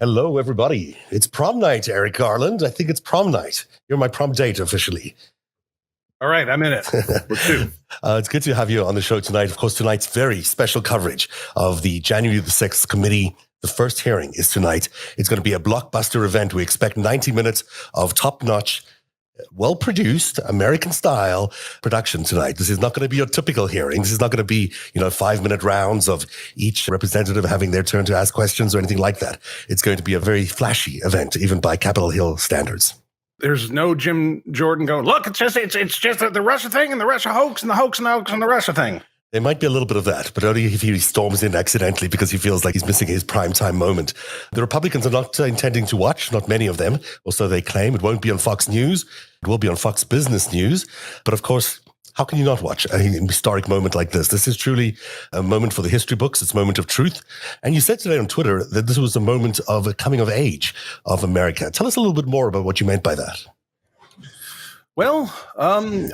Hello, everybody. It's prom night, Eric Garland. I think it's prom night. You're my prom date officially. All right, I'm in it. We're two. It's good to have you on the show tonight. Of course, tonight's very special coverage of the January the 6th committee. The first hearing is tonight. It's going to be a blockbuster event. We expect 90 minutes of top-notch, well-produced, American-style production tonight. This is not going to be your typical hearing. This is not going to be, 5-minute rounds of each representative having their turn to ask questions or anything like that. It's going to be a very flashy event, even by Capitol Hill standards. There's no Jim Jordan going, look, it's just the Russia thing and the Russia hoax and the hoax and the hoax and the Russia thing. There might be a little bit of that, but only if he storms in accidentally because he feels like he's missing his primetime moment. The Republicans are not intending to watch, not many of them, or so they claim. It won't be on Fox News. It will be on Fox Business News. But of course, how can you not watch a historic moment like this? This is truly a moment for the history books. It's a moment of truth. And you said today on Twitter that this was a moment of a coming of age of America. Tell us a little bit more about what you meant by that. Well,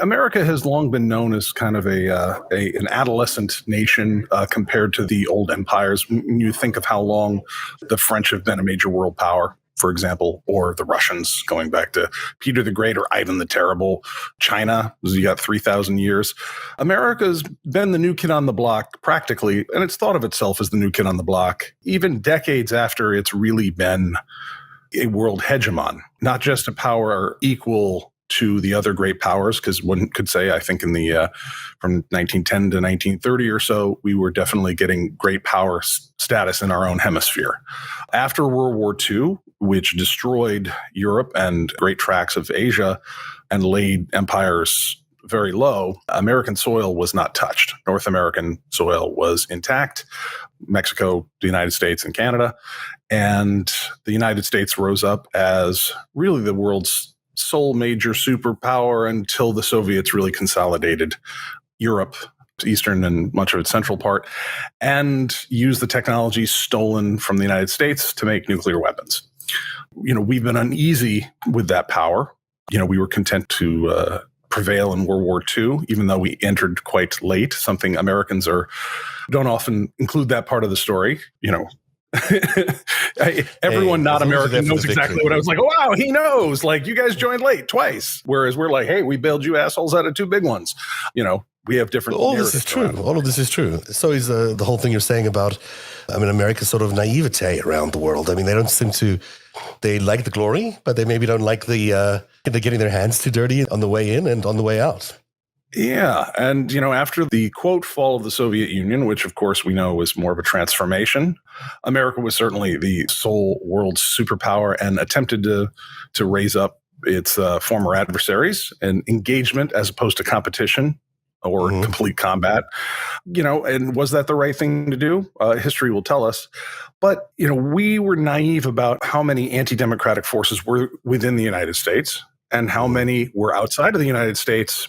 America has long been known as kind of an adolescent nation compared to the old empires. When you think of how long the French have been a major world power, for example, or the Russians going back to Peter the Great or Ivan the Terrible, China, you got 3,000 years. America's been the new kid on the block practically, and it's thought of itself as the new kid on the block, even decades after it's really been a world hegemon, not just a power equal to the other great powers, because one could say, I think in the from 1910 to 1930 or so, we were definitely getting great power status in our own hemisphere. After World War II, which destroyed Europe and great tracts of Asia and laid empires very low, American soil was not touched. North American soil was intact. Mexico, the United States, and Canada. And the United States rose up as really the world's sole major superpower until the Soviets really consolidated Europe, eastern and much of its central part, and used the technology stolen from the United States to make nuclear weapons. We've been uneasy with that power. We were content to prevail in World War II, even though we entered quite late, something Americans don't often include that part of the story. Everyone not American knows exactly what I was like. Oh, wow, he knows. Like, you guys joined late twice. Whereas we're like, hey, we bailed you assholes out of two big ones. We have different. All this is true. All of this is true. So is the whole thing you're saying about, America's sort of naivete around the world. They don't seem to. They like the glory, but they maybe don't like they're getting their hands too dirty on the way in and on the way out. Yeah. And, after the, quote, fall of the Soviet Union, which, of course, we know was more of a transformation, America was certainly the sole world superpower and attempted to raise up its former adversaries and engagement as opposed to competition or complete combat. And was that the right thing to do? History will tell us. But, we were naive about how many anti-democratic forces were within the United States and how many were outside of the United States,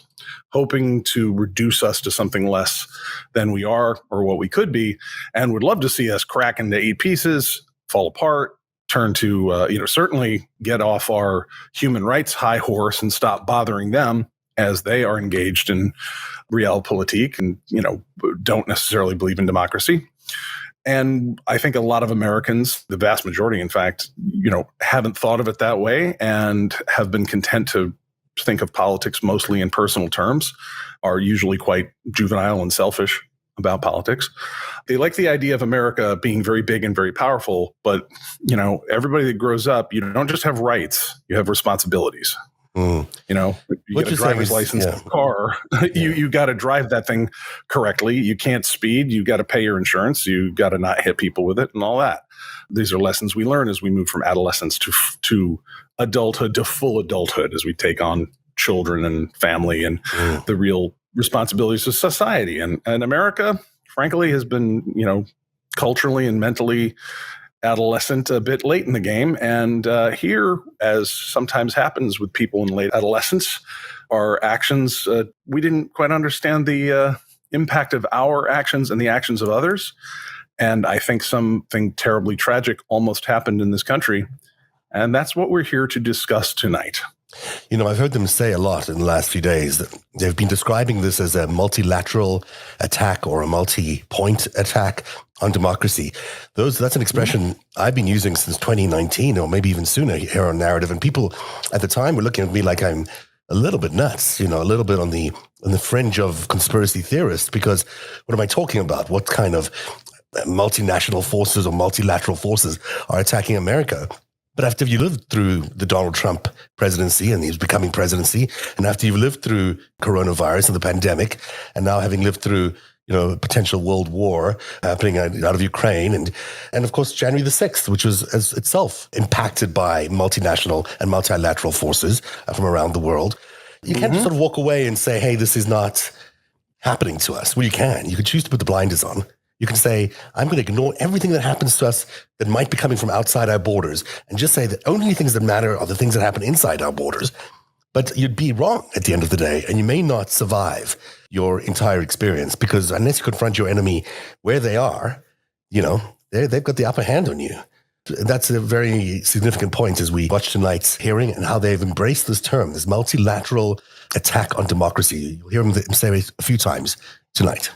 hoping to reduce us to something less than we are or what we could be, and would love to see us crack into 8 pieces, fall apart, turn to, certainly get off our human rights high horse and stop bothering them as they are engaged in realpolitik and, don't necessarily believe in democracy. And I think a lot of Americans, the vast majority, in fact, haven't thought of it that way and have been content to think of politics mostly in personal terms, are usually quite juvenile and selfish about politics. They like the idea of America being very big and very powerful, but, everybody that grows up, you don't just have rights, you have responsibilities. You get a driver's license in a car, you got to drive that thing correctly. You can't speed. You got to pay your insurance. You got to not hit people with it and all that. These are lessons we learn as we move from adolescence to adulthood to full adulthood, as we take on children and family and the real responsibilities of society. And America, frankly, has been, culturally and mentally adolescent a bit late in the game. And here, as sometimes happens with people in late adolescence, our actions, we didn't quite understand the impact of our actions and the actions of others. And I think something terribly tragic almost happened in this country. And that's what we're here to discuss tonight. I've heard them say a lot in the last few days that they've been describing this as a multilateral attack or a multi-point attack on democracy. That's an expression I've been using since 2019 or maybe even sooner here on Narrative. And people at the time were looking at me like I'm a little bit nuts, a little bit on the fringe of conspiracy theorists, because what am I talking about? What kind of multinational forces or multilateral forces are attacking America? But after you lived through the Donald Trump presidency and he's becoming presidency, and after you've lived through coronavirus and the pandemic, and now having lived through, a potential world war happening out of Ukraine, and of course, January the 6th, which was as itself impacted by multinational and multilateral forces from around the world, you can't just sort of walk away and say, hey, this is not happening to us. Well, you can. You can choose to put the blinders on. You can say, I'm going to ignore everything that happens to us that might be coming from outside our borders and just say that only things that matter are the things that happen inside our borders. But you'd be wrong at the end of the day, and you may not survive your entire experience because unless you confront your enemy where they are, they've got the upper hand on you. That's a very significant point as we watch tonight's hearing and how they've embraced this term, this multilateral attack on democracy. You'll hear them say it a few times tonight.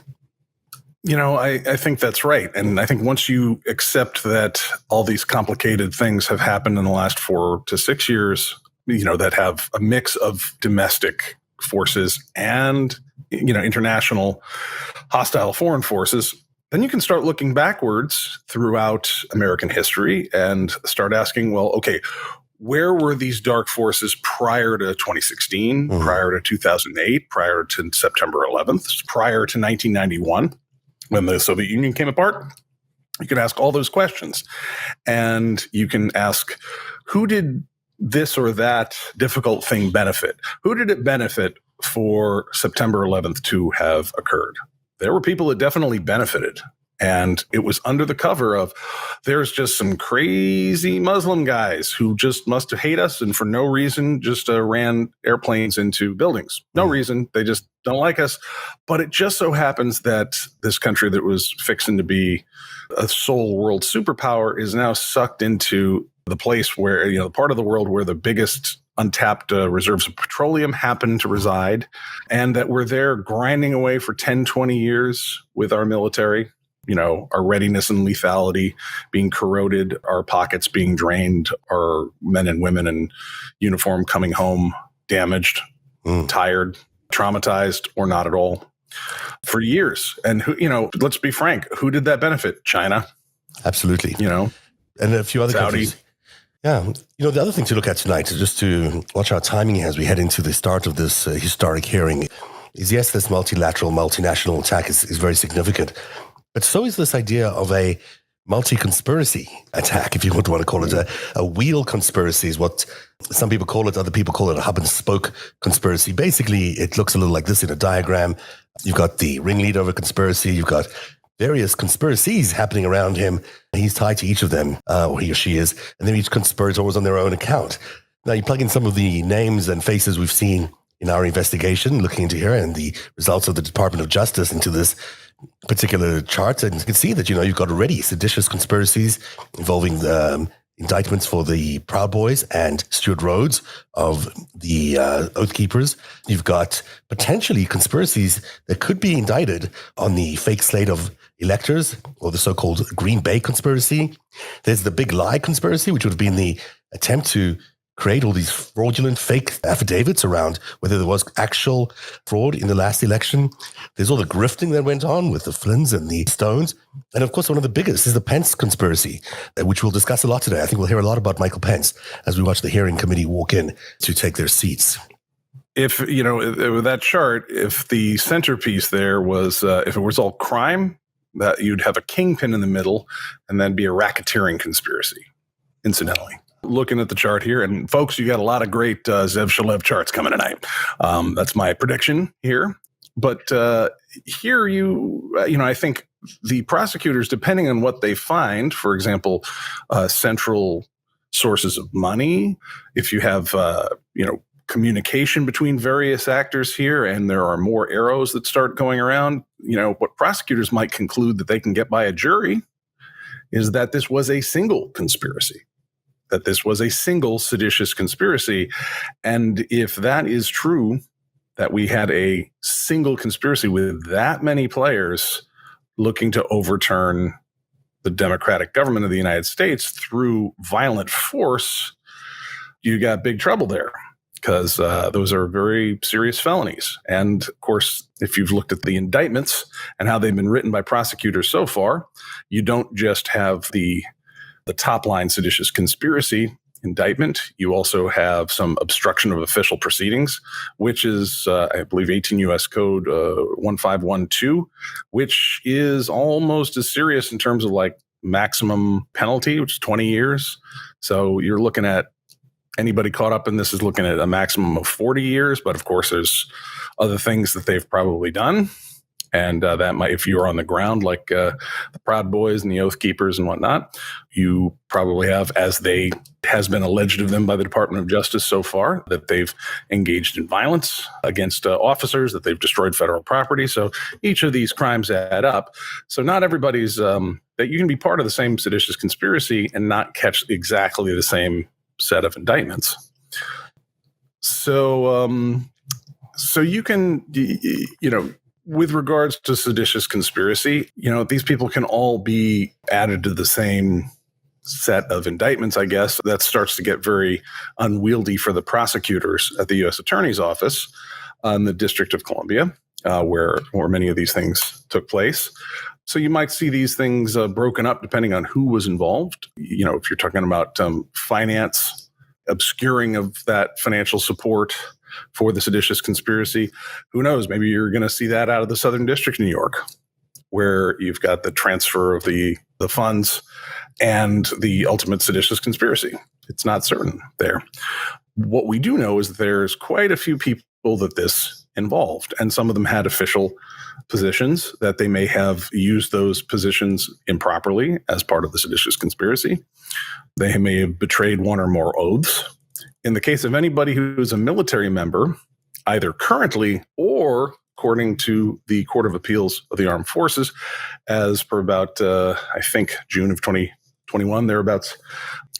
I think that's right. And I think once you accept that all these complicated things have happened in the last 4 to 6 years, that have a mix of domestic forces and, international hostile foreign forces, then you can start looking backwards throughout American history and start asking, well, okay, where were these dark forces prior to 2016, prior to 2008, prior to September 11th, prior to 1991? When the Soviet Union came apart? You can ask all those questions. And you can ask, who did this or that difficult thing benefit? Who did it benefit for September 11th to have occurred? There were people that definitely benefited. And it was under the cover of, there's just some crazy Muslim guys who just must hate us and for no reason just ran airplanes into buildings. No reason. They just don't like us. But it just so happens that this country that was fixing to be a sole world superpower is now sucked into the place where, the part of the world where the biggest untapped reserves of petroleum happen to reside, and that we're there grinding away for 10, 20 years with our military. Our readiness and lethality being corroded, our pockets being drained, our men and women in uniform coming home damaged, tired, traumatized, or not at all for years. And let's be frank, who did that benefit? China. Absolutely. And a few other Saudi. countries. Yeah. The other thing to look at tonight is just to watch our timing as we head into the start of this historic hearing is, yes, this multilateral, multinational attack is very significant. But so is this idea of a multi-conspiracy attack, if you want to call it. A wheel conspiracy is what some people call it. Other people call it a hub and spoke conspiracy. Basically, it looks a little like this in a diagram. You've got the ringleader of a conspiracy. You've got various conspiracies happening around him. He's tied to each of them, or he or she is. And then each conspirator was on their own account. Now, you plug in some of the names and faces we've seen in our investigation, looking into here, and the results of the Department of Justice into this particular chart, and you can see that you've got already seditious conspiracies involving indictments for the Proud Boys and Stuart Rhodes of the Oath Keepers. You've got potentially conspiracies that could be indicted on the fake slate of electors, or the so-called Green Bay conspiracy. There's the Big Lie conspiracy, which would have been the attempt to create all these fraudulent fake affidavits around whether there was actual fraud in the last election. There's all the grifting that went on with the Flynns and the Stones. And of course, one of the biggest is the Pence conspiracy, which we'll discuss a lot today. I think we'll hear a lot about Michael Pence as we watch the hearing committee walk in to take their seats. If, with that chart, if the centerpiece there was, if it was all crime, that you'd have a kingpin in the middle and then be a racketeering conspiracy, incidentally. Looking at the chart here, and folks, you got a lot of great Zev Shalev charts coming tonight. That's my prediction here. But here I think the prosecutors, depending on what they find, for example, central sources of money, if you have, communication between various actors here, and there are more arrows that start going around, what prosecutors might conclude that they can get by a jury is that this was a single conspiracy. that this was a single seditious conspiracy. And if that is true, that we had a single conspiracy with that many players looking to overturn the democratic government of the United States through violent force, you got big trouble there, because those are very serious felonies. And of course, if you've looked at the indictments and how they've been written by prosecutors so far, you don't just have the top line seditious conspiracy indictment. You also have some obstruction of official proceedings, which is, I believe, 18 U.S. Code 1512, which is almost as serious in terms of like maximum penalty, which is 20 years. So you're looking at anybody caught up in this is looking at a maximum of 40 years. But of course, there's other things that they've probably done. And that might, if you're on the ground like the Proud Boys and the Oath Keepers and whatnot, you probably have, as they has been alleged of them by the Department of Justice so far, that they've engaged in violence against officers, that they've destroyed federal property. So each of these crimes add up. So not everybody's that you can be part of the same seditious conspiracy and not catch exactly the same set of indictments. So you can, with regards to seditious conspiracy, these people can all be added to the same set of indictments, I guess. That starts to get very unwieldy for the prosecutors at the U.S. Attorney's Office in the District of Columbia, where many of these things took place. So you might see these things broken up depending on who was involved. If you're talking about finance, obscuring of that financial support for the seditious conspiracy, who knows? Maybe you're going to see that out of the Southern District of New York, where you've got the transfer of the funds and the ultimate seditious conspiracy. It's not certain there. What we do know is that there's quite a few people that this involved, and some of them had official positions, that they may have used those positions improperly as part of the seditious conspiracy. They may have betrayed one or more oaths. In the case of anybody who is a military member, either currently or according to the Court of Appeals of the Armed Forces, as per about, I think, June of 2021, thereabouts,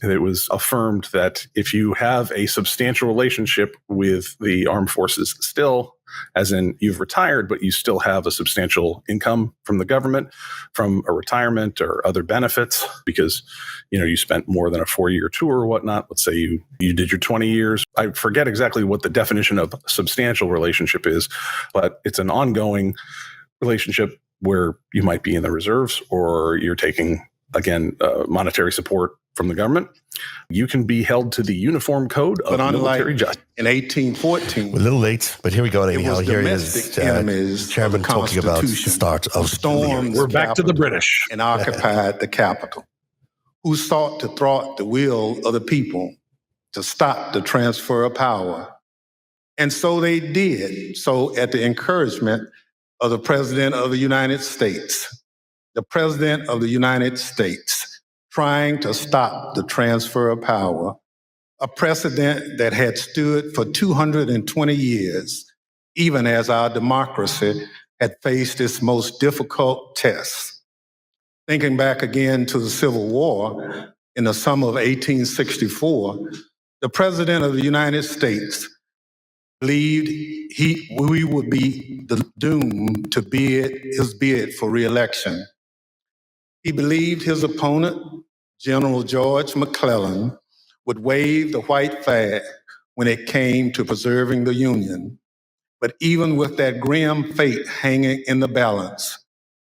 it was affirmed that if you have a substantial relationship with the armed forces still, as in you've retired, but you still have a substantial income from the government, from a retirement or other benefits, because you spent more than a 4-year tour or whatnot. Let's say you did your 20 years. I forget exactly what the definition of substantial relationship is, but it's an ongoing relationship where you might be in the reserves or you're taking, again, monetary support from the government. You can be held to the Uniform Code of Military Justice. In 1814, we're a little late, but here we go. Anyhow, here domestic is enemies Chairman of the talking about the Constitution start of stormed We're back to the British and occupied the capital, who sought to thwart the will of the people to stop the transfer of power. And so they did so at the encouragement of the President of the United States. The President of the United States trying to stop the transfer of power, a precedent that had stood for 220 years, even as our democracy had faced its most difficult tests. Thinking back again to the Civil War in the summer of 1864, the President of the United States believed we would be doomed to his bid for re-election. He believed his opponent, General George McClellan, would wave the white flag when it came to preserving the Union. But even with that grim fate hanging in the balance,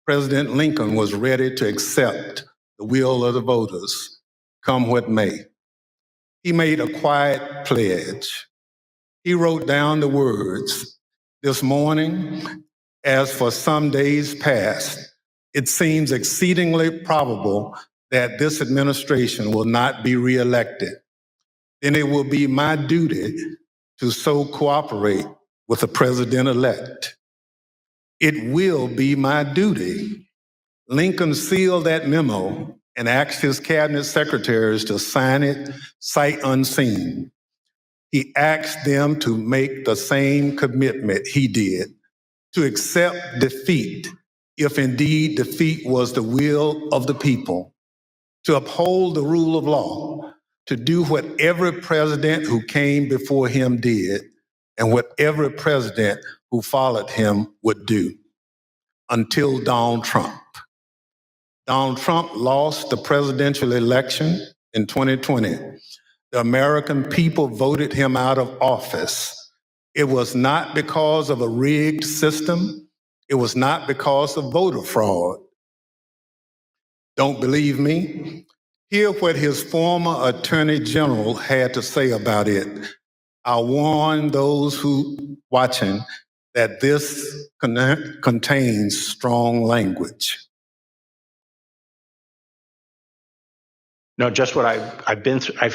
President Lincoln was ready to accept the will of the voters, come what may. He made a quiet pledge. He wrote down the words, "This morning, as for some days past, it seems exceedingly probable that this administration will not be reelected. Then it will be my duty to so cooperate with the president-elect. It will be my duty." Lincoln sealed that memo and asked his cabinet secretaries to sign it sight unseen. He asked them to make the same commitment he did, to accept defeat if indeed defeat was the will of the people, to uphold the rule of law, to do what every president who came before him did and what every president who followed him would do until Donald Trump. Donald Trump lost the presidential election in 2020. The American people voted him out of office. It was not because of a rigged system. It was not because of voter fraud. Don't believe me? Hear what his former attorney general had to say about it. I warn those who watching that this contains strong language. No, just what I've been through. I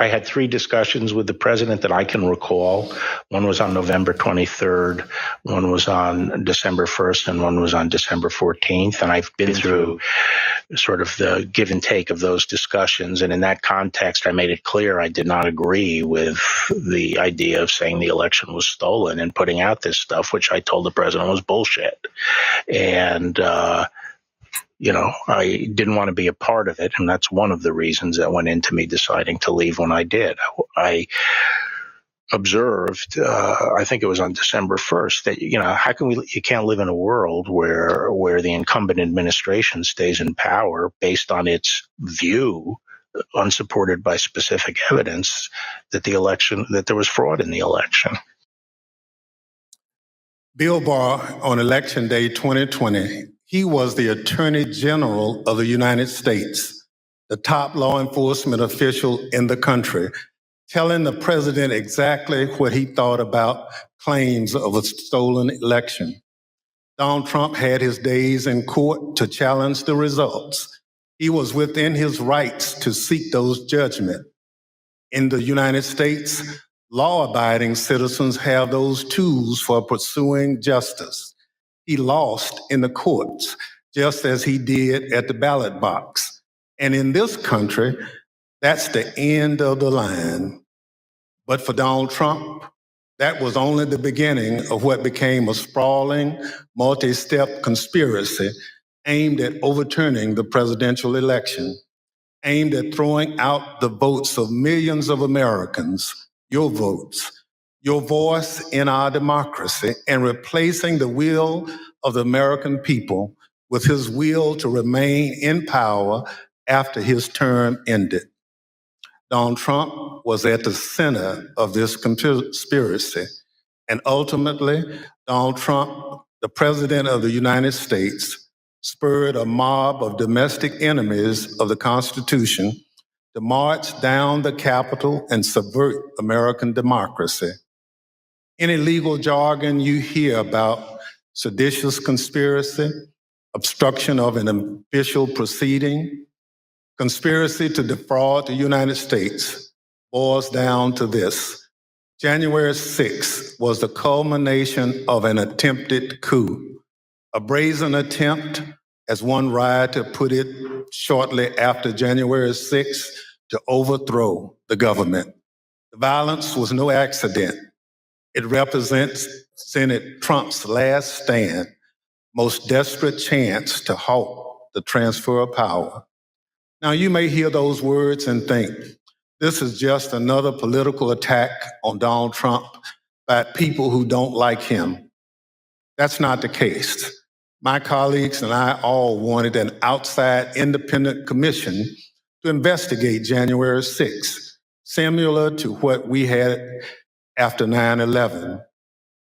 had 3 discussions with the president that I can recall. One was on November 23rd, one was on December 1st, and one was on December 14th. And I've been through sort of the give and take of those discussions. And in that context, I made it clear I did not agree with the idea of saying the election was stolen and putting out this stuff, which I told the president was bullshit. And, I didn't want to be a part of it. And that's one of the reasons that went into me deciding to leave when I did. I observed, I think it was on December 1st, that, how can you can't live in a world where the incumbent administration stays in power based on its view, unsupported by specific evidence, that there was fraud in the election. Bill Barr, on Election Day 2020, he was the Attorney General of the United States, the top law enforcement official in the country, telling the president exactly what he thought about claims of a stolen election. Donald Trump had his days in court to challenge the results. He was within his rights to seek those judgments. In the United States, law-abiding citizens have those tools for pursuing justice. He lost in the courts, just as he did at the ballot box. And in this country, that's the end of the line. But for Donald Trump, that was only the beginning of what became a sprawling, multi-step conspiracy aimed at overturning the presidential election, aimed at throwing out the votes of millions of Americans, your votes, your voice in our democracy, and replacing the will of the American people with his will to remain in power after his term ended. Donald Trump was at the center of this conspiracy, and ultimately, Donald Trump, the President of the United States, spurred a mob of domestic enemies of the Constitution to march down the Capitol and subvert American democracy. Any legal jargon you hear about seditious conspiracy, obstruction of an official proceeding, conspiracy to defraud the United States boils down to this. January 6th was the culmination of an attempted coup, a brazen attempt, as one writer put it shortly after January 6th, to overthrow the government. The violence was no accident. It represents Senate Trump's last stand, most desperate chance to halt the transfer of power. Now, you may hear those words and think, this is just another political attack on Donald Trump by people who don't like him. That's not the case. My colleagues and I all wanted an outside independent commission to investigate January 6th, similar to what we had after 9/11.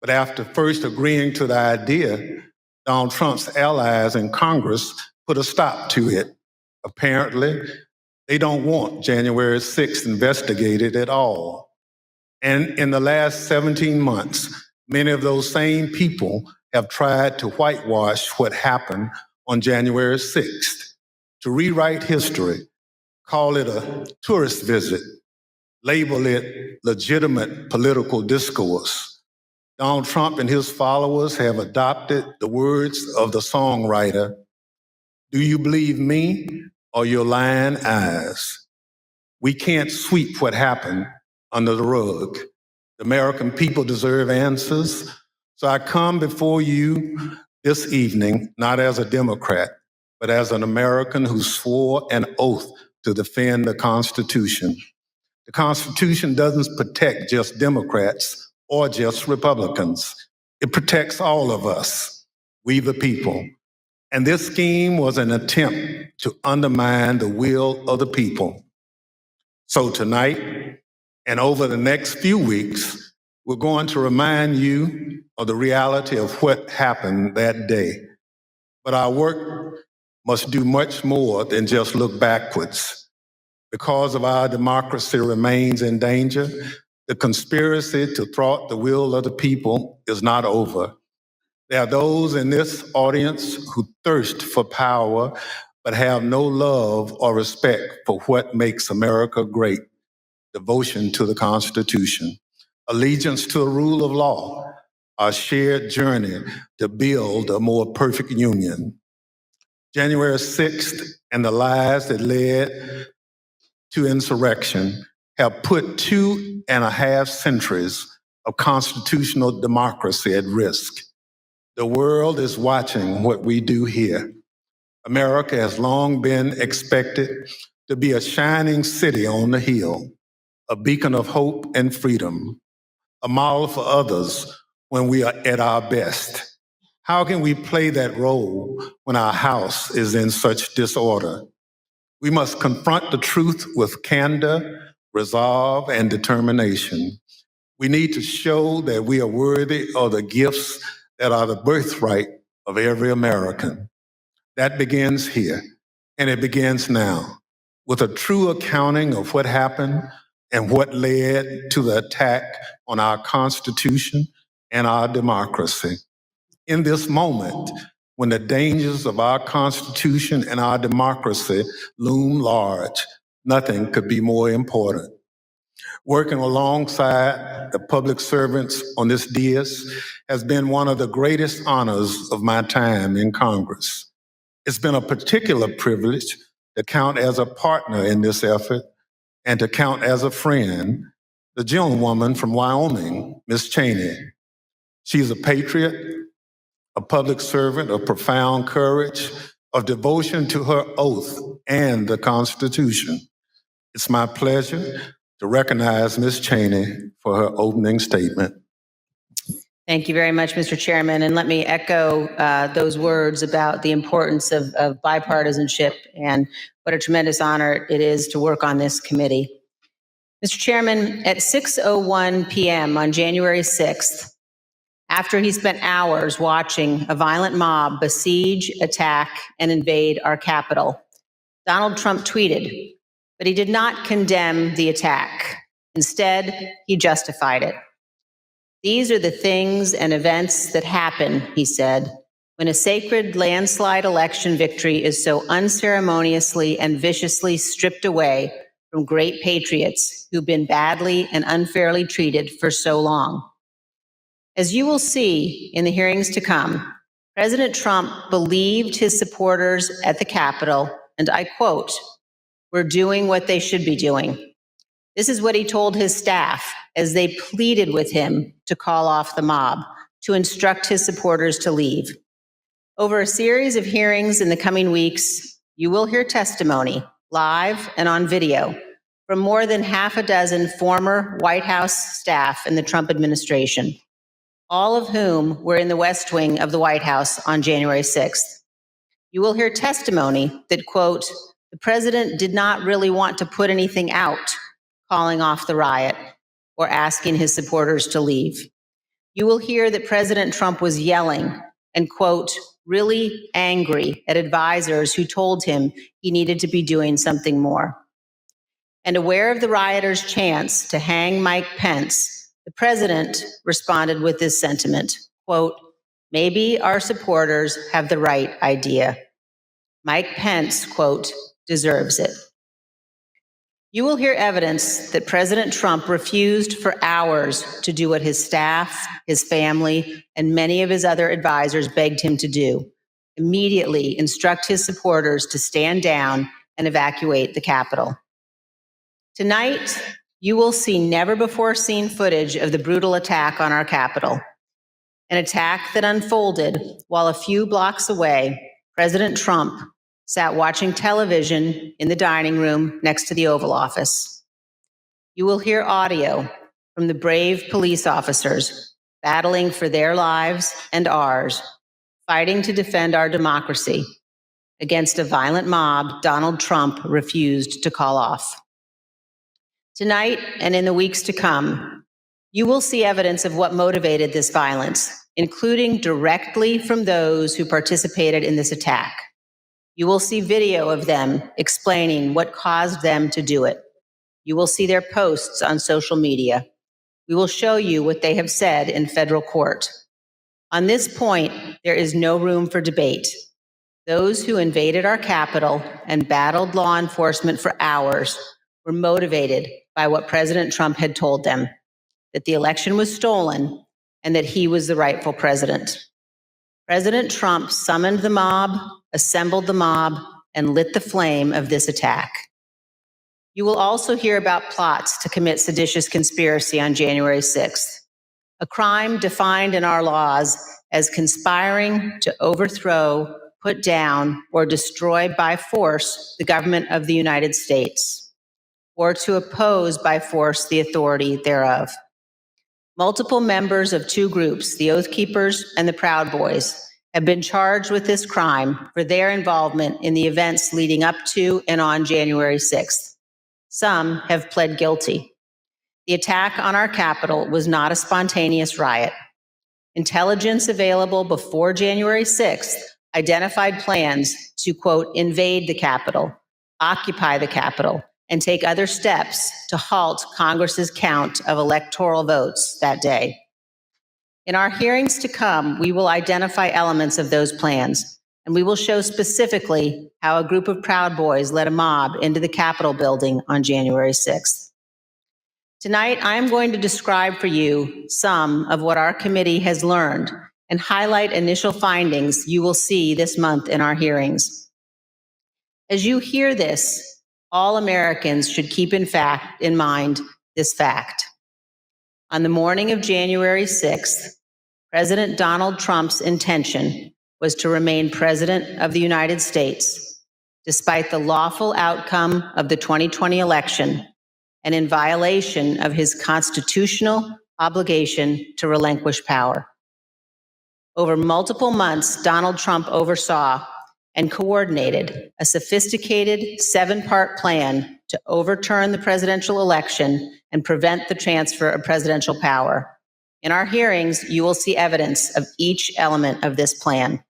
But after first agreeing to the idea, Donald Trump's allies in Congress put a stop to it. Apparently, they don't want January 6th investigated at all. And in the last 17 months, many of those same people have tried to whitewash what happened on January 6th, to rewrite history, call it a tourist visit, label it legitimate political discourse. Donald Trump and his followers have adopted the words of the songwriter, "Do you believe me or your lying eyes?" We can't sweep what happened under the rug. The American people deserve answers. So I come before you this evening, not as a Democrat, but as an American who swore an oath to defend the Constitution. The Constitution doesn't protect just Democrats or just Republicans. It protects all of us, we the people. And this scheme was an attempt to undermine the will of the people. So tonight and over the next few weeks, we're going to remind you of the reality of what happened that day. But our work must do much more than just look backwards. Because of our democracy remains in danger, the conspiracy to thwart the will of the people is not over. There are those in this audience who thirst for power but have no love or respect for what makes America great: devotion to the Constitution, allegiance to the rule of law, our shared journey to build a more perfect union. January 6th and the lies that led to insurrection have put 2.5 centuries of constitutional democracy at risk. The world is watching what we do here. America has long been expected to be a shining city on the hill, a beacon of hope and freedom, a model for others when we are at our best. How can we play that role when our house is in such disorder? We must confront the truth with candor, resolve, and determination. We need to show that we are worthy of the gifts that are the birthright of every American. That begins here, and it begins now, with a true accounting of what happened and what led to the attack on our Constitution and our democracy. In this moment, when the dangers of our Constitution and our democracy loom large, nothing could be more important. Working alongside the public servants on this dais has been one of the greatest honors of my time in Congress. It's been a particular privilege to count as a partner in this effort and to count as a friend the gentlewoman from Wyoming, Miss Cheney. She's a patriot, a public servant of profound courage, of devotion to her oath and the Constitution. It's my pleasure to recognize Ms. Cheney for her opening statement. Thank you very much, Mr. Chairman. And let me echo those words about the importance of bipartisanship and what a tremendous honor it is to work on this committee. Mr. Chairman, at 6:01 p.m. on January 6th, after he spent hours watching a violent mob besiege, attack, and invade our Capitol, Donald Trump tweeted, but he did not condemn the attack. Instead, he justified it. "These are the things and events that happen," he said, "when a sacred landslide election victory is so unceremoniously and viciously stripped away from great patriots who've been badly and unfairly treated for so long." As you will see in the hearings to come, President Trump believed his supporters at the Capitol, and I quote, "We're doing what they should be doing." This is what he told his staff as they pleaded with him to call off the mob, to instruct his supporters to leave. Over a series of hearings in the coming weeks, you will hear testimony, live and on video, from more than half a dozen former White House staff in the Trump administration, all of whom were in the West Wing of the White House on January 6th. You will hear testimony that, quote, "The president did not really want to put anything out, calling off the riot or asking his supporters to leave." You will hear that President Trump was yelling and, quote, "really angry at advisors who told him he needed to be doing something more." And aware of the rioters' chance to hang Mike Pence, the president responded with this sentiment, quote, "Maybe our supporters have the right idea. Mike Pence," quote, "deserves it." You will hear evidence that President Trump refused for hours to do what his staff, his family, and many of his other advisors begged him to do: immediately instruct his supporters to stand down and evacuate the Capitol. Tonight, you will see never-before-seen footage of the brutal attack on our Capitol, an attack that unfolded while a few blocks away, President Trump sat watching television in the dining room next to the Oval Office. You will hear audio from the brave police officers battling for their lives and ours, fighting to defend our democracy against a violent mob Donald Trump refused to call off. Tonight and in the weeks to come, you will see evidence of what motivated this violence, including directly from those who participated in this attack. You will see video of them explaining what caused them to do it. You will see their posts on social media. We will show you what they have said in federal court. On this point, there is no room for debate. Those who invaded our Capitol and battled law enforcement for hours were motivated by what President Trump had told them, that the election was stolen and that he was the rightful president. President Trump summoned the mob, assembled the mob, and lit the flame of this attack. You will also hear about plots to commit seditious conspiracy on January 6th, a crime defined in our laws as conspiring to overthrow, put down, or destroy by force the government of the United States, or to oppose by force the authority thereof. Multiple members of two groups, the Oath Keepers and the Proud Boys, have been charged with this crime for their involvement in the events leading up to and on January 6th. Some have pled guilty. The attack on our Capitol was not a spontaneous riot. Intelligence available before January 6th identified plans to, quote, invade the Capitol, occupy the Capitol, and take other steps to halt Congress's count of electoral votes that day. In our hearings to come, we will identify elements of those plans, and we will show specifically how a group of Proud Boys led a mob into the Capitol building on January 6th. Tonight, I am going to describe for you some of what our committee has learned and highlight initial findings you will see this month in our hearings. As you hear this, all Americans should keep in mind this fact. On the morning of January 6th, President Donald Trump's intention was to remain President of the United States, despite the lawful outcome of the 2020 election and in violation of his constitutional obligation to relinquish power. Over multiple months, Donald Trump oversaw and coordinated a sophisticated 7-part plan to overturn the presidential election and prevent the transfer of presidential power. In our hearings, you will see evidence of each element of this plan.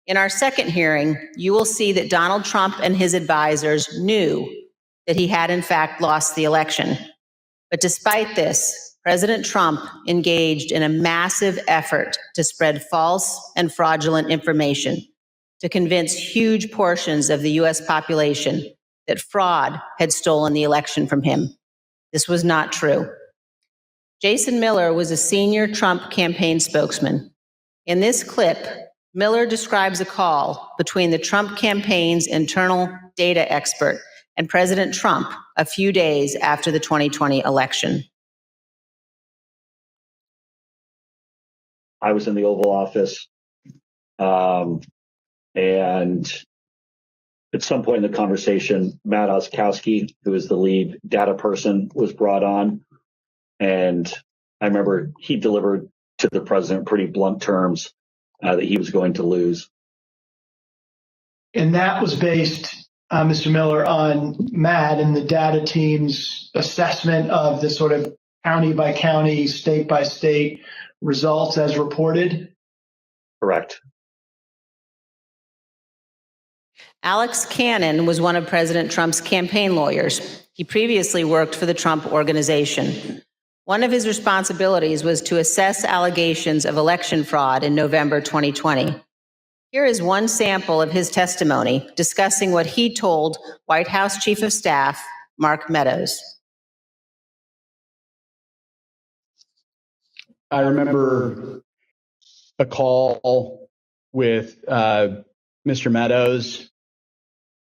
In our second hearing, you will see that Donald Trump and his advisors knew that he had in fact lost the election. But despite this, President Trump engaged in a massive effort to spread false and fraudulent information to convince huge portions of the US population that fraud had stolen the election from him. This was not true. Jason Miller was a senior Trump campaign spokesman. In this clip, Miller describes a call between the Trump campaign's internal data expert and President Trump a few days after the 2020 election. I was in the Oval Office, and at some point in the conversation, Matt Oskowski, who is the lead data person, was brought on. And I remember he delivered to the president pretty blunt terms that he was going to lose. And that was based, Mr. Miller, on Matt and the data team's assessment of the sort of county by county, state by state results as reported? Correct. Alex Cannon was one of President Trump's campaign lawyers. He previously worked for the Trump Organization. One of his responsibilities was to assess allegations of election fraud in November 2020. Here is one sample of his testimony discussing what he told White House Chief of Staff Mark Meadows. I remember a call with Mr. Meadows,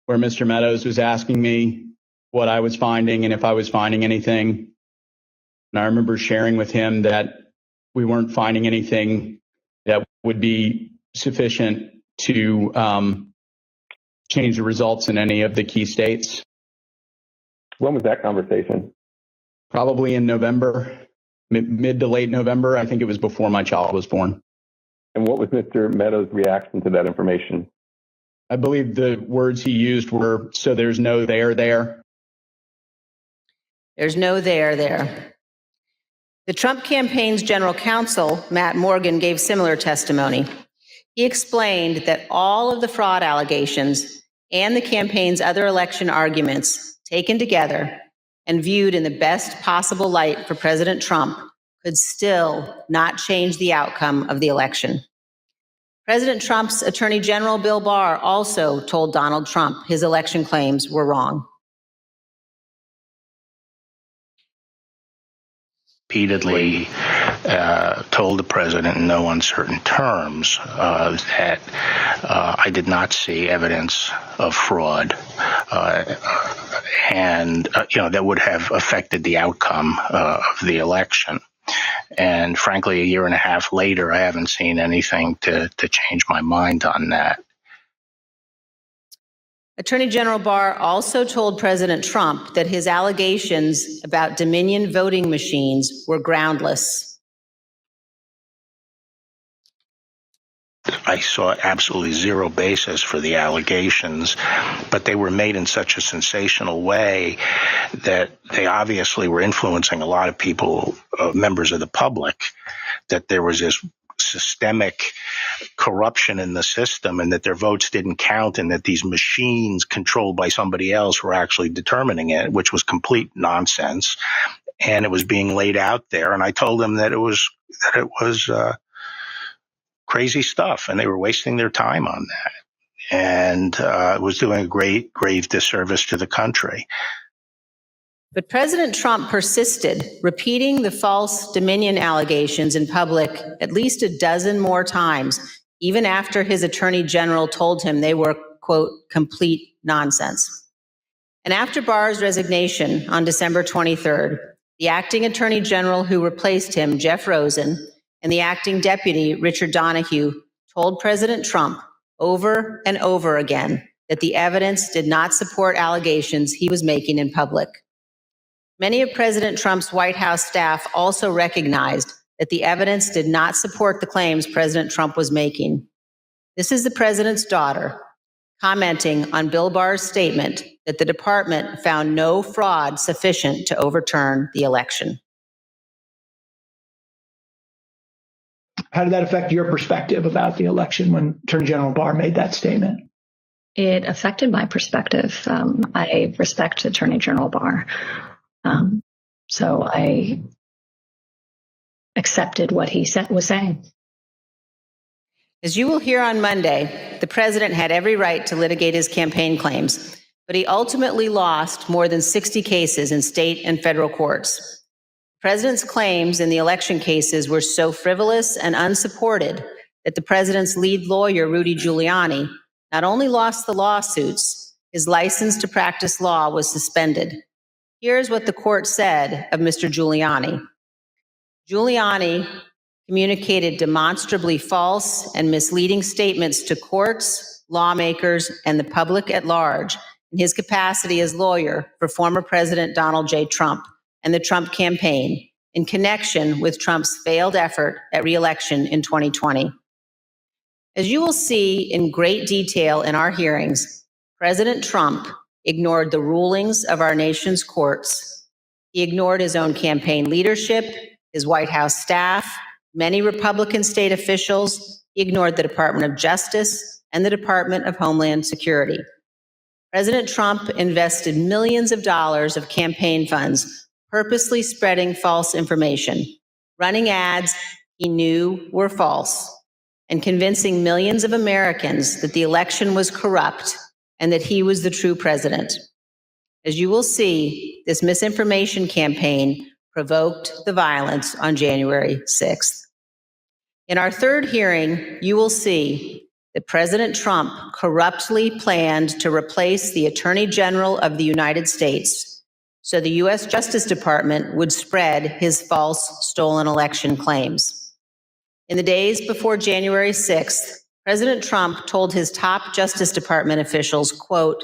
where Mr. Meadows was asking me what I was finding and if I was finding anything. And I remember sharing with him that we weren't finding anything that would be sufficient to change the results in any of the key states. When was that conversation? Probably in November, mid to late November. I think it was before my child was born. And what was Mr. Meadows' reaction to that information? I believe the words he used were, "So there's no there there." There's no there there. The Trump campaign's general counsel, Matt Morgan, gave similar testimony. He explained that all of the fraud allegations and the campaign's other election arguments taken together and viewed in the best possible light for President Trump could still not change the outcome of the election. President Trump's Attorney General Bill Barr also told Donald Trump his election claims were wrong. Repeatedly told the president in no uncertain terms that I did not see evidence of fraud, and that would have affected the outcome of the election. And frankly, a year and a half later, I haven't seen anything to change my mind on that. Attorney General Barr also told President Trump that his allegations about Dominion voting machines were groundless. I saw absolutely zero basis for the allegations, but they were made in such a sensational way that they obviously were influencing a lot of people, members of the public, that there was this systemic corruption in the system and that their votes didn't count and that these machines controlled by somebody else were actually determining it, which was complete nonsense. And it was being laid out there. And I told them that it was crazy stuff and they were wasting their time on that. And it was doing a grave disservice to the country. But President Trump persisted, repeating the false Dominion allegations in public at least a dozen more times, even after his attorney general told him they were, quote, complete nonsense. And after Barr's resignation on December 23rd, the acting attorney general who replaced him, Jeff Rosen, and the acting deputy, Richard Donahue, told President Trump over and over again that the evidence did not support allegations he was making in public. Many of President Trump's White House staff also recognized that the evidence did not support the claims President Trump was making. This is the president's daughter commenting on Bill Barr's statement that the department found no fraud sufficient to overturn the election. How did that affect your perspective about the election when Attorney General Barr made that statement? It affected my perspective. I respect Attorney General Barr. So I accepted what he was saying. As you will hear on Monday, the president had every right to litigate his campaign claims, but he ultimately lost more than 60 cases in state and federal courts. The president's claims in the election cases were so frivolous and unsupported that the president's lead lawyer, Rudy Giuliani, not only lost the lawsuits, his license to practice law was suspended. Here's what the court said of Mr. Giuliani. Giuliani communicated demonstrably false and misleading statements to courts, lawmakers, and the public at large in his capacity as lawyer for former President Donald J. Trump and the Trump campaign in connection with Trump's failed effort at re-election in 2020. As you will see in great detail in our hearings, President Trump ignored the rulings of our nation's courts. He ignored his own campaign leadership, his White House staff, many Republican state officials. He ignored the Department of Justice and the Department of Homeland Security. President Trump invested millions of dollars of campaign funds purposely spreading false information, running ads he knew were false, and convincing millions of Americans that the election was corrupt and that he was the true president. As you will see, this misinformation campaign provoked the violence on January 6th. In our third hearing, you will see that President Trump corruptly planned to replace the Attorney General of the United States so the U.S. Justice Department would spread his false stolen election claims. In the days before January 6th, President Trump told his top Justice Department officials, quote,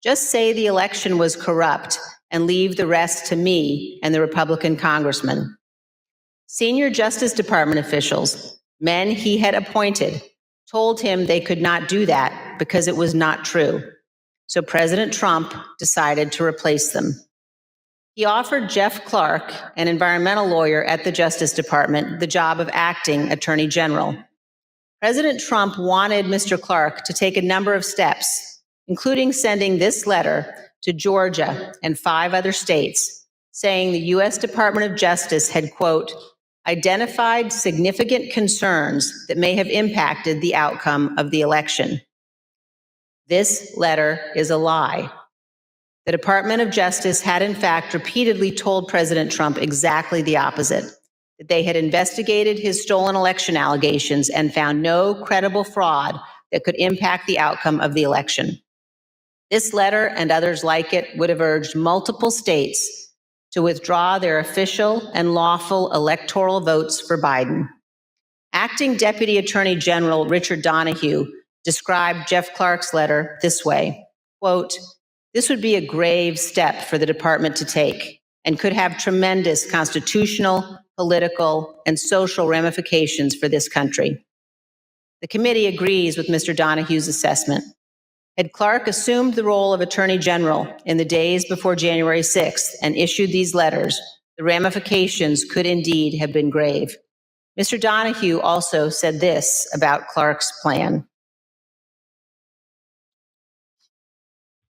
"Just say the election was corrupt and leave the rest to me and the Republican congressman. Senior Justice Department officials, men he had appointed, told him they could not do that because it was not true. So President Trump decided to replace them. He offered Jeff Clark, an environmental lawyer at the Justice Department, the job of acting Attorney General. President Trump wanted Mr. Clark to take a number of steps, including sending this letter to Georgia and 5 other states, saying the U.S. Department of Justice had, quote, identified significant concerns that may have impacted the outcome of the election. This letter is a lie. The Department of Justice had, in fact, repeatedly told President Trump exactly the opposite, that they had investigated his stolen election allegations and found no credible fraud that could impact the outcome of the election. This letter and others like it would have urged multiple states to withdraw their official and lawful electoral votes for Biden. Acting Deputy Attorney General Richard Donahue described Jeff Clark's letter this way, quote, this would be a grave step for the department to take and could have tremendous constitutional, political, and social ramifications for this country. The committee agrees with Mr. Donahue's assessment. Had Clark assumed the role of Attorney General in the days before January 6th and issued these letters, the ramifications could indeed have been grave. Mr. Donahue also said this about Clark's plan.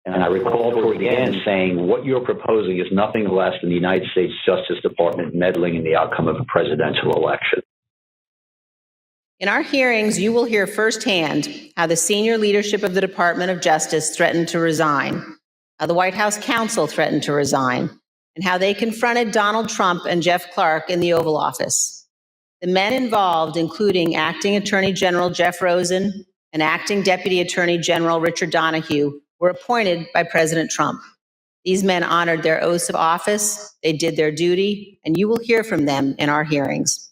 And I recall toward the end saying, what you're proposing is nothing less than the United States Justice Department meddling in the outcome of a presidential election. In our hearings, you will hear firsthand how the senior leadership of the Department of Justice threatened to resign, how the White House counsel threatened to resign, and how they confronted Donald Trump and Jeff Clark in the Oval Office. The men involved, including Acting Attorney General Jeff Rosen and Acting Deputy Attorney General Richard Donahue, were appointed by President Trump. These men honored their oaths of office, they did their duty, and you will hear from them in our hearings.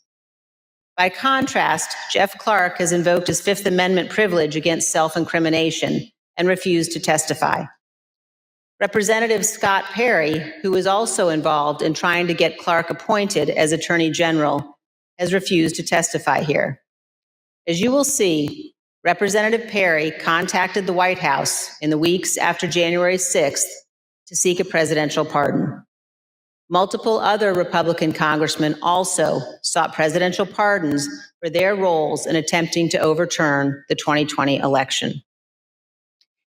By contrast, Jeff Clark has invoked his Fifth Amendment privilege against self-incrimination and refused to testify. Representative Scott Perry, who was also involved in trying to get Clark appointed as Attorney General, has refused to testify here. As you will see, Representative Perry contacted the White House in the weeks after January 6th to seek a presidential pardon. Multiple other Republican congressmen also sought presidential pardons for their roles in attempting to overturn the 2020 election.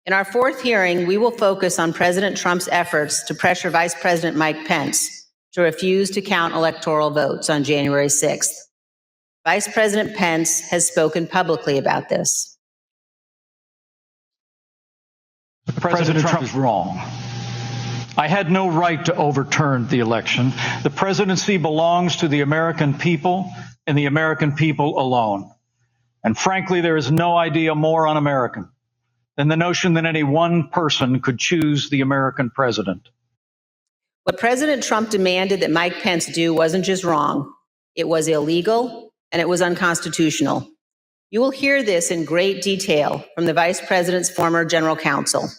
In our 4th hearing, we will focus on President Trump's efforts to pressure Vice President Mike Pence to refuse to count electoral votes on January 6th. Vice President Pence has spoken publicly about this. President Trump is wrong. I had no right to overturn the election. The presidency belongs to the American people and the American people alone. And frankly, there is no idea more un-American than the notion that any one person could choose the American president. What President Trump demanded that Mike Pence do wasn't just wrong, it was illegal and it was unconstitutional. You will hear this in great detail from the Vice President's former general counsel.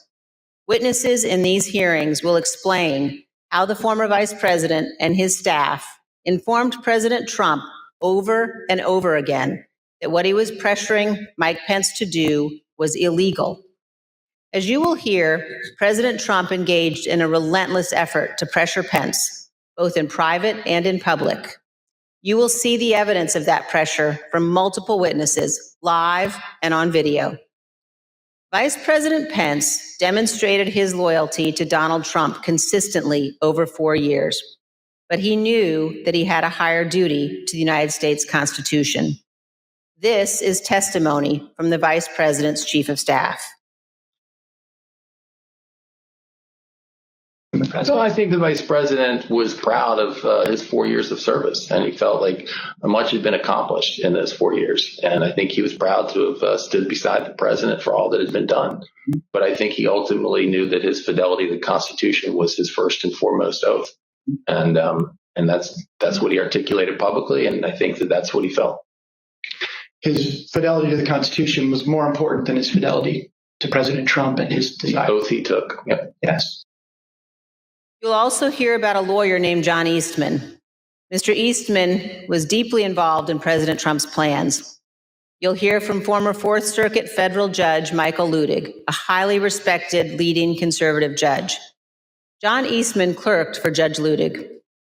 Witnesses in these hearings will explain how the former Vice President and his staff informed President Trump over and over again that what he was pressuring Mike Pence to do was illegal. As you will hear, President Trump engaged in a relentless effort to pressure Pence, both in private and in public. You will see the evidence of that pressure from multiple witnesses, live and on video. Vice President Pence demonstrated his loyalty to Donald Trump consistently over 4 years, but he knew that he had a higher duty to the United States Constitution. This is testimony from the Vice President's Chief of Staff. So I think the vice president was proud of his 4 years of service, and he felt like much had been accomplished in those 4 years. And I think he was proud to have stood beside the president for all that had been done. But I think he ultimately knew that his fidelity to the Constitution was his first and foremost oath. And that's what he articulated publicly, and I think that that's what he felt. His fidelity to the Constitution was more important than his fidelity to President Trump and his desire. The oath he took. Yep. Yes. You'll also hear about a lawyer named John Eastman. Mr. Eastman was deeply involved in President Trump's plans. You'll hear from former Fourth Circuit federal judge Michael Ludig, a highly respected leading conservative judge. John Eastman clerked for Judge Ludig.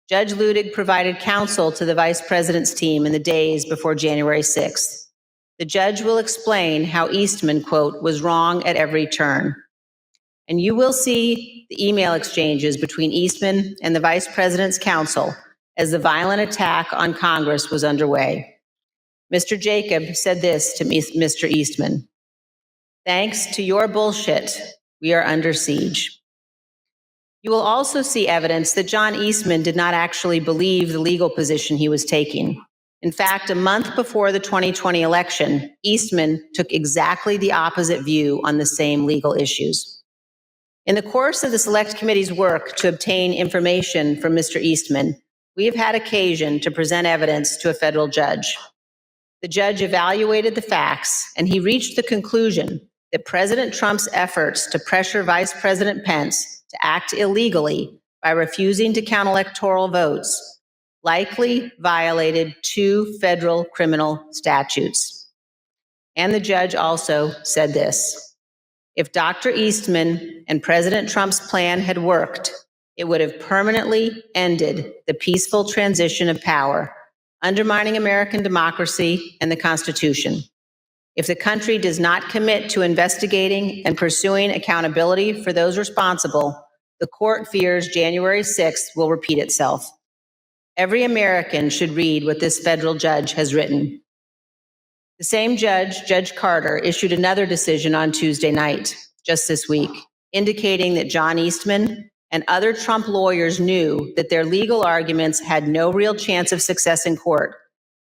Judge Ludig provided counsel to the vice president's team in the days before January 6th. The judge will explain how Eastman, quote, was wrong at every turn. And you will see the email exchanges between Eastman and the vice president's counsel as the violent attack on Congress was underway. Mr. Jacob said this to Mr. Eastman: "Thanks to your bullshit, we are under siege." You will also see evidence that John Eastman did not actually believe the legal position he was taking. In fact, a month before the 2020 election, Eastman took exactly the opposite view on the same legal issues. In the course of the Select Committee's work to obtain information from Mr. Eastman, we have had occasion to present evidence to a federal judge. The judge evaluated the facts, and he reached the conclusion that President Trump's efforts to pressure Vice President Pence to act illegally by refusing to count electoral votes likely violated 2 federal criminal statutes. And the judge also said this: if Dr. Eastman and President Trump's plan had worked, it would have permanently ended the peaceful transition of power, undermining American democracy and the Constitution. If the country does not commit to investigating and pursuing accountability for those responsible, the court fears January 6th will repeat itself. Every American should read what this federal judge has written. The same judge, Judge Carter, issued another decision on Tuesday night, just this week, indicating that John Eastman and other Trump lawyers knew that their legal arguments had no real chance of success in court,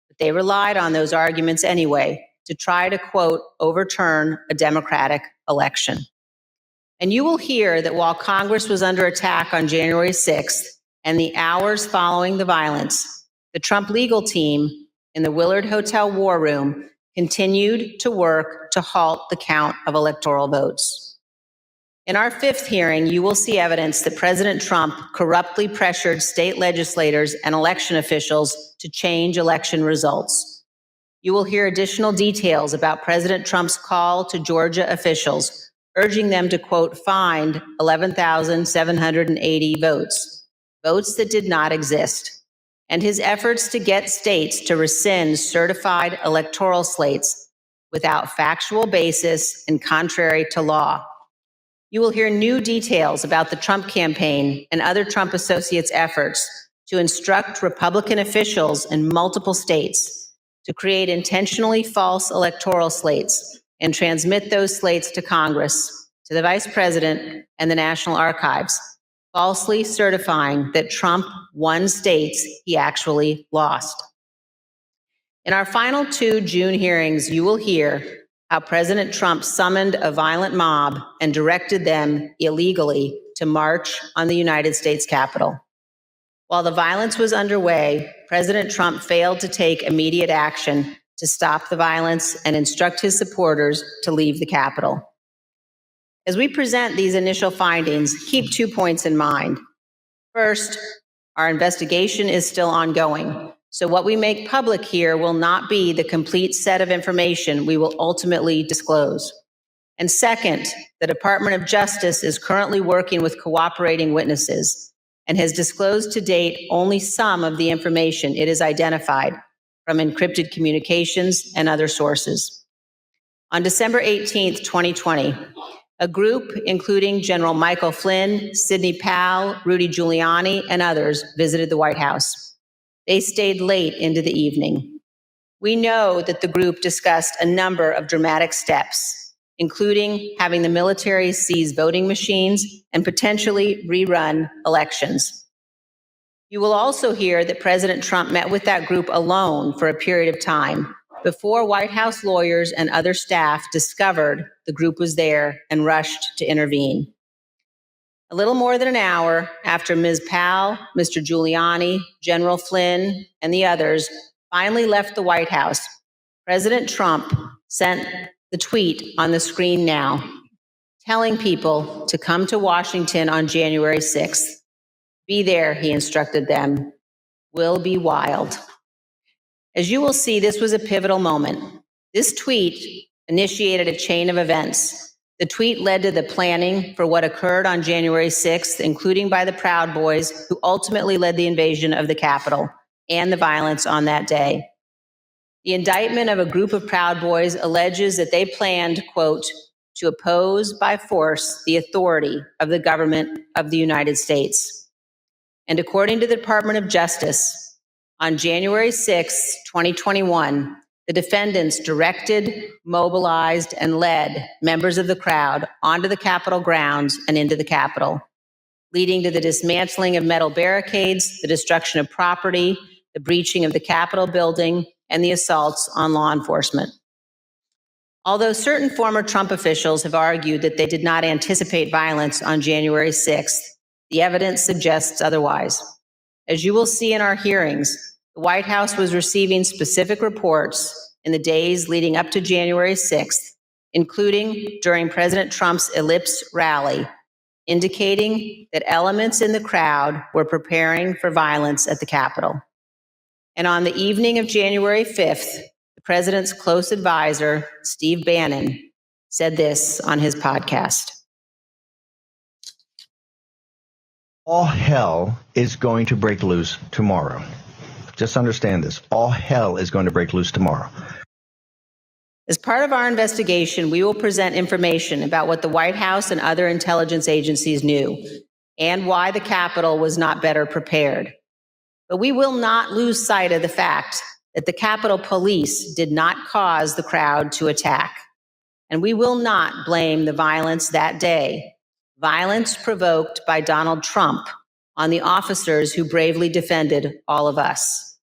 but they relied on those arguments anyway to try to, quote, overturn a Democratic election. And you will hear that while Congress was under attack on January 6th and the hours following the violence, the Trump legal team in the Willard Hotel War Room continued to work to halt the count of electoral votes. In our 5th hearing, you will see evidence that President Trump corruptly pressured state legislators and election officials to change election results. You will hear additional details about President Trump's call to Georgia officials, urging them to, quote, find 11,780 votes that did not exist, and his efforts to get states to rescind certified electoral slates without factual basis and contrary to law. You will hear new details about the Trump campaign and other Trump associates' efforts to instruct Republican officials in multiple states to create intentionally false electoral slates and transmit those slates to Congress, to the Vice President, and the National Archives, falsely certifying that Trump won states he actually lost. In our final 2 June hearings, you will hear how President Trump summoned a violent mob and directed them illegally to march on the United States Capitol. While the violence was underway, President Trump failed to take immediate action to stop the violence and instruct his supporters to leave the Capitol. As we present these initial findings, keep 2 points in mind. First, our investigation is still ongoing, so what we make public here will not be the complete set of information we will ultimately disclose. And second, the Department of Justice is currently working with cooperating witnesses and has disclosed to date only some of the information it has identified from encrypted communications and other sources. On December 18th, 2020, a group, including General Michael Flynn, Sidney Powell, Rudy Giuliani, and others, visited the White House. They stayed late into the evening. We know that the group discussed a number of dramatic steps, including having the military seize voting machines and potentially rerun elections. You will also hear that President Trump met with that group alone for a period of time before White House lawyers and other staff discovered the group was there and rushed to intervene. A little more than an hour after Ms. Powell, Mr. Giuliani, General Flynn, and the others finally left the White House, President Trump sent the tweet on the screen now, telling people to come to Washington on January 6th. Be there, he instructed them. Will be wild. As you will see, this was a pivotal moment. This tweet initiated a chain of events. The tweet led to the planning for what occurred on January 6th, including by the Proud Boys, who ultimately led the invasion of the Capitol and the violence on that day. The indictment of a group of Proud Boys alleges that they planned, quote, to oppose by force the authority of the government of the United States. And according to the Department of Justice, on January 6, 2021, the defendants directed, mobilized, and led members of the crowd onto the Capitol grounds and into the Capitol, leading to the dismantling of metal barricades, the destruction of property, the breaching of the Capitol building, and the assaults on law enforcement. Although certain former Trump officials have argued that they did not anticipate violence on January 6th, the evidence suggests otherwise. As you will see in our hearings, the White House was receiving specific reports in the days leading up to January 6th, including during President Trump's Ellipse rally, indicating that elements in the crowd were preparing for violence at the Capitol. And on the evening of January 5th, the president's close advisor, Steve Bannon, said this on his podcast. All hell is going to break loose tomorrow. Just understand this. All hell is going to break loose tomorrow. As part of our investigation, we will present information about what the White House and other intelligence agencies knew and why the Capitol was not better prepared. But we will not lose sight of the fact that the Capitol Police did not cause the crowd to attack. And we will not blame the violence that day, violence provoked by Donald Trump, on the officers who bravely defended all of us.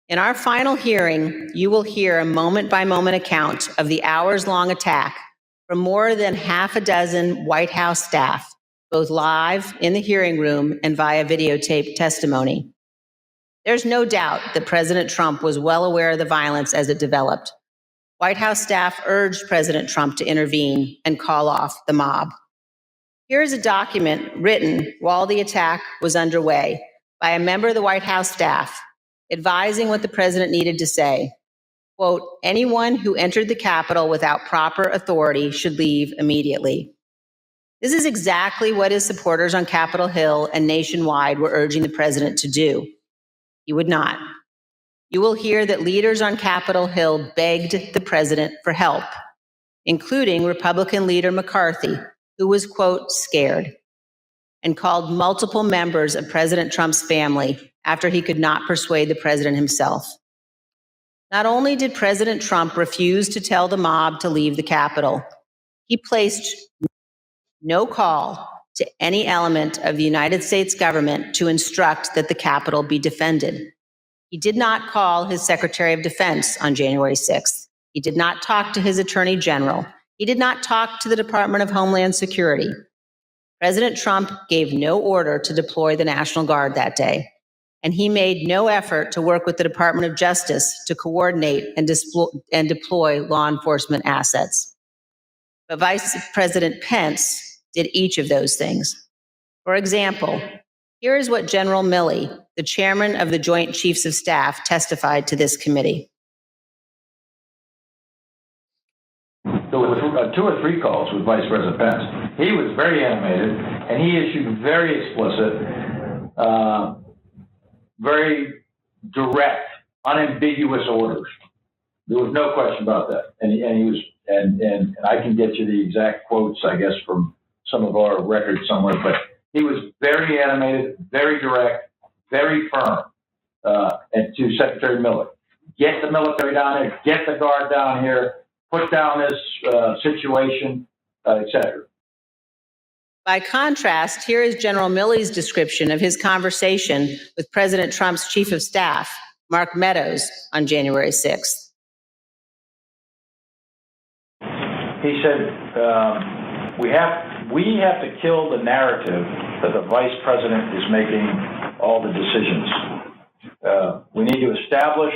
In our final hearing, you will hear a moment-by-moment account of the hours-long attack from more than half a dozen White House staff, both live in the hearing room and via videotape testimony. There's no doubt that President Trump was well aware of the violence as it developed. White House staff urged President Trump to intervene and call off the mob. Here is a document written while the attack was underway by a member of the White House staff advising what the president needed to say. Quote, anyone who entered the Capitol without proper authority should leave immediately. This is exactly what his supporters on Capitol Hill and nationwide were urging the president to do. He would not. You will hear that leaders on Capitol Hill begged the president for help, including Republican leader McCarthy, who was, quote, scared, and called multiple members of President Trump's family after he could not persuade the president himself. Not only did President Trump refuse to tell the mob to leave the Capitol, he placed no call to any element of the United States government to instruct that the Capitol be defended. He did not call his Secretary of Defense on January 6th. He did not talk to his Attorney General. He did not talk to the Department of Homeland Security. President Trump gave no order to deploy the National Guard that day, and he made no effort to work with the Department of Justice to coordinate and deploy law enforcement assets. But Vice President Pence did each of those things. For example, here is what General Milley, the chairman of the Joint Chiefs of Staff, testified to this committee. There were 2 or 3 calls with Vice President Pence. He was very animated, and he issued very explicit, very direct, unambiguous orders. There was no question about that. And he was, and I can get you the exact quotes, I guess, from some of our records somewhere, but he was very animated, very direct, very firm, and to Secretary Miller. Get the military down here, get the Guard down here, put down this situation, etc. By contrast, here is General Milley's description of his conversation with President Trump's Chief of Staff, Mark Meadows, on January 6th. He said, we have to kill the narrative that the vice president is making all the decisions. We need to establish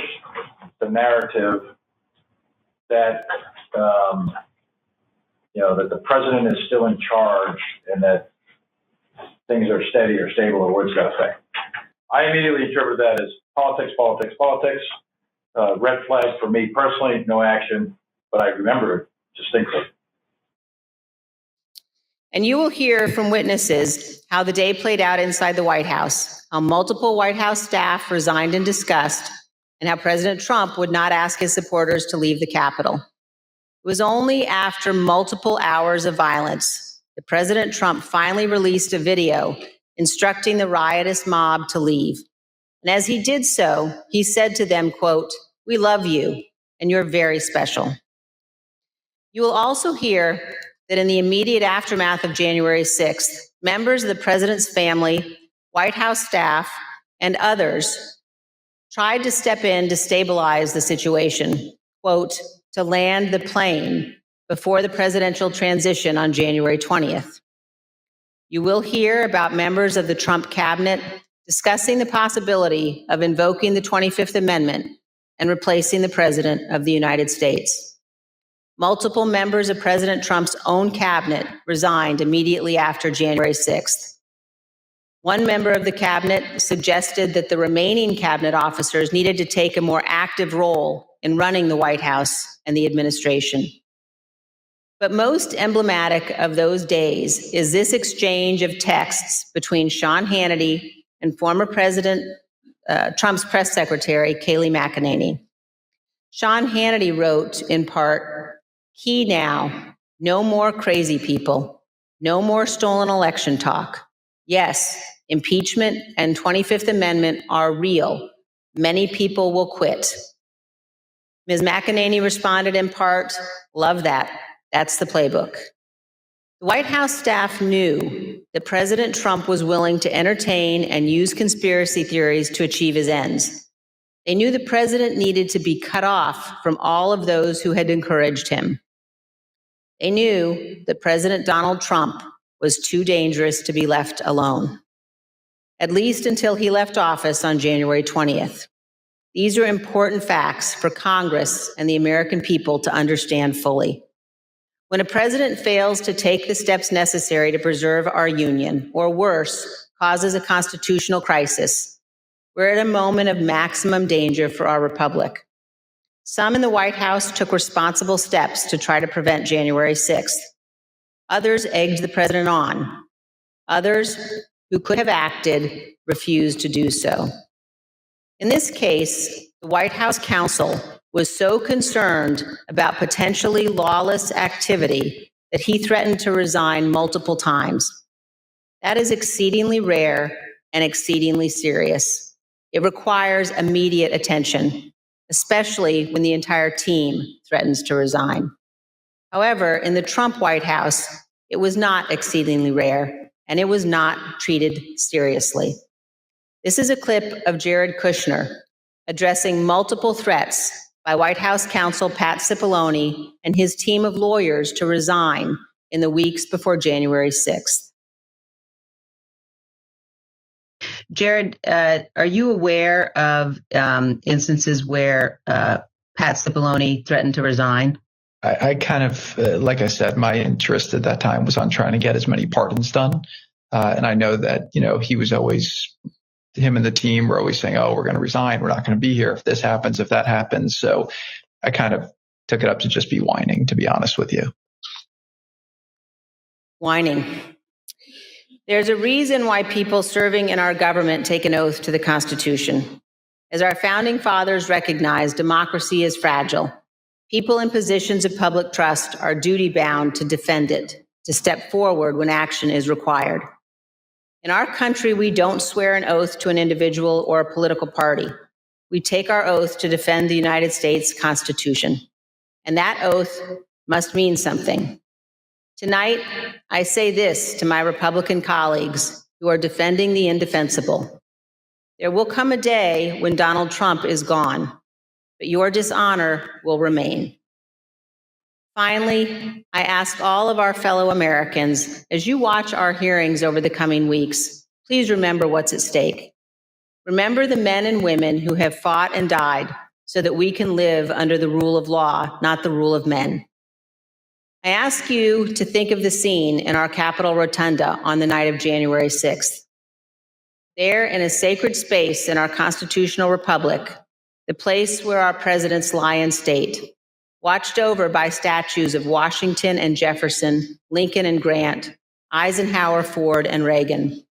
the narrative that that the president is still in charge, and that things are steady or stable or what it's going to say. I immediately interpret that as politics, politics, politics. Red flag for me personally, no action, but I remember it distinctly. And you will hear from witnesses how the day played out inside the White House, how multiple White House staff resigned in disgust, and how President Trump would not ask his supporters to leave the Capitol. It was only after multiple hours of violence that President Trump finally released a video instructing the riotous mob to leave. And as he did so, he said to them, quote, "We love you, and you're very special." You will also hear that in the immediate aftermath of January 6th, members of the president's family, White House staff, and others tried to step in to stabilize the situation, quote, "to land the plane before the presidential transition on January 20th. You will hear about members of the Trump cabinet discussing the possibility of invoking the 25th Amendment and replacing the President of the United States. Multiple members of President Trump's own cabinet resigned immediately after January 6th. One member of the cabinet suggested that the remaining cabinet officers needed to take a more active role in running the White House and the administration. But most emblematic of those days is this exchange of texts between Sean Hannity and former President Trump's press secretary, Kayleigh McEnany. Sean Hannity wrote, in part, "Key now, no more crazy people, no more stolen election talk. Yes, impeachment and 25th Amendment are real. Many people will quit." Ms. McEnany responded in part, "Love that. That's the playbook." The White House staff knew that President Trump was willing to entertain and use conspiracy theories to achieve his ends. They knew the president needed to be cut off from all of those who had encouraged him. They knew that President Donald Trump was too dangerous to be left alone, at least until he left office on January 20th. These are important facts for Congress and the American people to understand fully. When a president fails to take the steps necessary to preserve our union, or worse, causes a constitutional crisis, we're at a moment of maximum danger for our republic. Some in the White House took responsible steps to try to prevent January 6th. Others egged the president on. Others, who could have acted, refused to do so. In this case, the White House counsel was so concerned about potentially lawless activity that he threatened to resign multiple times. That is exceedingly rare and exceedingly serious. It requires immediate attention, especially when the entire team threatens to resign. However, in the Trump White House, it was not exceedingly rare, and it was not treated seriously. This is a clip of Jared Kushner addressing multiple threats by White House counsel Pat Cipollone and his team of lawyers to resign in the weeks before January 6th. Jared, are you aware of instances where Pat Cipollone threatened to resign? I kind of, like I said, my interest at that time was on trying to get as many pardons done. And I know that, he was always, him and the team were always saying, "Oh, we're going to resign. We're not going to be here if this happens, if that happens." So I kind of took it up to just be whining, to be honest with you. Whining. There's a reason why people serving in our government take an oath to the Constitution. As our founding fathers recognized, democracy is fragile. People in positions of public trust are duty-bound to defend it, to step forward when action is required. In our country, we don't swear an oath to an individual or a political party. We take our oath to defend the United States Constitution. And that oath must mean something. Tonight, I say this to my Republican colleagues who are defending the indefensible. There will come a day when Donald Trump is gone, but your dishonor will remain. Finally, I ask all of our fellow Americans, as you watch our hearings over the coming weeks, please remember what's at stake. Remember the men and women who have fought and died so that we can live under the rule of law, not the rule of men. I ask you to think of the scene in our Capitol Rotunda on the night of January 6th. There, in a sacred space in our constitutional republic, the place where our presidents lie in state, watched over by statues of Washington and Jefferson, Lincoln and Grant, Eisenhower, Ford, and Reagan.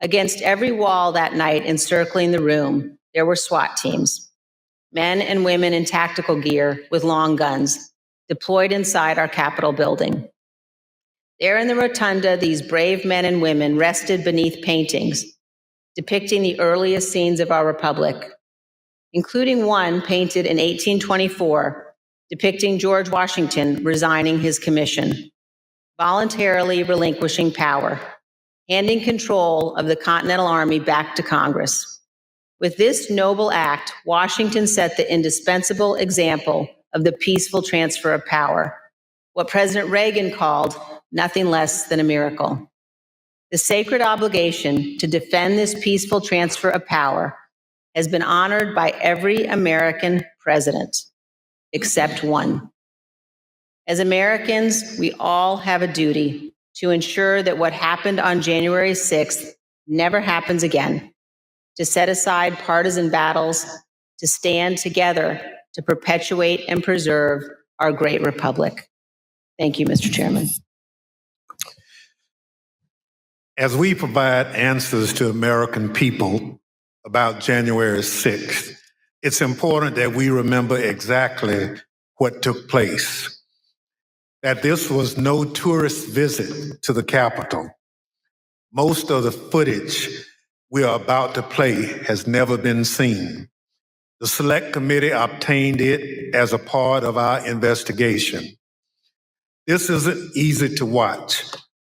Against every wall that night encircling the room, there were SWAT teams, men and women in tactical gear with long guns, deployed inside our Capitol building. There in the rotunda, these brave men and women rested beneath paintings depicting the earliest scenes of our republic, including one painted in 1824 depicting George Washington resigning his commission, voluntarily relinquishing power, handing control of the Continental Army back to Congress. With this noble act, Washington set the indispensable example of the peaceful transfer of power, what President Reagan called nothing less than a miracle. The sacred obligation to defend this peaceful transfer of power has been honored by every American president, except one. As Americans, we all have a duty to ensure that what happened on January 6th never happens again, to set aside partisan battles, to stand together to perpetuate and preserve our great republic. Thank you, Mr. Chairman. As we provide answers to American people about January 6th, it's important that we remember exactly what took place. That this was no tourist visit to the Capitol. Most of the footage we are about to play has never been seen. The Select Committee obtained it as a part of our investigation. This isn't easy to watch.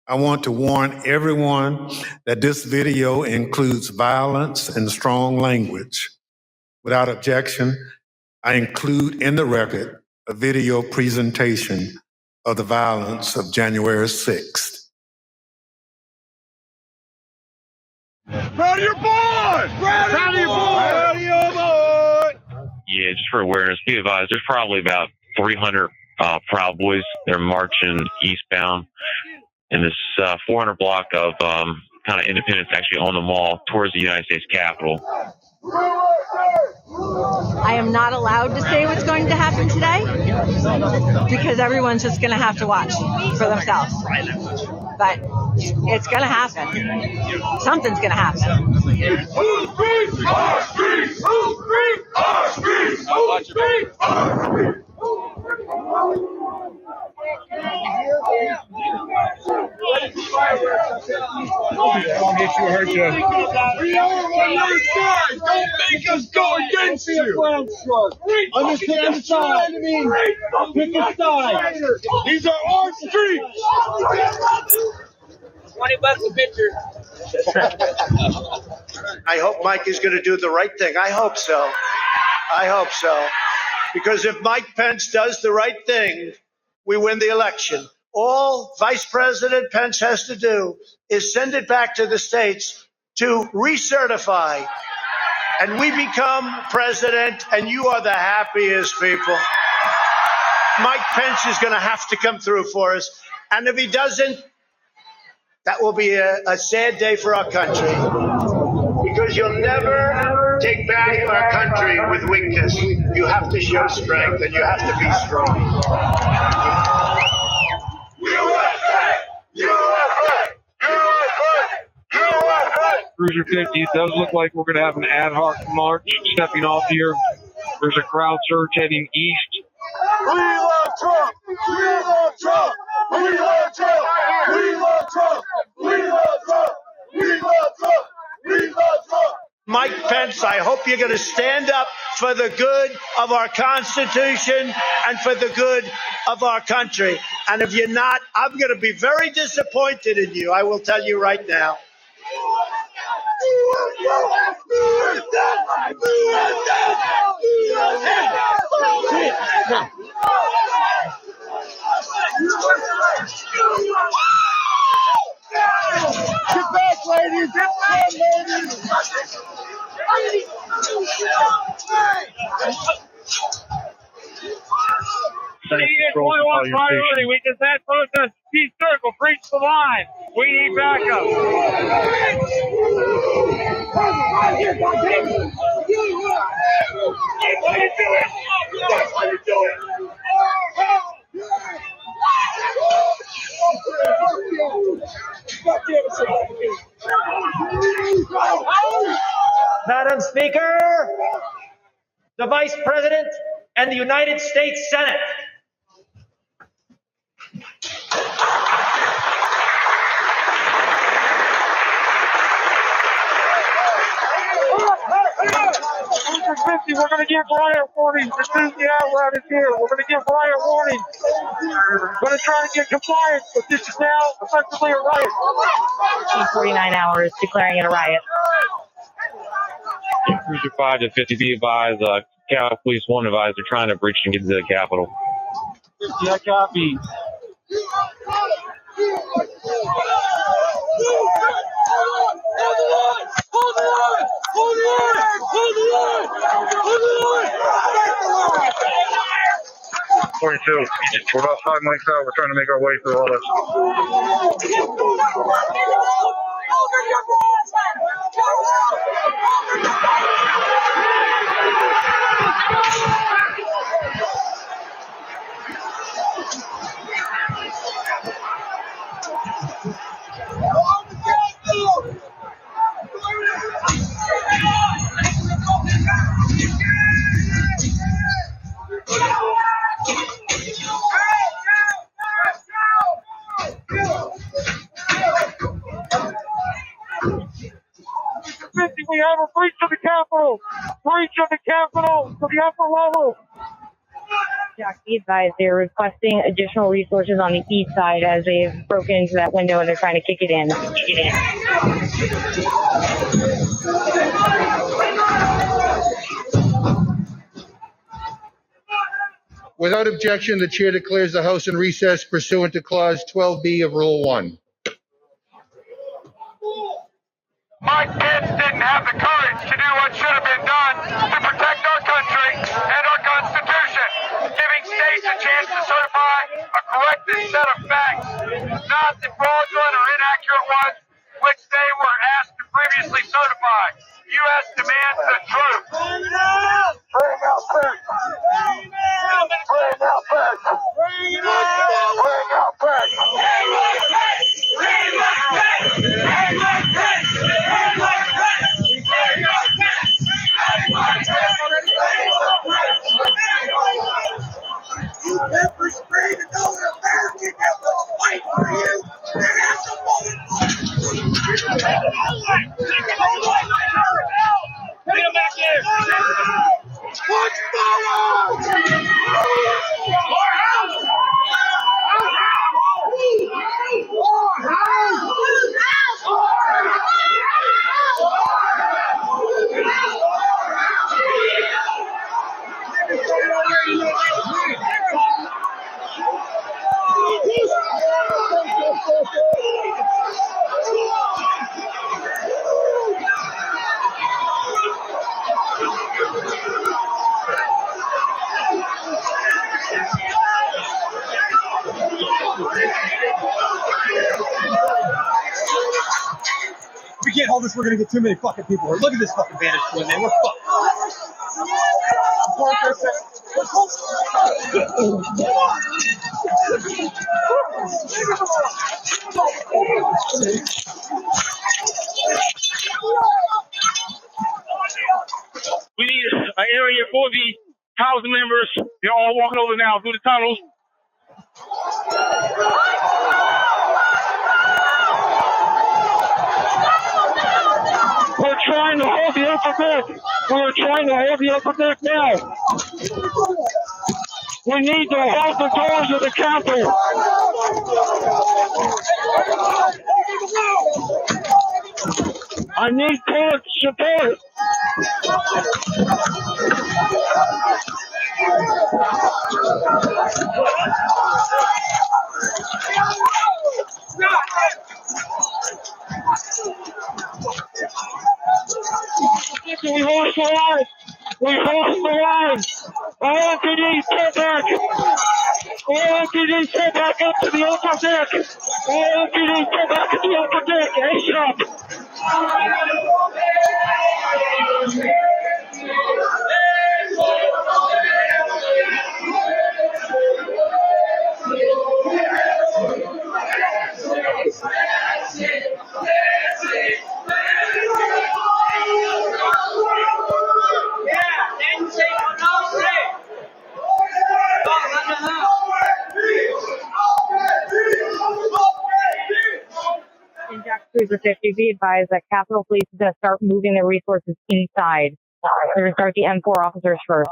I want to warn everyone that this video includes violence and strong language. Without objection, I include in the record a video presentation of the violence of January 6th. Proud of your boy! Proud of your boy! Proud of your boy! Yeah, just for awareness, be advised, there's probably about 300 Proud Boys. They're marching eastbound in this 400 block of kind of Independence, actually on the mall towards the United States Capitol. I am not allowed to say what's going to happen today because everyone's just going to have to watch for themselves. But it's going to happen. Something's going to happen. Who's free? Our streets! Who's free? Our streets! Who's free? Our streets! I'll get you hurt you. We are on your side. Don't make us go against you. Understand the side. Pick a side. These are our streets. $20 a picture. I hope Mike is going to do the right thing. I hope so. I hope so. Because if Mike Pence does the right thing, we win the election. All Vice President Pence has to do is send it back to the states to recertify. And we become president, and you are the happiest people. Mike Pence is going to have to come through for us. And if he doesn't, that will be a sad day for our country. Because you'll never take back our country with weakness. You have to show strength, and you have to be strong. Cruiser 50, it does look like we're going to have an ad hoc march stepping off here. There's a crowd surge heading east. We love Trump! We love Trump! We love Trump! We love Trump! We love Trump! We love Trump! We love Trump! Mike Pence, I hope you're going to stand up for the good of our Constitution and for the good of our country. And if you're not, I'm going to be very disappointed in you. I will tell you right now. Get back, ladies! Get back, ladies! priority. We just had protest. Keep circle, breach the line. We need backup. Madam Speaker, the Vice President, and the United States Senate. We're going to give riot warnings as soon as the outright is here. We're going to give riot warnings. We're going to try to get compliance, but this is now effectively a riot. 49 hours declaring it a riot. Cruiser 5 to 50 be advised, Cal Police 1 advised they're trying to breach and get to the Capitol. Yeah, copy. We're about 5 miles out. We're trying to make our way through all this. We have a breach of the Capitol. Breach of the Capitol to the upper level. Jack, be advised they're requesting additional resources on the east side as they've broken into that window and they're trying to kick it in. Without objection, the chair declares the House in recess pursuant to Clause 12B of Rule 1. Mike Pence didn't have the courage to do what should have been done to protect our country and our Constitution, giving states a chance to certify a corrected set of facts, not the fraudulent or inaccurate ones which they were asked to previously certify. U.S. demands the truth. Bring it out! Bring out Pence! Bring out Pence! Bring out Pence! Bring out Pence! Bring out Pence! You never spray to know that American will fight for you. And that's a woman. Bring him back here. Punch forward. We can't hold this. We're going to get too many fucking people here. Look at this fucking bandage point, man. We're fucked. We need an area for the House members. They're all walking over now through the tunnels. We're trying to hold the upper deck. We're trying to hold the upper deck now. We need to hold the doors of the Capitol. I need court support. We lost the line. We lost the line. Anthony, get back. All PD, step back up to the upper deck. All PD, step back to the upper deck. ASAP. In Jack Cruiser 50, be advised that Capitol Police is going to start moving their resources inside. They're going to start the M4 officers first.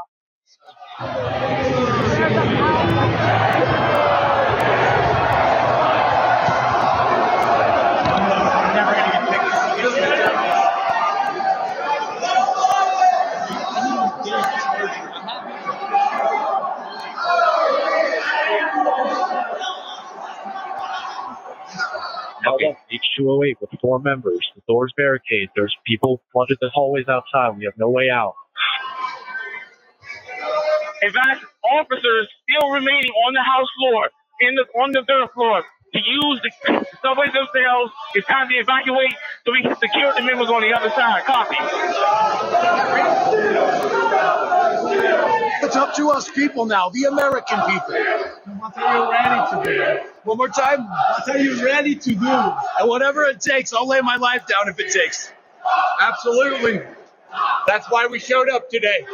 Okay, H208 with 4 members. The door's barricaded. There's people flooded the hallways outside. We have no way out. In fact, officers still remaining on the house floor, on the third floor, to use the subways themselves. It's time to evacuate so we can secure the members on the other side. Copy. It's up to us people now, the American people. What are you ready to do? One more time. What are you ready to do? And whatever it takes, I'll lay my life down if it takes. Absolutely. That's why we showed up today. Hey,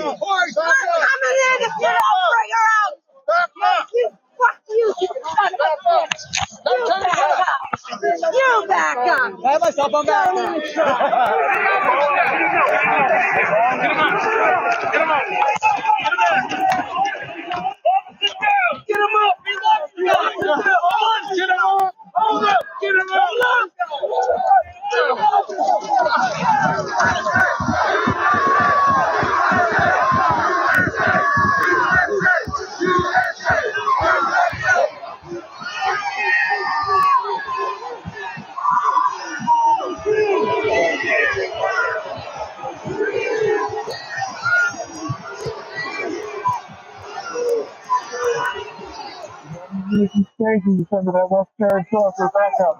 horse! Get out! Bring her out! Fuck you! You back up! I have myself on back. Don't even try. Get him up! Get him up! He loves you! Get him up! Hold up! Get him up! Station under that West Carriage Shore for backup.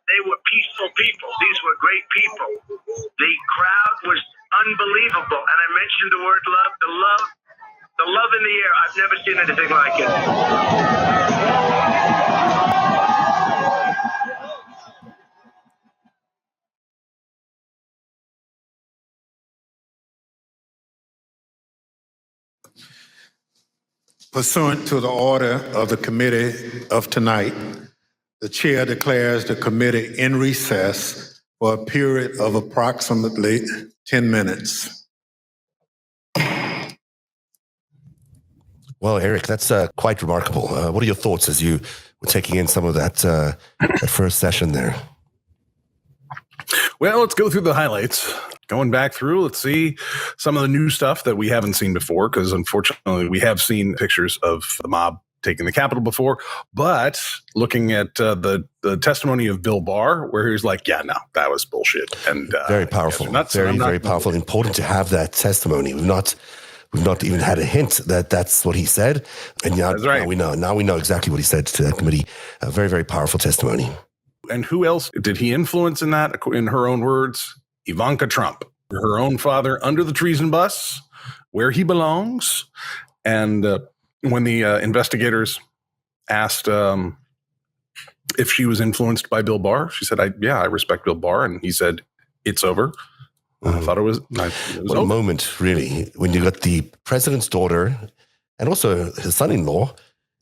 They were peaceful people. These were great people. The crowd was unbelievable. And I mentioned the word love, the love in the air. I've never seen anything like it. Pursuant to the order of the committee of tonight, the chair declares the committee in recess for a period of approximately 10 minutes. Well, Eric, that's quite remarkable. What are your thoughts as you were taking in some of that, that first session there? Well, let's go through the highlights. Going back through, let's see some of the new stuff that we haven't seen before, because unfortunately we have seen pictures of the mob taking the Capitol before. But looking at the testimony of Bill Barr, where he was like, yeah, no, that was bullshit. And very powerful, very powerful. Important to have that testimony. We've not even had a hint that that's what he said. And now, that's right. Now we know exactly what he said to that committee. A very, very powerful testimony. And who else did he influence in that? In her own words, Ivanka Trump, her own father under the treason bus, where he belongs. And when the investigators asked if she was influenced by Bill Barr, she said, I respect Bill Barr. And he said, it's over. I thought it was what a moment, really, when you got the president's daughter and also his son-in-law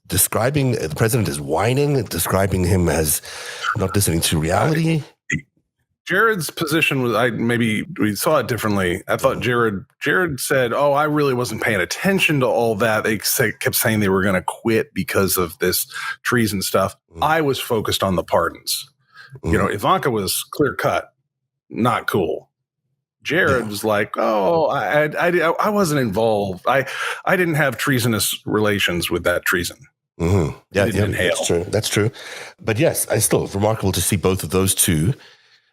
describing the president as whining, describing him as not listening to reality. Jared's position was, maybe we saw it differently. I thought Jared said, "Oh, I really wasn't paying attention to all that." They kept saying they were going to quit because of this treason stuff. I was focused on the pardons. You know, Ivanka was clear cut, not cool. Jared was like, "Oh, I wasn't involved. I didn't have treasonous relations with that treason." Mm-hmm. Yeah, that's true. That's true. But yes, it's still remarkable to see both of those two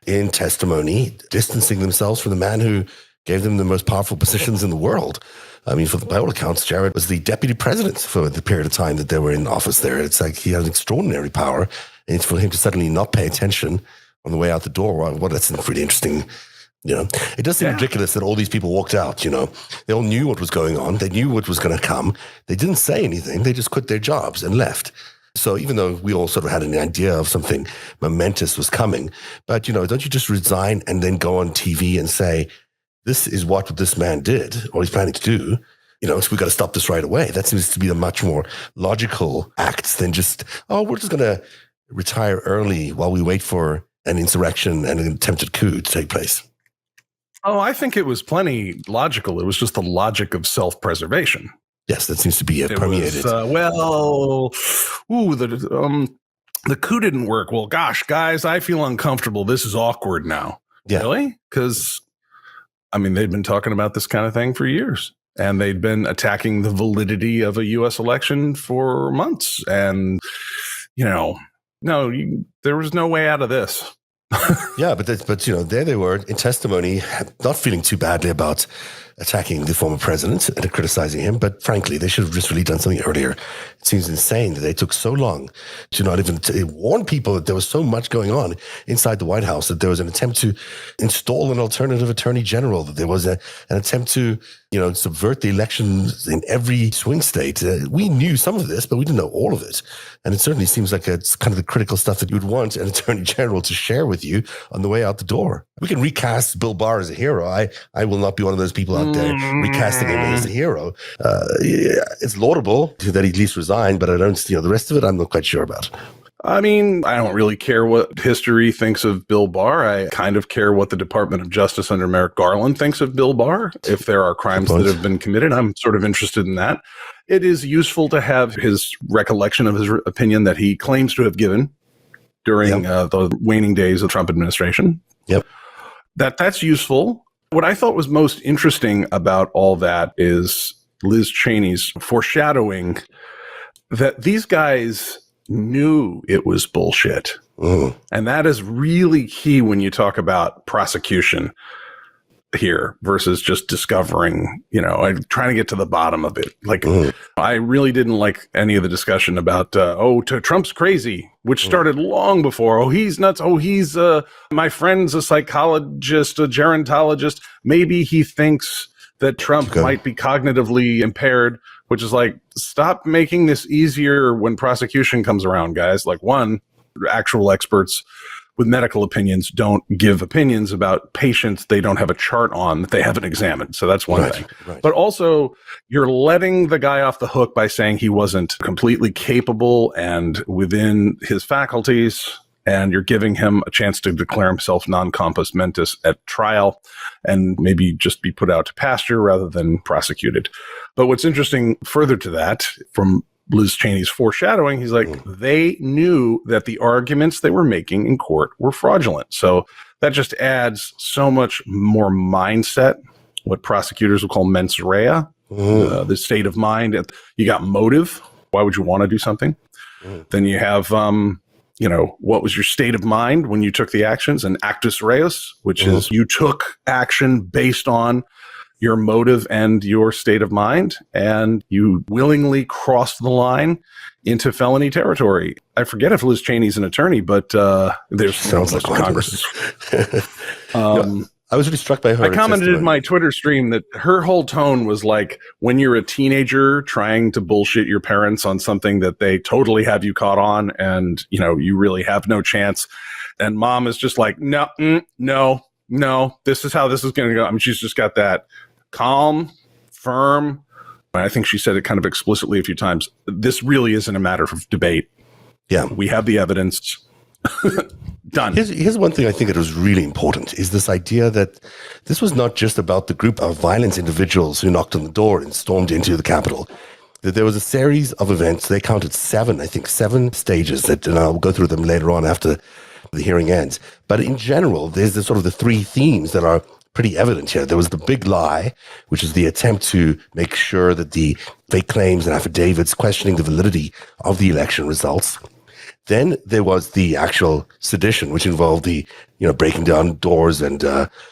in testimony, distancing themselves from the man who gave them the most powerful positions in the world. I mean, by all accounts, Jared was the deputy president for the period of time that they were in office there. It's like he had extraordinary power, and it's for him to suddenly not pay attention on the way out the door. Well, that's really interesting. You know, it does seem ridiculous that all these people walked out, you know. They all knew what was going on. They knew what was going to come. They didn't say anything. They just quit their jobs and left. So even though we all sort of had an idea of something momentous was coming, but, you know, don't you just resign and then go on TV and say, this is what this man did or he's planning to do, you know, so we got to stop this right away. That seems to be a much more logical act than just, oh, we're just going to retire early while we wait for an insurrection and an attempted coup to take place. Oh, I think it was plenty logical. It was just the logic of self-preservation. Yes, that seems to be permeated. The coup didn't work. Well, gosh, guys, I feel uncomfortable. This is awkward now. Yeah. Really? Because, I mean, they'd been talking about this kind of thing for years. And they'd been attacking the validity of a U.S. election for months. And, you know, there was no way out of this. Yeah, but you know, there they were in testimony, not feeling too badly about attacking the former president and criticizing him. But frankly, they should have just really done something earlier. It seems insane that they took so long to not even warn people that there was so much going on inside the White House, that there was an attempt to install an alternative attorney general, that there was an attempt to, you know, subvert the elections in every swing state. We knew some of this, but we didn't know all of it. And it certainly seems like it's kind of the critical stuff that you'd want an attorney general to share with you on the way out the door. We can recast Bill Barr as a hero. I will not be one of those people out there recasting him as a hero. It's laudable that he at least resigned, but I don't, you know, the rest of it, I'm not quite sure about. I mean, I don't really care what history thinks of Bill Barr. I kind of care what the Department of Justice under Merrick Garland thinks of Bill Barr. If there are crimes that have been committed, I'm sort of interested in that. It is useful to have his recollection of his opinion that he claims to have given during the waning days of the Trump administration. Yep. That's useful. What I thought was most interesting about all that is Liz Cheney's foreshadowing that these guys knew it was bullshit. And that is really key when you talk about prosecution here versus just discovering, you know, and trying to get to the bottom of it. Like, I really didn't like any of the discussion about, Trump's crazy, which started long before. Oh, he's nuts. Oh, he's, my friend's a psychologist, a gerontologist. Maybe he thinks that Trump might be cognitively impaired, which is like, stop making this easier when prosecution comes around, guys. Like, one, actual experts with medical opinions don't give opinions about patients they don't have a chart on that they haven't examined. So that's one thing. Right. But also, you're letting the guy off the hook by saying he wasn't completely capable and within his faculties, and you're giving him a chance to declare himself non compos mentis at trial and maybe just be put out to pasture rather than prosecuted. But what's interesting further to that, from Liz Cheney's foreshadowing, he's like, they knew that the arguments they were making in court were fraudulent. So that just adds so much more mindset, what prosecutors will call mens rea, the state of mind. You got motive. Why would you want to do something? Then you have, you know, what was your state of mind when you took the actions? And actus reus, which is you took action based on your motive and your state of mind, and you willingly crossed the line into felony territory. I forget if Liz Cheney's an attorney, but there's sounds like Congress. I was really struck by her. I commented in my Twitter stream that her whole tone was like when you're a teenager trying to bullshit your parents on something that they totally have you caught on, and you know you really have no chance, and mom is just like, no, no, this is how this is going to go. I mean, she's just got that calm, firm. I think she said it kind of explicitly a few times. This really isn't a matter of debate. Yeah. We have the evidence. Done. Here's one thing I think that was really important is this idea that this was not just about the group of violent individuals who knocked on the door and stormed into the Capitol. That there was a series of events. They counted seven stages that, and I'll go through them later on after the hearing ends. But in general, there's the sort of the three themes that are pretty evident here. There was the big lie, which is the attempt to make sure that the fake claims and affidavits questioning the validity of the election results. Then there was the actual sedition, which involved the, breaking down doors and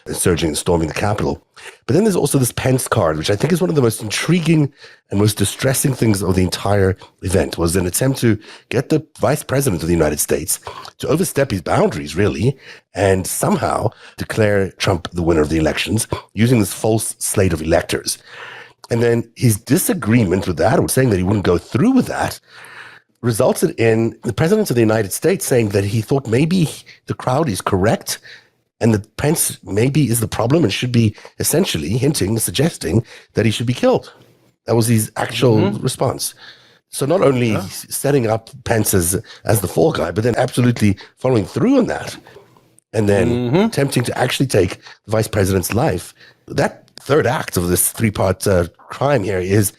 surging and storming the Capitol. But then there's also this Pence card, which I think is one of the most intriguing and most distressing things of the entire event, was an attempt to get the vice president of the United States to overstep his boundaries, really, and somehow declare Trump the winner of the elections using this false slate of electors. And then his disagreement with that, or saying that he wouldn't go through with that, resulted in the president of the United States saying that he thought maybe the crowd is correct and that Pence maybe is the problem and should be essentially suggesting that he should be killed. That was his actual response. So not only setting up Pence as the fall guy, but then absolutely following through on that and then attempting to actually take the vice president's life. That third act of this three-part crime here is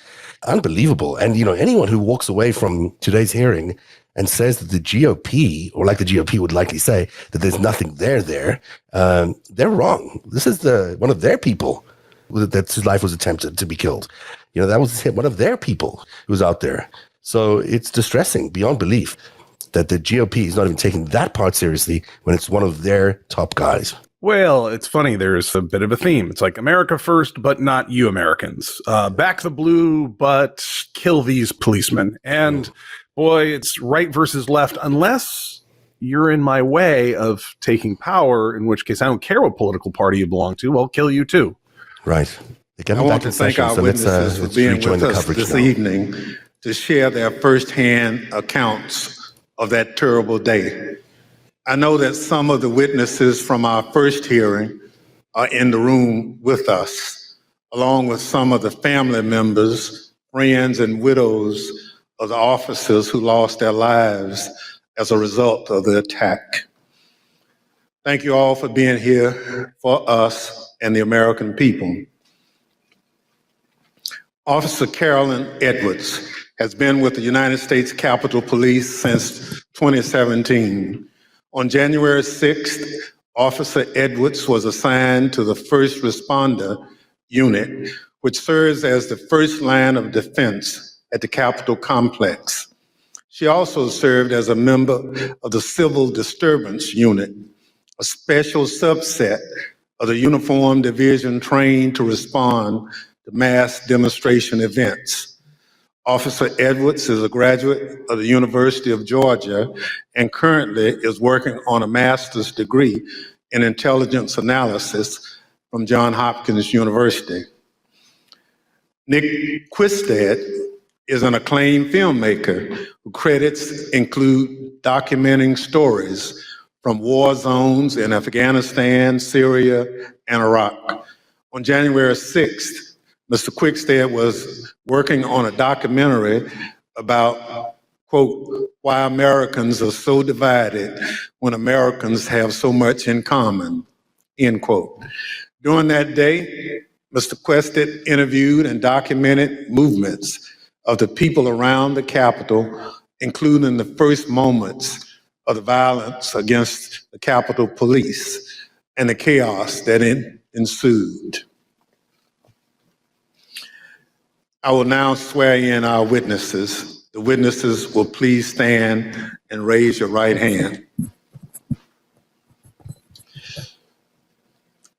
unbelievable. And, anyone who walks away from today's hearing and says that the GOP, or like the GOP would likely say, that there's nothing there, they're wrong. This is one of their people that his life was attempted to be killed. That was one of their people who was out there. So it's distressing beyond belief that the GOP is not even taking that part seriously when it's one of their top guys. Well, it's funny. There's a bit of a theme. It's like America first, but not you Americans. Back the blue, but kill these policemen. And boy, it's right versus left, unless you're in my way of taking power, in which case I don't care what political party you belong to. I'll kill you too. Right. I want to thank our witnesses for being with us this evening to share their firsthand accounts of that terrible day. I know that some of the witnesses from our first hearing are in the room with us, along with some of the family members, friends, and widows of the officers who lost their lives as a result of the attack. Thank you all for being here for us and the American people. Officer Carolyn Edwards has been with the United States Capitol Police since 2017. On January 6th, Officer Edwards was assigned to the First Responder Unit, which serves as the first line of defense at the Capitol complex. She also served as a member of the Civil Disturbance Unit, a special subset of the uniformed division trained to respond to mass demonstration events. Officer Edwards is a graduate of the University of Georgia and currently is working on a master's degree in intelligence analysis from Johns Hopkins University. Nick Quistad is an acclaimed filmmaker whose credits include documenting stories from war zones in Afghanistan, Syria, and Iraq. On January 6th, Mr. Quickstead was working on a documentary about, quote, why Americans are so divided when Americans have so much in common, end quote. During that day, Mr. Quickstead interviewed and documented movements of the people around the Capitol, including the first moments of the violence against the Capitol Police and the chaos that ensued. I will now swear in our witnesses. The witnesses will please stand and raise your right hand.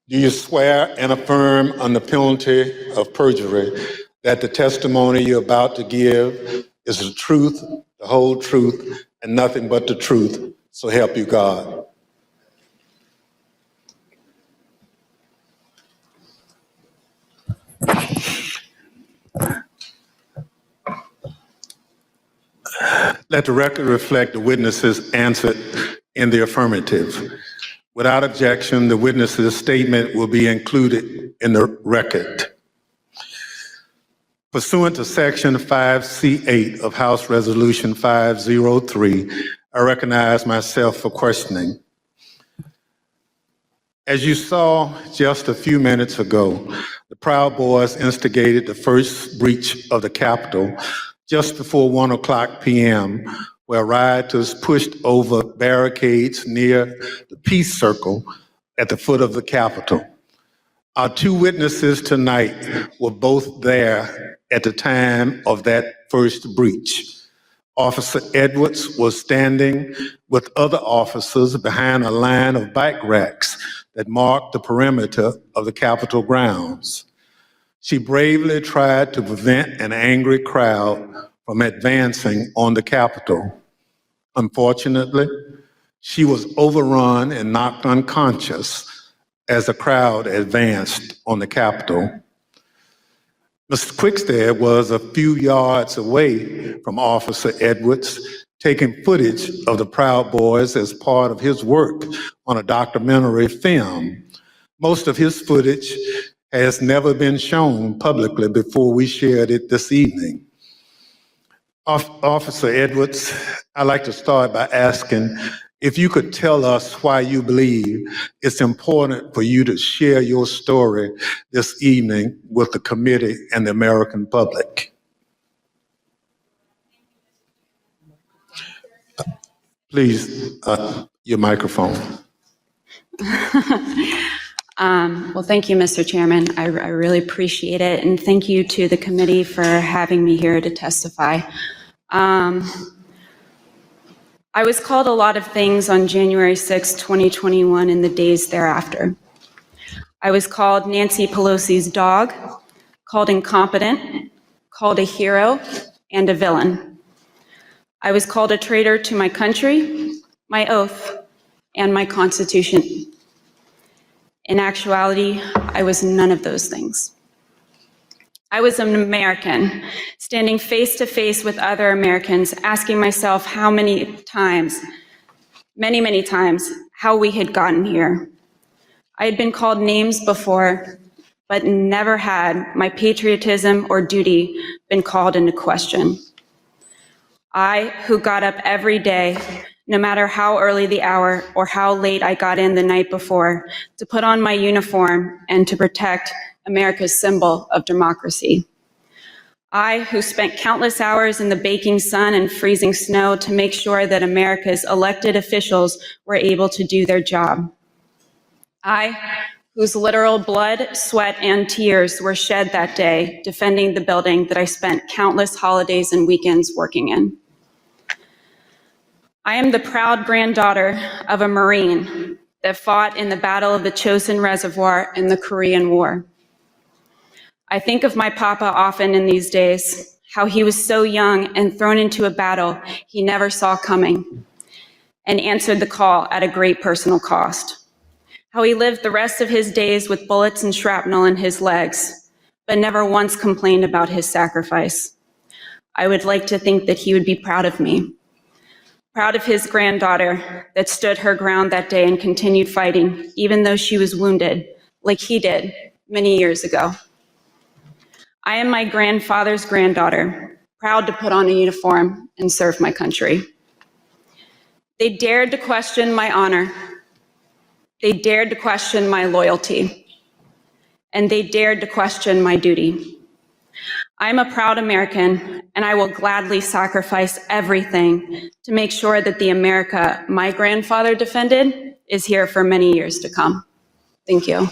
Do you swear and affirm under penalty of perjury that the testimony you're about to give is the truth, the whole truth, and nothing but the truth, so help you God? Let the record reflect the witnesses answered in the affirmative. Without objection, the witness's statement will be included in the record. Pursuant to Section 5C8 of House Resolution 503, I recognize myself for questioning. As you saw just a few minutes ago, the Proud Boys instigated the first breach of the Capitol just before 1:00 p.m., where rioters pushed over barricades near the Peace Circle at the foot of the Capitol. Our two witnesses tonight were both there at the time of that first breach. Officer Edwards was standing with other officers behind a line of bike racks that marked the perimeter of the Capitol grounds. She bravely tried to prevent an angry crowd from advancing on the Capitol. Unfortunately, she was overrun and knocked unconscious as the crowd advanced on the Capitol. Mr. Quickstead was a few yards away from Officer Edwards, taking footage of the Proud Boys as part of his work on a documentary film. Most of his footage has never been shown publicly before we shared it this evening. Officer Edwards, I'd like to start by asking if you could tell us why you believe it's important for you to share your story this evening with the committee and the American public. Please, your microphone. Well, thank you, Mr. Chairman. I really appreciate it. And thank you to the committee for having me here to testify. I was called a lot of things on January 6, 2021 and the days thereafter. I was called Nancy Pelosi's dog, called incompetent, called a hero, and a villain. I was called a traitor to my country, my oath, and my Constitution. In actuality, I was none of those things. I was an American, standing face to face with other Americans, asking myself how many times, many times, how we had gotten here. I had been called names before, but never had my patriotism or duty been called into question. I, who got up every day, no matter how early the hour or how late I got in the night before, to put on my uniform and to protect America's symbol of democracy. I, who spent countless hours in the baking sun and freezing snow to make sure that America's elected officials were able to do their job. I, whose literal blood, sweat, and tears were shed that day defending the building that I spent countless holidays and weekends working in. I am the proud granddaughter of a Marine that fought in the Battle of the Chosin Reservoir in the Korean War. I think of my papa often in these days, how he was so young and thrown into a battle he never saw coming and answered the call at a great personal cost. How he lived the rest of his days with bullets and shrapnel in his legs, but never once complained about his sacrifice. I would like to think that he would be proud of me, proud of his granddaughter that stood her ground that day and continued fighting, even though she was wounded, like he did many years ago. I am my grandfather's granddaughter, proud to put on a uniform and serve my country. They dared to question my honor. They dared to question my loyalty. And they dared to question my duty. I'm a proud American, and I will gladly sacrifice everything to make sure that the America my grandfather defended is here for many years to come. Thank you.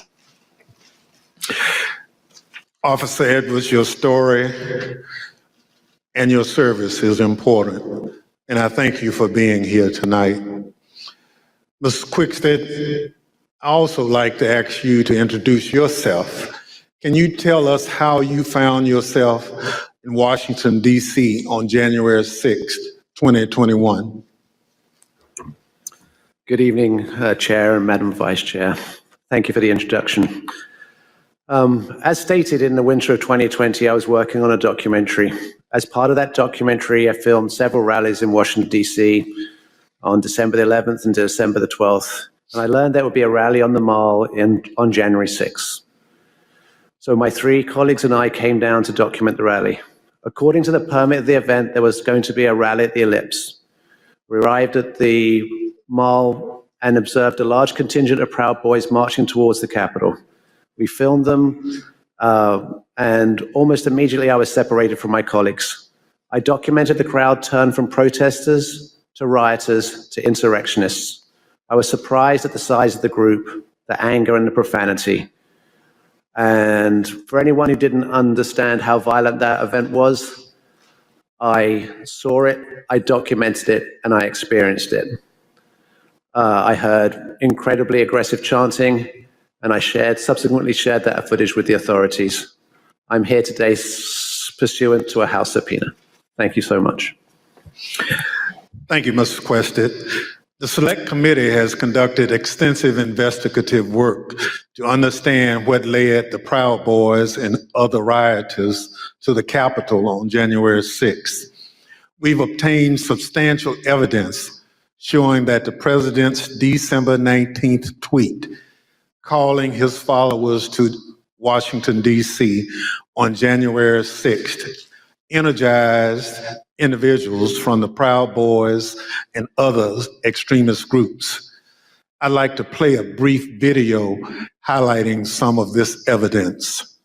Officer Edwards, your story and your service is important, and I thank you for being here tonight. Ms. Quickstead, I also like to ask you to introduce yourself. Can you tell us how you found yourself in Washington, D.C. on January 6th, 2021? Good evening, Chair and Madam Vice Chair. Thank you for the introduction. As stated, in the winter of 2020, I was working on a documentary. As part of that documentary, I filmed several rallies in Washington, D.C. on December the 11th and December the 12th, and I learned there would be a rally on the Mall on January 6th. So my 3 colleagues and I came down to document the rally. According to the permit of the event, there was going to be a rally at the Ellipse. We arrived at the Mall and observed a large contingent of Proud Boys marching towards the Capitol. We filmed them, and almost immediately I was separated from my colleagues. I documented the crowd turn from protesters to rioters to insurrectionists. I was surprised at the size of the group, the anger and the profanity. And for anyone who didn't understand how violent that event was, I saw it, I documented it, and I experienced it. I heard incredibly aggressive chanting, and I subsequently shared that footage with the authorities. I'm here today pursuant to a House subpoena. Thank you so much. Thank you, Mr. Quested. The Select Committee has conducted extensive investigative work to understand what led the Proud Boys and other rioters to the Capitol on January 6th. We've obtained substantial evidence showing that the president's December 19th tweet calling his followers to Washington, D.C. on January 6th energized individuals from the Proud Boys and other extremist groups. I'd like to play a brief video highlighting some of this evidence.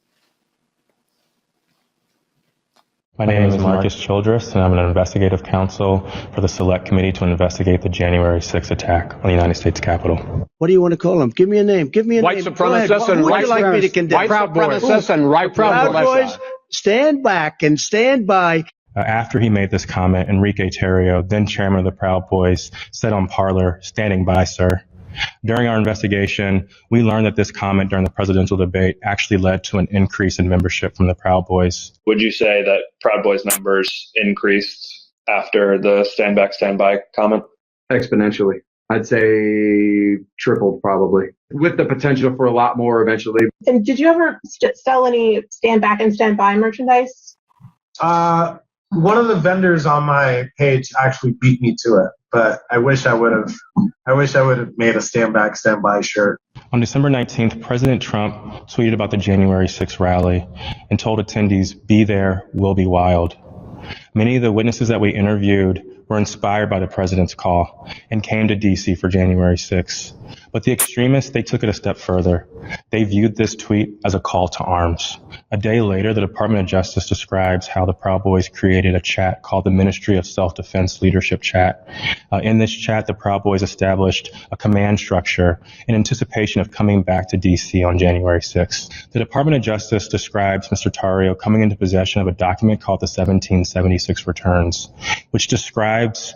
My name is Marcus Childress, and I'm an investigative counsel for the Select Committee to investigate the January 6th attack on the United States Capitol. What do you want to call them? Give me a name. Give me a white name. Supremacists and white like me to condemn? white supremacists and right Proud Boys, stand back and stand by. After he made this comment, Enrique Tarrio, then chairman of the Proud Boys, said on Parler, "Standing by, sir." During our investigation, we learned that this comment during the presidential debate actually led to an increase in membership from the Proud Boys. Would you say that Proud Boys numbers increased after the stand back, stand by comment? Exponentially. I'd say tripled probably, with the potential for a lot more eventually. And did you ever sell any stand back and stand by merchandise? One of the vendors on my page actually beat me to it, but I wish I would have made a stand back, stand by shirt. On December 19th, President Trump tweeted about the January 6th rally and told attendees, "Be there, we'll be wild." Many of the witnesses that we interviewed were inspired by the president's call and came to D.C. for January 6th. But the extremists, they took it a step further. They viewed this tweet as a call to arms. A day later, the Department of Justice describes how the Proud Boys created a chat called the Ministry of Self-Defense Leadership Chat. In this chat, the Proud Boys established a command structure in anticipation of coming back to D.C. on January 6th. The Department of Justice describes Mr. Tarrio coming into possession of a document called the 1776 Returns, which describes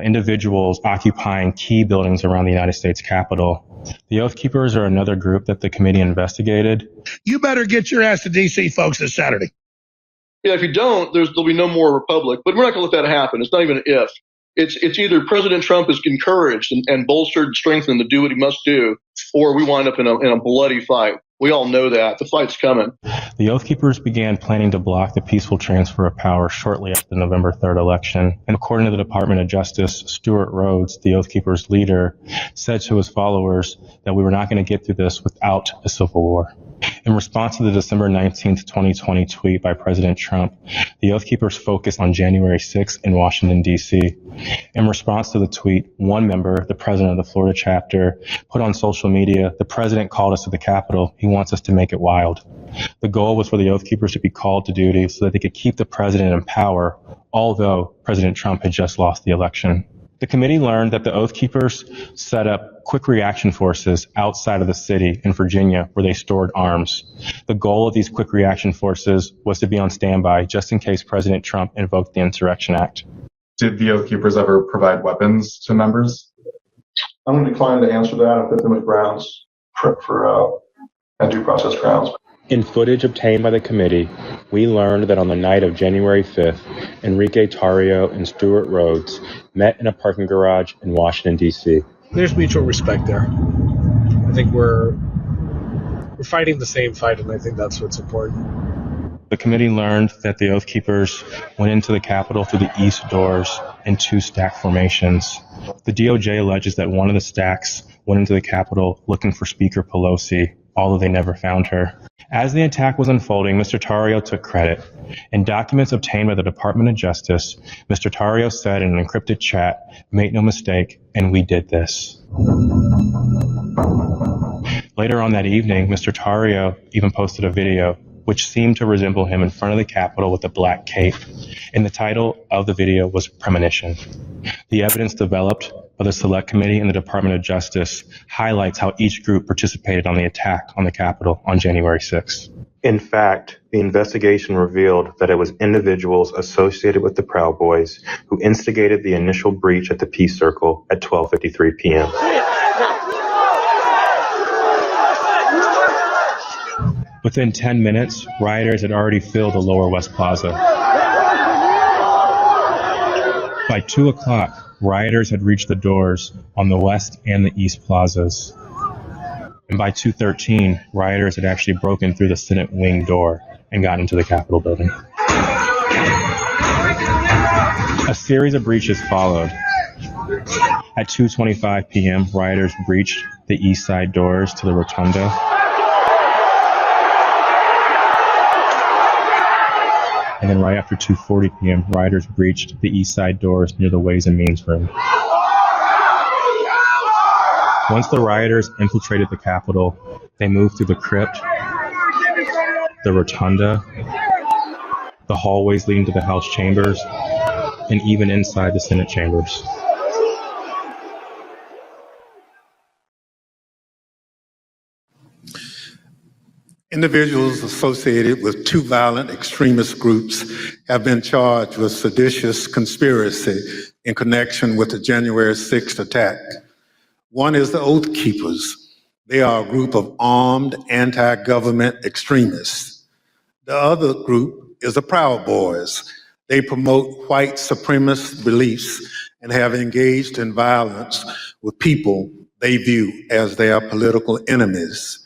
individuals occupying key buildings around the United States Capitol. The Oath Keepers are another group that the committee investigated. You better get your ass to D.C., folks, this Saturday. Yeah, if you don't, there'll be no more Republic. But we're not going to let that happen. It's not even an if. It's either President Trump is encouraged and bolstered and strengthened to do what he must do, or we wind up in a bloody fight. We all know that. The fight's coming. The Oath Keepers began planning to block the peaceful transfer of power shortly after the November 3rd election. And according to the Department of Justice, Stuart Rhodes, the Oath Keepers leader, said to his followers that we were not going to get through this without a civil war. In response to the December 19th, 2020 tweet by President Trump, the Oath Keepers focused on January 6th in Washington, D.C. In response to the tweet, one member, the president of the Florida chapter, put on social media, "The president called us to the Capitol. He wants us to make it wild." The goal was for the Oath Keepers to be called to duty so that they could keep the president in power, although President Trump had just lost the election. The committee learned that the Oath Keepers set up quick reaction forces outside of the city in Virginia where they stored arms. The goal of these quick reaction forces was to be on standby just in case President Trump invoked the Insurrection Act. Did the Oath Keepers ever provide weapons to members? I'm going to decline to answer that. I put them as grounds for due process grounds. In footage obtained by the committee, we learned that on the night of January 5th, Enrique Tarrio and Stuart Rhodes met in a parking garage in Washington, D.C. There's mutual respect there. I think we're fighting the same fight, and I think that's what's important. The committee learned that the Oath Keepers went into the Capitol through the east doors in two stack formations. The DOJ alleges that one of the stacks went into the Capitol looking for Speaker Pelosi, although they never found her. As the attack was unfolding, Mr. Tarrio took credit. In documents obtained by the Department of Justice, Mr. Tarrio said in an encrypted chat, "Make no mistake, and we did this." Later on that evening, Mr. Tarrio even posted a video which seemed to resemble him in front of the Capitol with a black cape, and the title of the video was Premonition. The evidence developed by the Select Committee and the Department of Justice highlights how each group participated on the attack on the Capitol on January 6th. In fact, the investigation revealed that it was individuals associated with the Proud Boys who instigated the initial breach at the Peace Circle at 12:53 p.m. Within 10 minutes, rioters had already filled the Lower West Plaza. By 2 o'clock, rioters had reached the doors on the West and the East Plazas. And by 2:13, rioters had actually broken through the Senate wing door and got into the Capitol building. A series of breaches followed. At 2:25 p.m., rioters breached the east side doors to the Rotunda. And then right after 2:40 p.m., rioters breached the east side doors near the Ways and Means room. Once the rioters infiltrated the Capitol, they moved through the crypt, the Rotunda, the hallways leading to the House chambers, and even inside the Senate chambers. Individuals associated with two violent extremist groups have been charged with seditious conspiracy in connection with the January 6th attack. One is the Oath Keepers. They are a group of armed anti-government extremists. The other group is the Proud Boys. They promote white supremacist beliefs and have engaged in violence with people they view as their political enemies.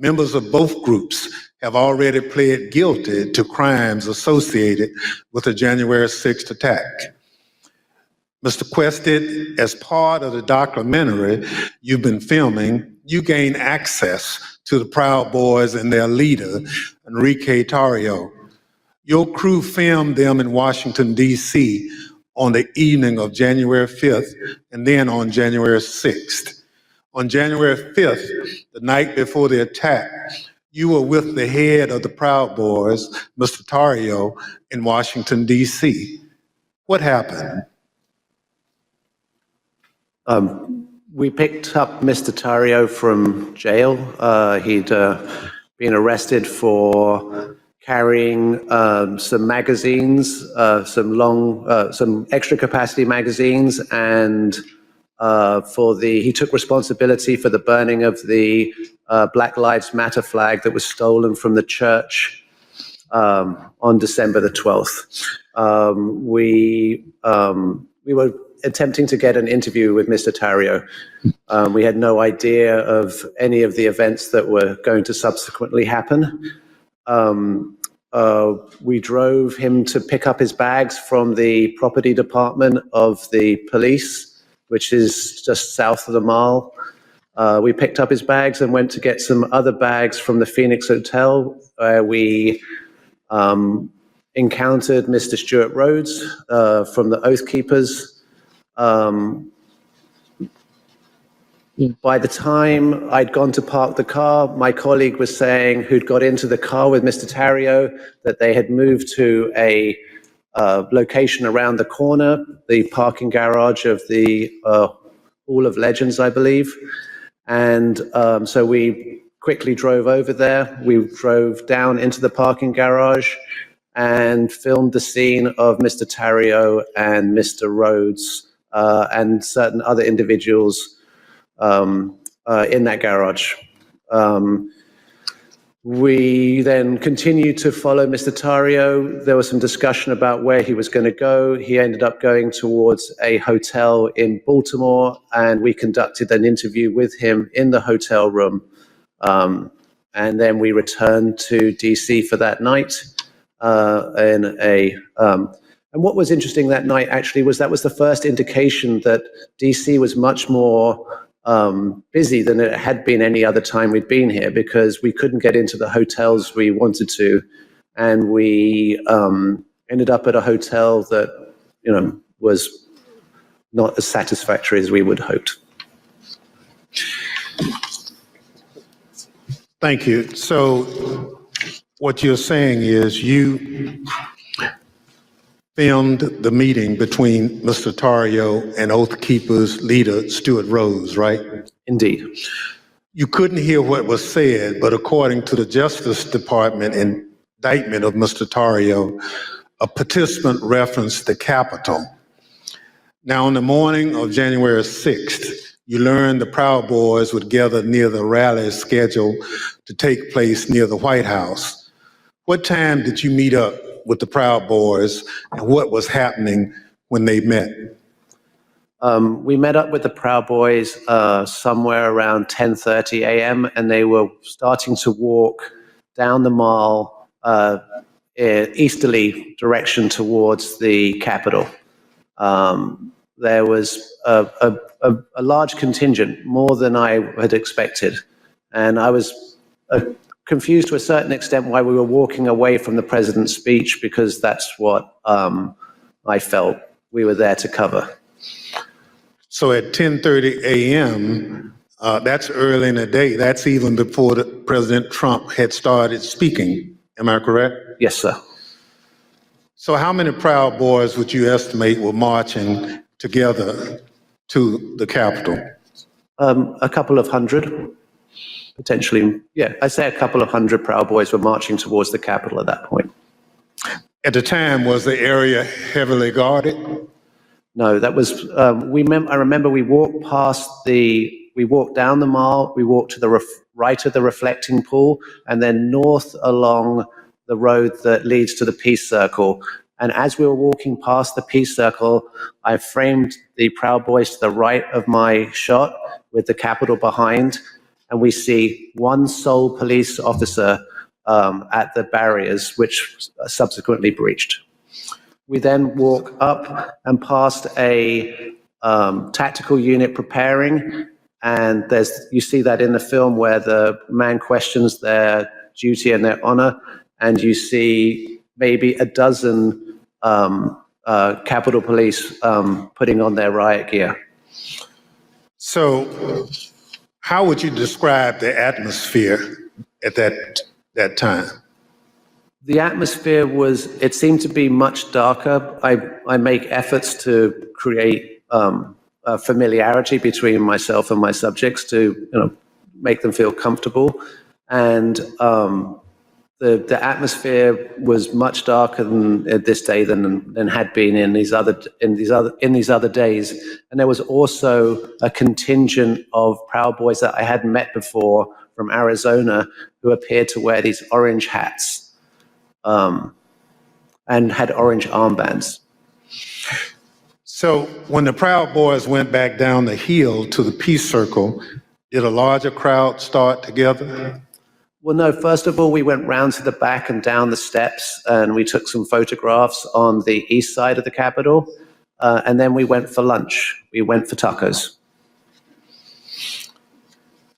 Members of both groups have already pled guilty to crimes associated with the January 6th attack. Mr. Quested, as part of the documentary you've been filming, you gained access to the Proud Boys and their leader, Enrique Tarrio. Your crew filmed them in Washington, D.C. on the evening of January 5th and then on January 6th. On January 5th, the night before the attack, you were with the head of the Proud Boys, Mr. Tarrio, in Washington, D.C. What happened? We picked up Mr. Tarrio from jail. He'd been arrested for carrying some magazines, some extra capacity magazines, and he took responsibility for the burning of the Black Lives Matter flag that was stolen from the church on December the 12th. We were attempting to get an interview with Mr. Tarrio. We had no idea of any of the events that were going to subsequently happen. We drove him to pick up his bags from the property department of the police, which is just south of the mall. We picked up his bags and went to get some other bags from the Phoenix Hotel, where we encountered Mr. Stuart Rhodes from the Oath Keepers. By the time I'd gone to park the car, my colleague was saying, who'd got into the car with Mr. Tarrio, that they had moved to a location around the corner, the parking garage of the Hall of Legends, I believe. And so we quickly drove over there. We drove down into the parking garage and filmed the scene of Mr. Tarrio and Mr. Rhodes and certain other individuals in that garage. We then continued to follow Mr. Tarrio. There was some discussion about where he was going to go. He ended up going towards a hotel in Baltimore, and we conducted an interview with him in the hotel room. And then we returned to DC for that night. And what was interesting that night actually was that was the first indication that DC was much more busy than it had been any other time we'd been here, because we couldn't get into the hotels we wanted to, and we ended up at a hotel that was not as satisfactory as we would hoped. Thank you. So what you're saying is you filmed the meeting between Mr. Tarrio and Oath Keepers leader Stuart Rhodes, right? Indeed. You couldn't hear what was said, but according to the Justice Department indictment of Mr. Tarrio, a participant referenced the Capitol. Now, on the morning of January 6th, you learned the Proud Boys would gather near the rally scheduled to take place near the White House. What time did you meet up with the Proud Boys, and what was happening when they met? We met up with the Proud Boys somewhere around 10:30 a.m., and they were starting to walk down the mall easterly direction towards the Capitol. There was a large contingent, more than I had expected, and I was confused to a certain extent why we were walking away from the president's speech, because that's what I felt we were there to cover. So at 10:30 a.m., that's early in the day. That's even before President Trump had started speaking. Am I correct? Yes, sir. So how many Proud Boys would you estimate were marching together to the Capitol? A couple of hundred, potentially. Yeah, I'd say a couple of hundred Proud Boys were marching towards the Capitol at that point. At the time, was the area heavily guarded? No, that was, I remember we walked we walked down the mall, we walked to the right of the reflecting pool, and then north along the road that leads to the Peace Circle. And as we were walking past the Peace Circle, I framed the Proud Boys to the right of my shot with the Capitol behind, and we see one sole police officer at the barriers, which subsequently breached. We then walk up and past a tactical unit preparing, and you see that in the film where the man questions their duty and their honor, and you see maybe a dozen Capitol Police putting on their riot gear. So how would you describe the atmosphere at that time? The atmosphere it seemed to be much darker. I make efforts to create a familiarity between myself and my subjects to make them feel comfortable. And the atmosphere was much darker this day than had been in these other days. And there was also a contingent of Proud Boys that I hadn't met before from Arizona who appeared to wear these orange hats. And had orange armbands. So when the Proud Boys went back down the hill to the Peace Circle, did a larger crowd start together? Well, no. First of all, we went round to the back and down the steps, and we took some photographs on the east side of the Capitol, and then we went for lunch. We went for tacos.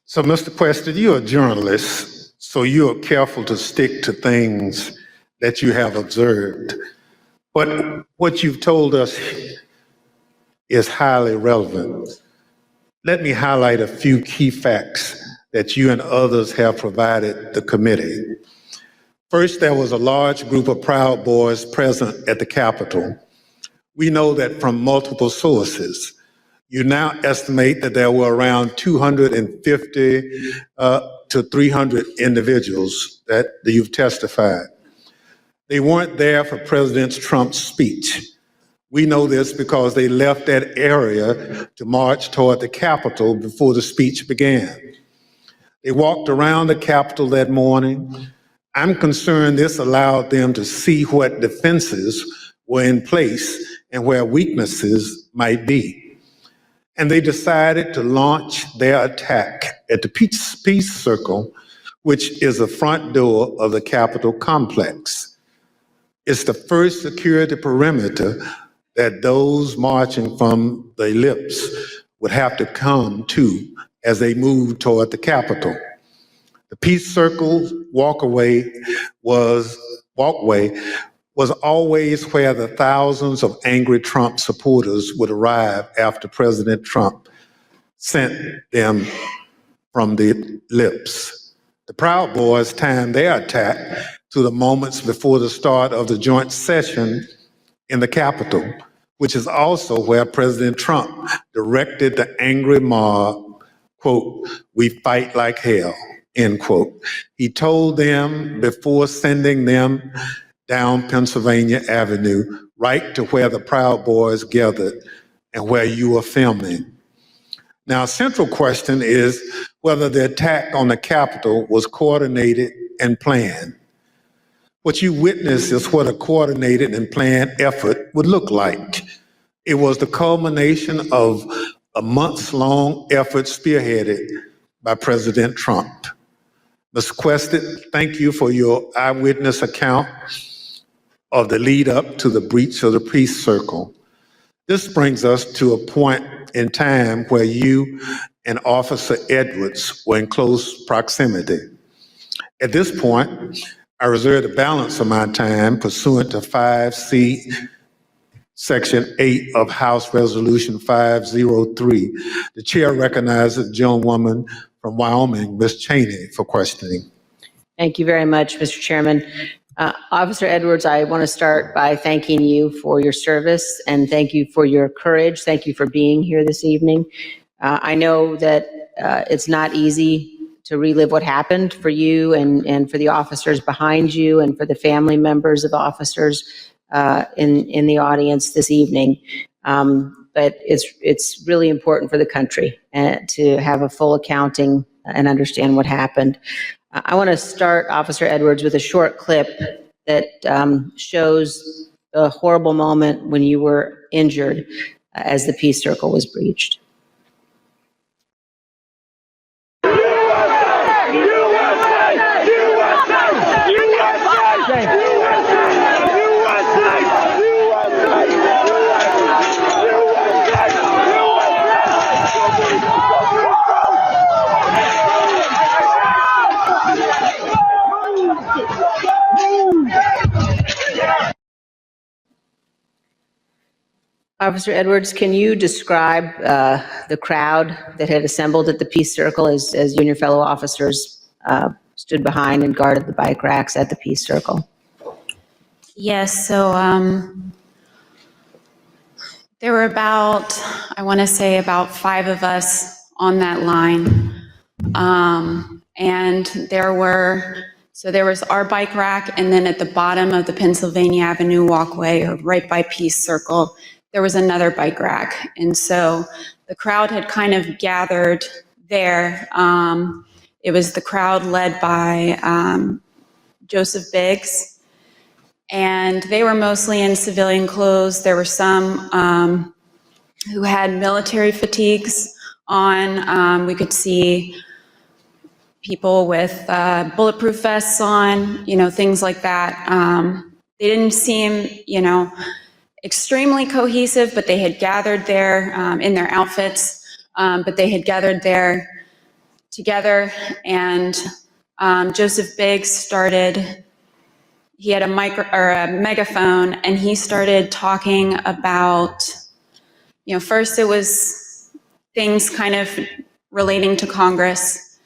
So, Mr. Preston, you're a journalist, so you're careful to stick to things that you have observed. But what you've told us is highly relevant. Let me highlight a few key facts that you and others have provided the committee. First, there was a large group of Proud Boys present at the Capitol. We know that from multiple sources. You now estimate that there were around 250 to 300 individuals that you've testified. They weren't there for President Trump's speech. We know this because they left that area to march toward the Capitol before the speech began. They walked around the Capitol that morning. I'm concerned this allowed them to see what defenses were in place and where weaknesses might be. And they decided to launch their attack at the Peace Circle, which is the front door of the Capitol complex. It's the first security perimeter that those marching from the ellipse would have to come to as they moved toward the Capitol. The Peace Circle walkway was always where the thousands of angry Trump supporters would arrive after President Trump sent them from the lips. The Proud Boys timed their attack to the moments before the start of the joint session in the Capitol, which is also where President Trump directed the angry mob, quote, "We fight like hell," end quote. He told them before sending them down Pennsylvania Avenue, right to where the Proud Boys gathered and where you were filming. Now, a central question is whether the attack on the Capitol was coordinated and planned. What you witnessed is what a coordinated and planned effort would look like. It was the culmination of a months-long effort spearheaded by President Trump. Ms. Quested, thank you for your eyewitness account of the lead up to the breach of the Peace Circle. This brings us to a point in time where you and Officer Edwards were in close proximity. At this point, I reserve the balance of my time pursuant to 5C, Section 8 of House Resolution 503. The chair recognizes the gentlewoman from Wyoming, Ms. Cheney, for questioning. Thank you very much, Mr. Chairman. Officer Edwards, I want to start by thanking you for your service and thank you for your courage. Thank you for being here this evening. I know that it's not easy to relive what happened for you and for the officers behind you and for the family members of officers in the audience this evening. But it's really important for the country to have a full accounting and understand what happened. I want to start, Officer Edwards, with a short clip that shows the horrible moment when you were injured as the Peace Circle was breached. Officer Edwards, can you describe the crowd that had assembled at the Peace Circle as you and your fellow officers stood behind and guarded the bike racks at the Peace Circle? Yes, so there were about, I want to say about 5 of us on that line. And there was our bike rack, and then at the bottom of the Pennsylvania Avenue walkway, or right by Peace Circle, there was another bike rack. And so the crowd had kind of gathered there. It was the crowd led by Joseph Biggs, and they were mostly in civilian clothes. There were some who had military fatigues on. We could see people with bulletproof vests on, things like that. They didn't seem, extremely cohesive, but they had gathered there in their outfits, but they had gathered there together. And Joseph Biggs started, he had a megaphone, and he started talking about, first it was things kind of relating to Congress,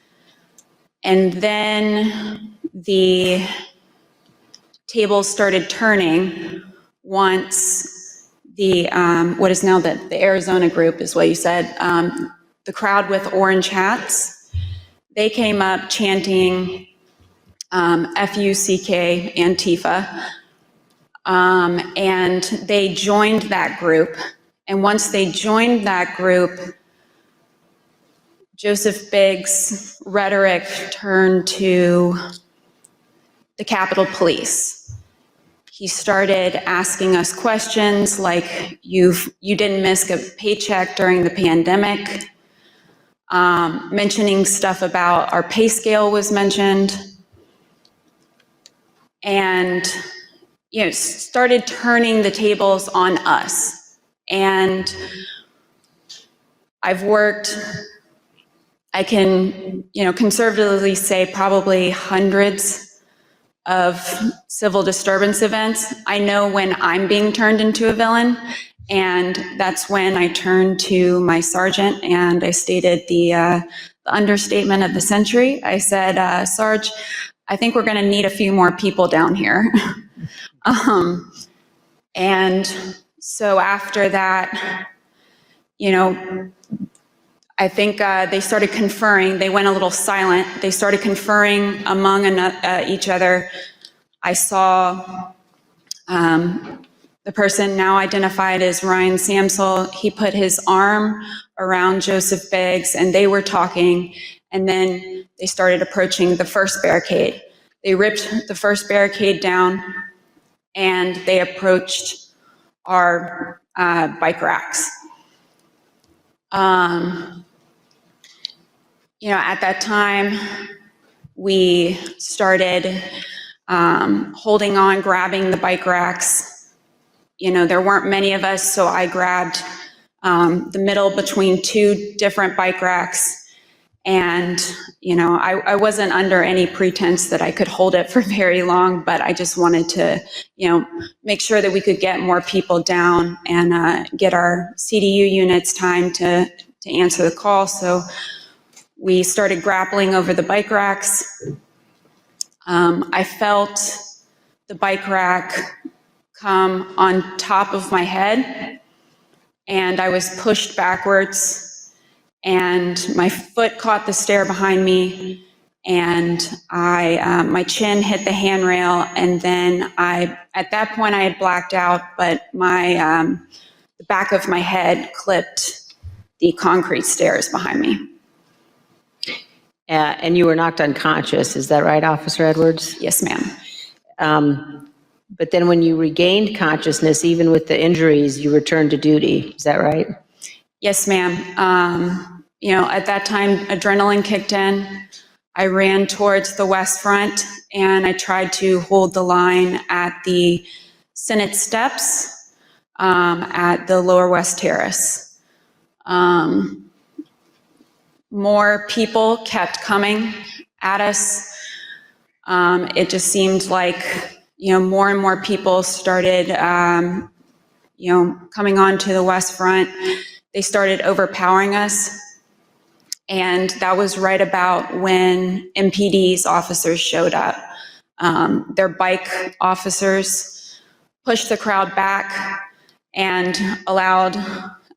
and then the tables started turning once the, what is now the Arizona group is what you said, the crowd with orange hats, they came up chanting F-U-C-K, Antifa, and they joined that group. And once they joined that group, Joseph Biggs' rhetoric turned to the Capitol Police. He started asking us questions like, you didn't miss a paycheck during the pandemic, mentioning stuff about our pay scale was mentioned, and started turning the tables on us. And I've worked, I can, conservatively say probably hundreds of civil disturbance events. I know when I'm being turned into a villain, and that's when I turned to my sergeant and I stated the understatement of the century. I said, Sarge, I think we're going to need a few more people down here. And so after that, I think they started conferring. They went a little silent. They started conferring among each other. I saw the person now identified as Ryan Samsel. He put his arm around Joseph Biggs, and they were talking. And then they started approaching the first barricade. They ripped the first barricade down, and they approached our bike racks. At that time, we started holding on, grabbing the bike racks. There weren't many of us, so I grabbed the middle between two different bike racks. And, I wasn't under any pretense that I could hold it for very long, but I just wanted to, make sure that we could get more people down and get our CDU units time to answer the call. So we started grappling over the bike racks. I felt the bike rack come on top of my head, and I was pushed backwards, and my foot caught the stair behind me, and my chin hit the handrail, and then at that point I had blacked out, but the back of my head clipped the concrete stairs behind me. And you were knocked unconscious, is that right, Officer Edwards? Yes, ma'am. But then when you regained consciousness, even with the injuries, you returned to duty, is that right? Yes, ma'am. At that time, adrenaline kicked in. I ran towards the West Front, and I tried to hold the line at the Senate steps at the Lower West Terrace. More people kept coming at us. It just seemed like, more and more people started, coming onto the West Front. They started overpowering us. And that was right about when MPD's officers showed up. Their bike officers pushed the crowd back and allowed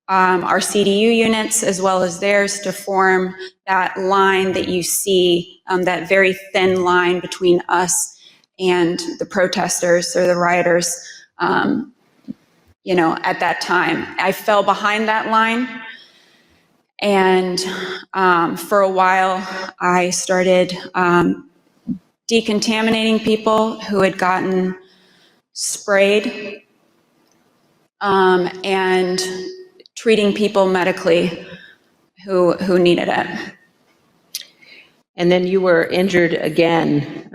our CDU units as well as theirs to form that line that you see, that very thin line between us and the protesters or the rioters, at that time. I fell behind that line, and for a while I started decontaminating people who had gotten sprayed and treating people medically who needed it. And then you were injured again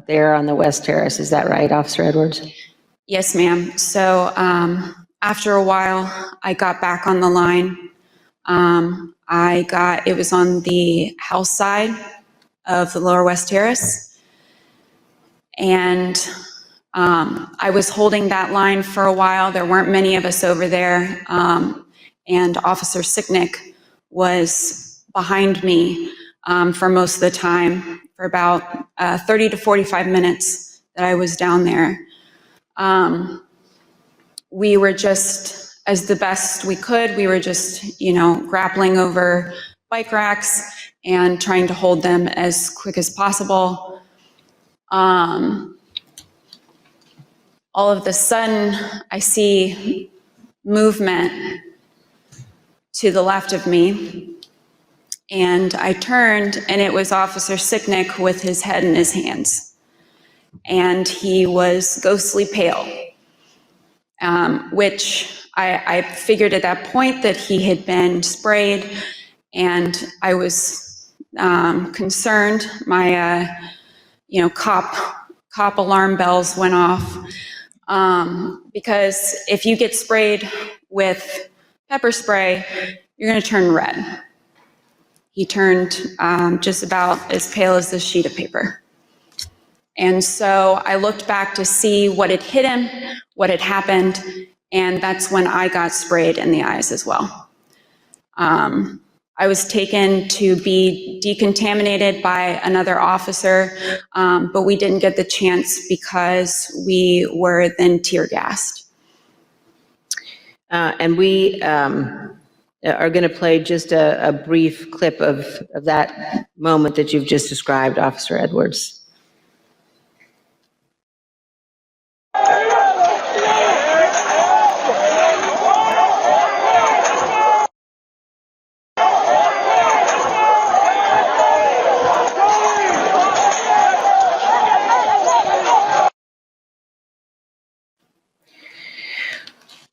there on the West Terrace, is that right, Officer Edwards? Yes, ma'am. So after a while, I got back on the line. It was on the house side of the Lower West Terrace. And I was holding that line for a while. There weren't many of us over there. And Officer Sicknick was behind me for most of the time, for about 30 to 45 minutes that I was down there. We were just, as the best we could, we were just, grappling over bike racks and trying to hold them as quick as possible. All of a sudden, I see movement to the left of me, and I turned, and it was Officer Sicknick with his head in his hands, and he was ghostly pale, which I figured at that point that he had been sprayed, and I was concerned. My cop alarm bells went off, because if you get sprayed with pepper spray, you're going to turn red. He turned just about as pale as this sheet of paper. And so I looked back to see what had hit him, what had happened, and that's when I got sprayed in the eyes as well. I was taken to be decontaminated by another officer, but we didn't get the chance because we were then tear gassed. And we are going to play just a brief clip of that moment that you've just described, Officer Edwards.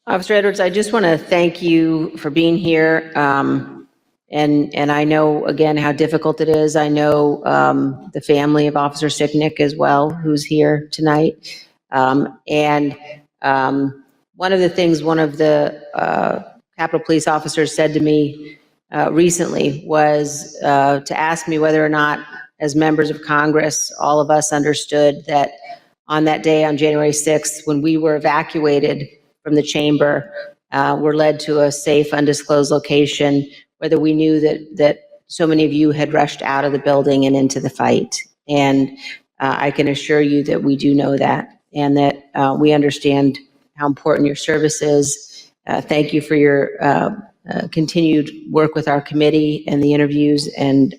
Officer Edwards, I just want to thank you for being here. And I know, again, how difficult it is. I know the family of Officer Sicknick as well, who's here tonight. And one of the things one of the Capitol Police officers said to me recently was to ask me whether or not, as members of Congress, all of us understood that on that day, on January 6th, when we were evacuated from the chamber, were led to a safe, undisclosed location, whether we knew that so many of you had rushed out of the building and into the fight. And I can assure you that we do know that, and that we understand how important your service is. Thank you for your continued work with our committee and the interviews, and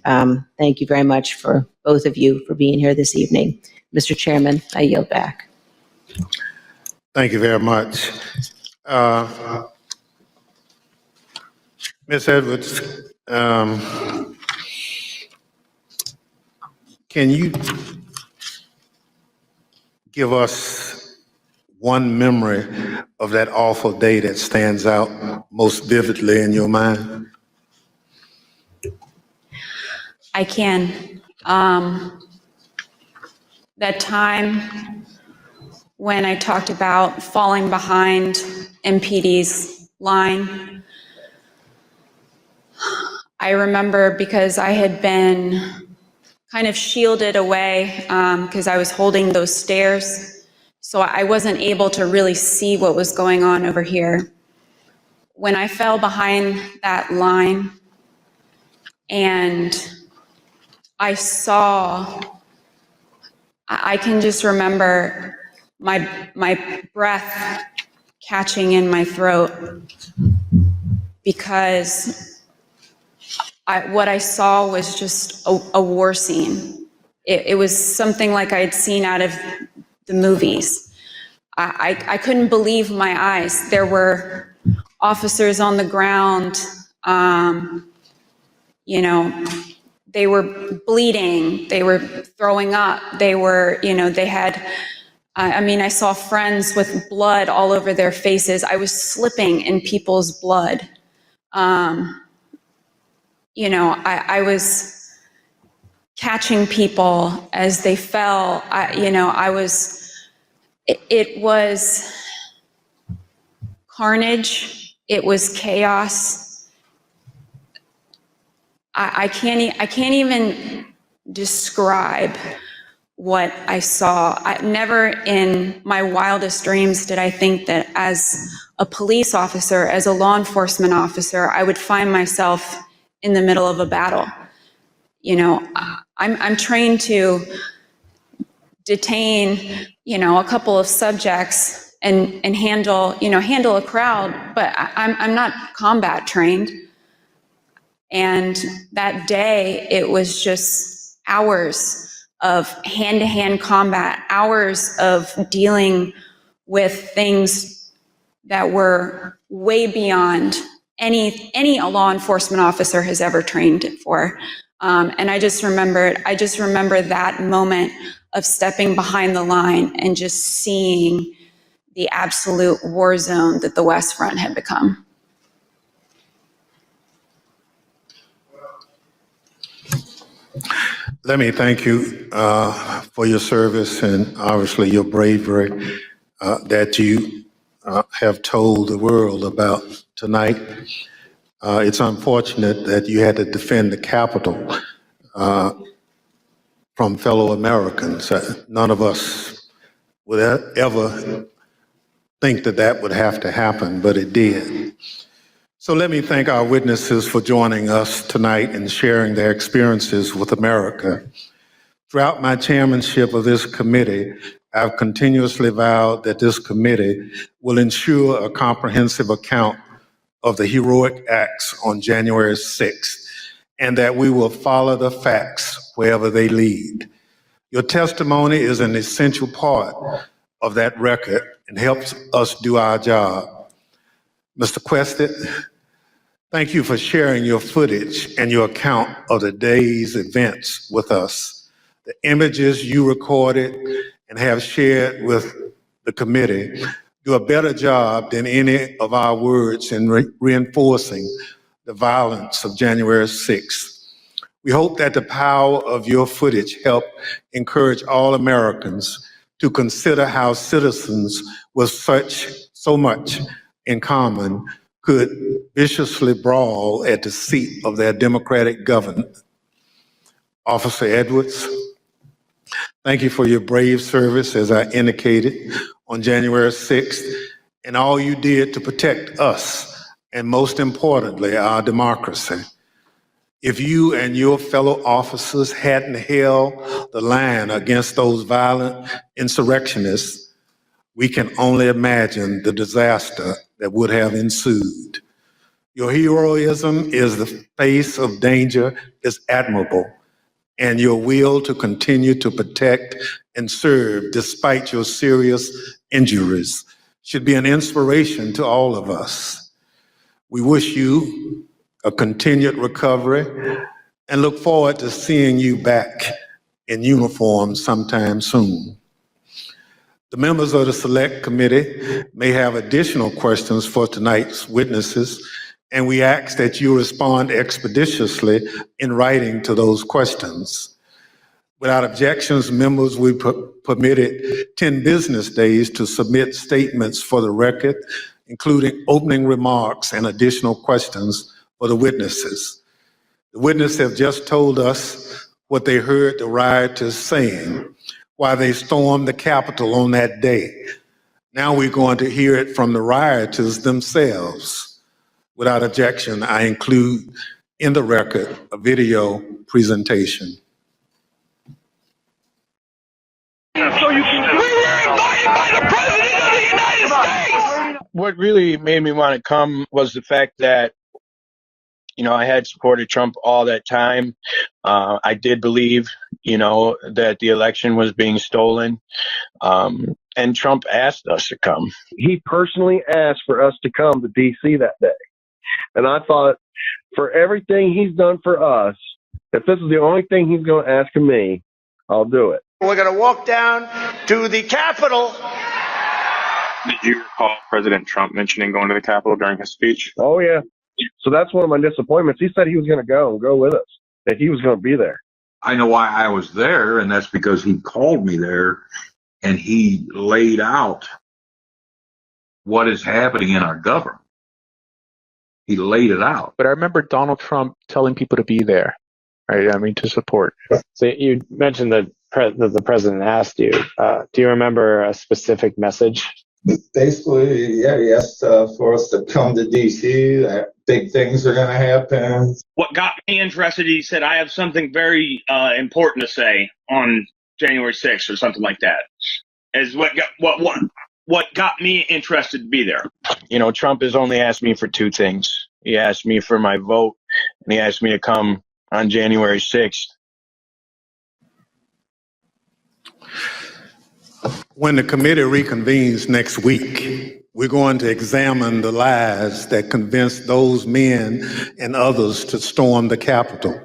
thank you very much for both of you for being here this evening. Mr. Chairman, I yield back. Thank you very much. Ms. Edwards, can you give us one memory of that awful day that stands out most vividly in your mind? I can. That time when I talked about falling behind MPD's line, I remember because I had been kind of shielded away because I was holding those stairs, so I wasn't able to really see what was going on over here. When I fell behind that line and I can just remember my breath catching in my throat because what I saw was just a war scene. It was something like I had seen out of the movies. I couldn't believe my eyes. There were officers on the ground, they were bleeding, they were throwing up, they were, they had, I saw friends with blood all over their faces. I was slipping in people's blood. I was catching people as they fell. It was carnage. It was chaos. I can't even describe what I saw. Never in my wildest dreams did I think that as a police officer, as a law enforcement officer, I would find myself in the middle of a battle. I'm trained to detain, a couple of subjects and handle a crowd, but I'm not combat trained. And that day, it was just hours of hand-to-hand combat, hours of dealing with things that were way beyond any law enforcement officer has ever trained for. And I just remember that moment of stepping behind the line and just seeing the absolute war zone that the West Front had become. Let me thank you for your service and obviously your bravery that you have told the world about tonight. It's unfortunate that you had to defend the Capitol from fellow Americans. None of us would ever think that that would have to happen, but it did. So let me thank our witnesses for joining us tonight and sharing their experiences with America. Throughout my chairmanship of this committee, I've continuously vowed that this committee will ensure a comprehensive account of the heroic acts on January 6th, and that we will follow the facts wherever they lead. Your testimony is an essential part of that record and helps us do our job. Mr. Quested, thank you for sharing your footage and your account of the day's events with us. The images you recorded and have shared with the committee do a better job than any of our words in reinforcing the violence of January 6th. We hope that the power of your footage help encourage all Americans to consider how citizens with so much in common could viciously brawl at the seat of their democratic government. Officer Edwards, thank you for your brave service, as I indicated, on January 6th, and all you did to protect us, and most importantly, our democracy. If you and your fellow officers hadn't held the line against those violent insurrectionists, we can only imagine the disaster that would have ensued. Your heroism in the face of danger is admirable, and your will to continue to protect and serve despite your serious injuries should be an inspiration to all of us. We wish you a continued recovery and look forward to seeing you back in uniform sometime soon. The members of the Select Committee may have additional questions for tonight's witnesses, and we ask that you respond expeditiously in writing to those questions. Without objections, members will be permitted 10 business days to submit statements for the record, including opening remarks and additional questions for the witnesses. The witnesses have just told us what they heard the rioters saying while they stormed the Capitol on that day. Now we're going to hear it from the rioters themselves. Without objection, I include in the record a video presentation. So we were invited by the President of the United States! What really made me want to come was the fact that, you know, I had supported Trump all that time. I did believe, you know, that the election was being stolen. And Trump asked us to come. He personally asked for us to come to D.C. that day. And I thought, for everything he's done for us, if this is the only thing he's going to ask of me, I'll do it. We're going to walk down to the Capitol. Did you recall President Trump mentioning going to the Capitol during his speech? Oh, yeah. So that's one of my disappointments. He said he was going to go and go with us, that he was going to be there. I know why I was there, and that's because he called me there and he laid out what is happening in our government. He laid it out. But I remember Donald Trump telling people to be there, right? I mean, to support. So you mentioned that the president asked you. Do you remember a specific message? Basically, yeah, he asked for us to come to D.C. That big things are going to happen. What got me interested, he said, I have something very important to say on January 6th or something like that. Is what got me interested to be there. You know, Trump has only asked me for two things. He asked me for my vote, and he asked me to come on January 6th. When the committee reconvenes next week, we're going to examine the lies that convinced those men and others to storm the Capitol,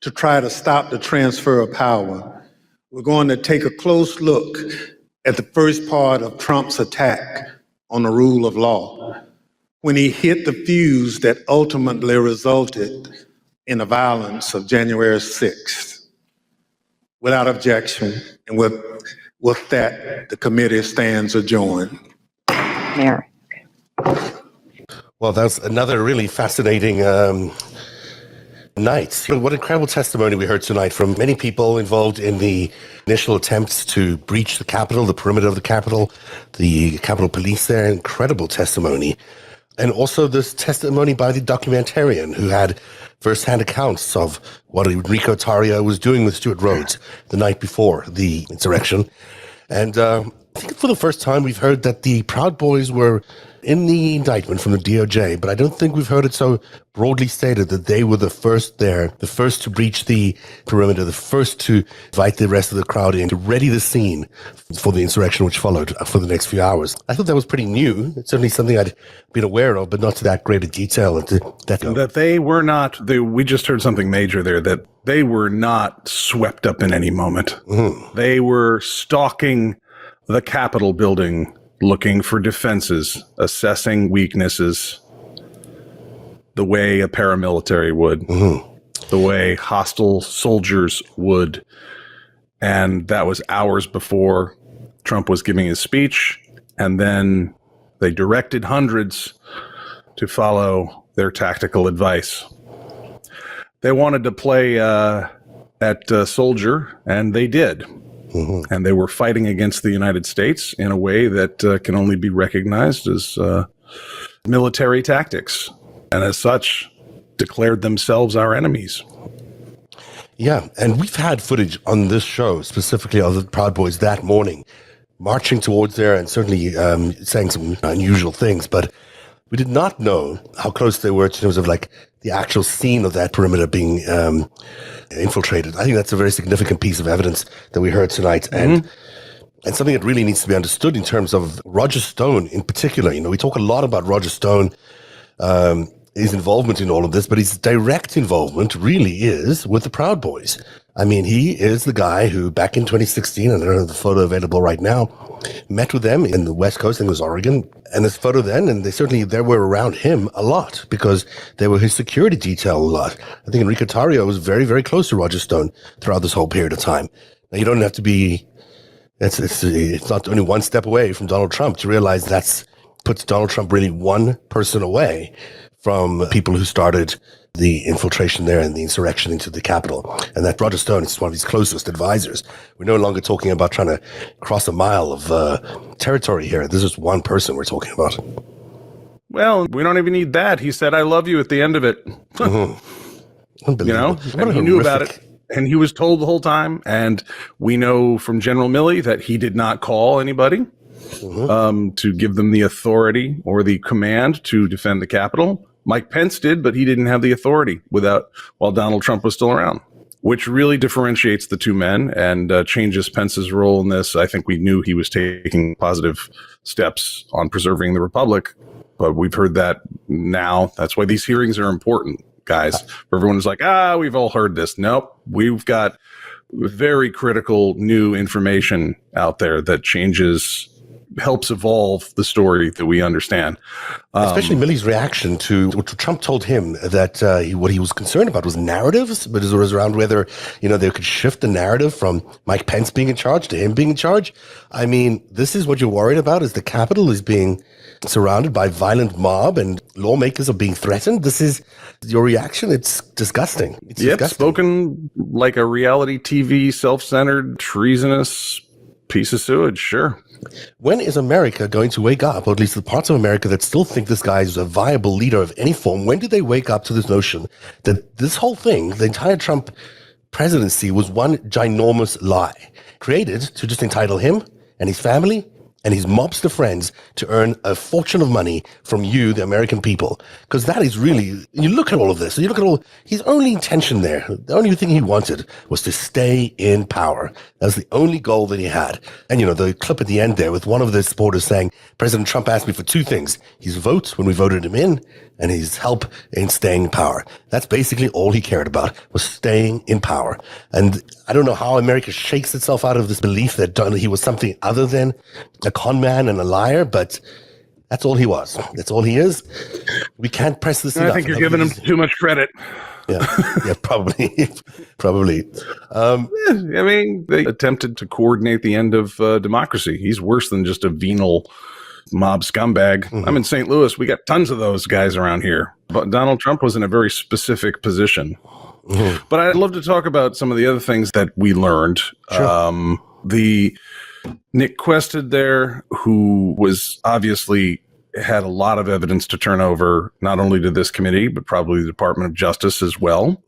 to try to stop the transfer of power. We're going to take a close look at the first part of Trump's attack on the rule of law, when he hit the fuse that ultimately resulted in the violence of January 6th. Without objection, and with that, the committee stands adjourned. Mayor. Well, that's another really fascinating night. What incredible testimony we heard tonight from many people involved in the initial attempts to breach the Capitol, the perimeter of the Capitol, the Capitol Police there. Incredible testimony. And also this testimony by the documentarian who had first-hand accounts of what Enrico Tarrio was doing with Stuart Rhodes the night before the insurrection. And I think for the first time we've heard that the Proud Boys were in the indictment from the DOJ, but I don't think we've heard it so broadly stated that they were the first there, the first to breach the perimeter, the first to invite the rest of the crowd in, to ready the scene for the insurrection which followed for the next few hours. I thought that was pretty new. It's certainly something I'd been aware of, but not to that great a detail. That they were not, we just heard something major there, that they were not swept up in any moment. Mm-hmm. They were stalking the Capitol building, looking for defenses, assessing weaknesses, the way a paramilitary would, the way hostile soldiers would. And that was hours before Trump was giving his speech. And then they directed hundreds to follow their tactical advice. They wanted to play at soldier, and they did. Mm-hmm. And they were fighting against the United States in a way that can only be recognized as military tactics, and as such, declared themselves our enemies. Yeah, and we've had footage on this show, specifically of the Proud Boys that morning, marching towards there and certainly saying some unusual things, but we did not know how close they were in terms of like the actual scene of that perimeter being infiltrated. I think that's a very significant piece of evidence that we heard tonight, and something that really needs to be understood in terms of Roger Stone in particular. You know, we talk a lot about Roger Stone, his involvement in all of this, but his direct involvement really is with the Proud Boys. I mean, he is the guy who back in 2016, and I don't have the photo available right now, met with them in the West Coast, I think it was Oregon, and this photo then, and they were around him a lot because they were his security detail a lot. I think Enrico Tarrio was very, very close to Roger Stone throughout this whole period of time. Now, you don't have to be, it's not only one step away from Donald Trump to realize that's puts Donald Trump really one person away from people who started the infiltration there and the insurrection into the Capitol. And that Roger Stone is one of his closest advisors. We're no longer talking about trying to cross a mile of territory here. This is one person we're talking about. Well, we don't even need that. He said, "I love you" at the end of it. You know, and he knew about it. And he was told the whole time. And we know from General Milley that he did not call anybody to give them the authority or the command to defend the Capitol. Mike Pence did, but he didn't have the authority while Donald Trump was still around, which really differentiates the two men and changes Pence's role in this. I think we knew he was taking positive steps on preserving the Republic, but we've heard that now. That's why these hearings are important, guys. Everyone's like, we've all heard this. Nope. We've got very critical new information out there that helps evolve the story that we understand. Especially Milley's reaction to what Trump told him that what he was concerned about was narratives, but it was around whether, they could shift the narrative from Mike Pence being in charge to him being in charge. I mean, this is what you're worried about, is the Capitol is being surrounded by violent mob and lawmakers are being threatened. This is your reaction. It's disgusting. It's disgusting. Spoken like a reality TV, self-centered, treasonous piece of sewage. Sure. When is America going to wake up, or at least the parts of America that still think this guy is a viable leader of any form? When do they wake up to this notion that this whole thing, the entire Trump presidency, was one ginormous lie created to just entitle him and his family and his mobster friends to earn a fortune of money from you, the American people? Because that is really, you look at all of this, you look at his only intention there, the only thing he wanted was to stay in power. That's the only goal that he had. And, the clip at the end there with one of the supporters saying, President Trump asked me for two things: his vote when we voted him in, and his help in staying in power. That's basically all he cared about, was staying in power. And I don't know how America shakes itself out of this belief that he was something other than a con man and a liar, but that's all he was. That's all he is. We can't press this enough. I think you're giving him too much credit. Yeah, probably. I mean, they attempted to coordinate the end of democracy. He's worse than just a venal mob scumbag. Mm-hmm. I'm in St. Louis. We got tons of those guys around here. But Donald Trump was in a very specific position. Mm-hmm. But I'd love to talk about some of the other things that we learned. Sure. The Nick Quested there, who was obviously had a lot of evidence to turn over, not only to this committee, but probably the Department of Justice as well,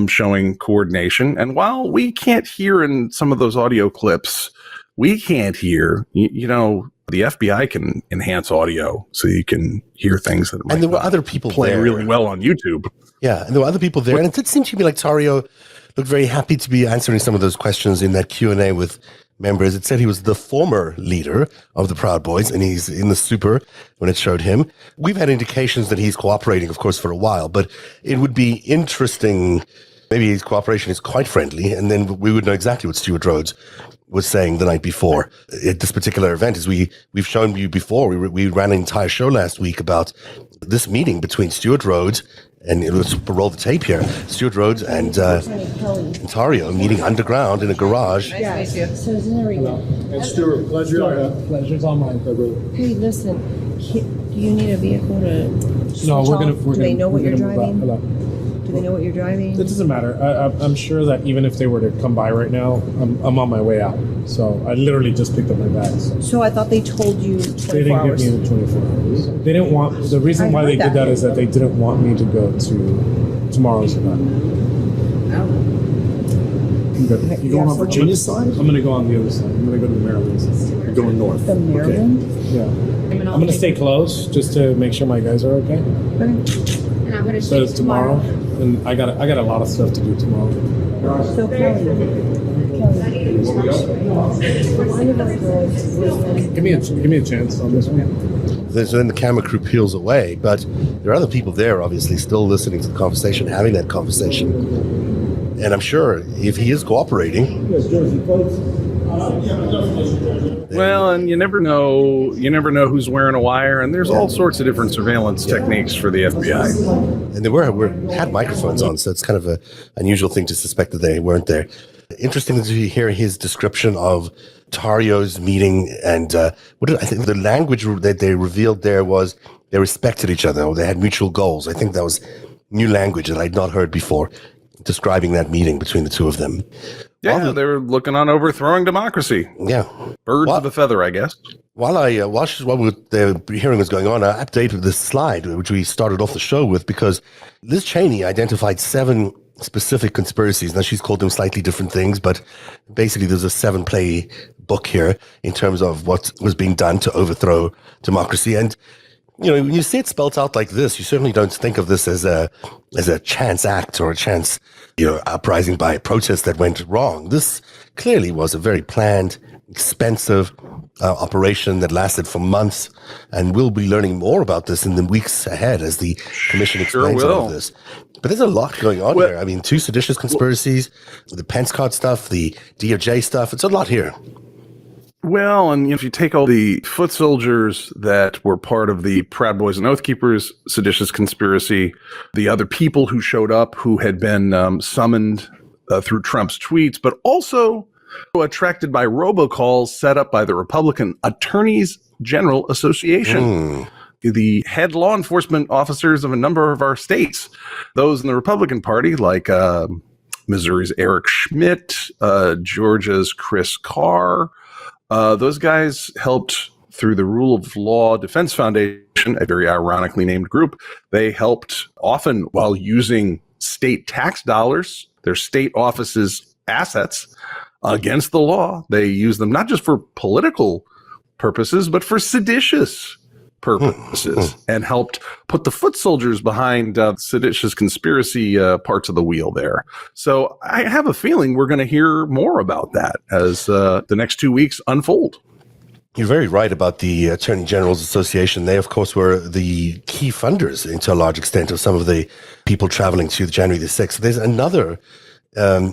showing coordination. And while we can't hear in some of those audio clips, we can't hear, you know, the FBI can enhance audio so you can hear things that and there were other people play there. really well on YouTube. Yeah, and there were other people there, and it did seem to me like Tario looked very happy to be answering some of those questions in that Q&A with members. It said he was the former leader of the Proud Boys, and he's in the super when it showed him. We've had indications that he's cooperating, of course, for a while, but it would be interesting. Maybe his cooperation is quite friendly, and then we would know exactly what Stuart Rhodes was saying the night before at this particular event. As we've shown you before, we ran an entire show last week about this meeting between Stuart Rhodes and let's roll the tape here. Stuart Rhodes and Tario meeting underground in a garage. Yeah, so there we go. And Stuart, pleasure's all mine, brother. Hey, listen, do you need a vehicle to? No, we're gonna. Do they know what you're driving? Hello. Do they know what you're driving? It doesn't matter. I'm sure that even if they were to come by right now, I'm on my way out. So I literally just picked up my bags. So I thought they told you 24 They didn't hours. give me the 24 hours. They didn't want. The reason why they did that is that they didn't want me to go to tomorrow's event. You going on Virginia's side? I'm gonna go on the other side. I'm gonna go to the Maryland side. You're going north. The Maryland? Okay. Yeah. I'm gonna stay close just to make sure my guys are okay. And I'm gonna So tomorrow, and I got a lot of stuff to do tomorrow. So Kelly, Give me a chance on this one. So then the camera crew peels away, but there are other people there, obviously, still listening to the conversation, having that conversation. And I'm sure if he is cooperating. Well, and you never know who's wearing a wire, and there's all sorts of different surveillance techniques for the FBI. And they had microphones on, so it's kind of an unusual thing to suspect that they weren't there. Interesting to hear his description of Tario's meeting, and I think the language that they revealed there was they respected each other, or they had mutual goals. I think that was new language that I'd not heard before, describing that meeting between the two of them. Yeah, they were looking on overthrowing democracy. Yeah. Birds of a feather, I guess. While the hearing was going on, I updated this slide, which we started off the show with, because Liz Cheney identified 7 specific conspiracies. Now, she's called them slightly different things, but basically there's a 7-play book here in terms of what was being done to overthrow democracy. And you know, when you see it spelt out like this, you certainly don't think of this as a chance act or a chance, uprising by a protest that went wrong. This clearly was a very planned, expensive operation that lasted for months, and we'll be learning more about this in the weeks ahead as the commission explains all of this. But there's a lot going on here. I mean, 2 seditious conspiracies, the Pence card stuff, the DOJ stuff. It's a lot here. Well, and if you take all the foot soldiers that were part of the Proud Boys and Oath Keepers seditious conspiracy, the other people who showed up who had been summoned through Trump's tweets, but also attracted by robocalls set up by the Republican Attorneys General Association, the head law enforcement officers of a number of our states, those in the Republican Party, like Missouri's Eric Schmidt, Georgia's Chris Carr. Those guys helped through the Rule of Law Defense Foundation, a very ironically named group. They helped often while using state tax dollars, their state offices' assets, against the law. They use them not just for political purposes, but for seditious purposes, and helped put the foot soldiers behind seditious conspiracy parts of the wheel there. So I have a feeling we're going to hear more about that as the next 2 weeks unfold. You're very right about the Attorney General's Association. They, of course, were the key funders, to a large extent, of some of the people traveling to January the 6th. There's another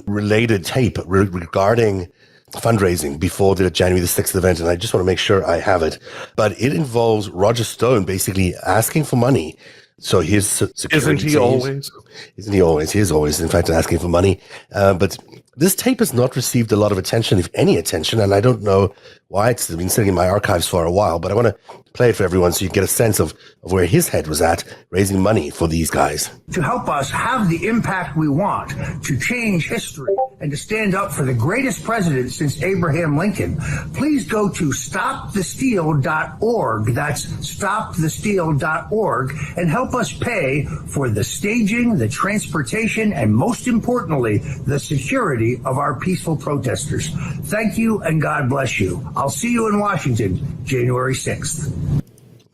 related tape regarding fundraising before the January the 6th event, and I just want to make sure I have it. But it involves Roger Stone basically asking for money. So his security Isn't he teams, always? Isn't he always? He is always, in fact, asking for money. But This tape has not received a lot of attention, if any attention, and I don't know why. It's been sitting in my archives for a while, but I want to play it for everyone so you get a sense of where his head was at, raising money for these guys. To help us have the impact we want, to change history, and to stand up for the greatest president since Abraham Lincoln, please go to stopthesteal.org. That's stopthesteal.org, and help us pay for the staging, the transportation, and most importantly, the security of our peaceful protesters. Thank you, and God bless you. I'll see you in Washington, January 6th.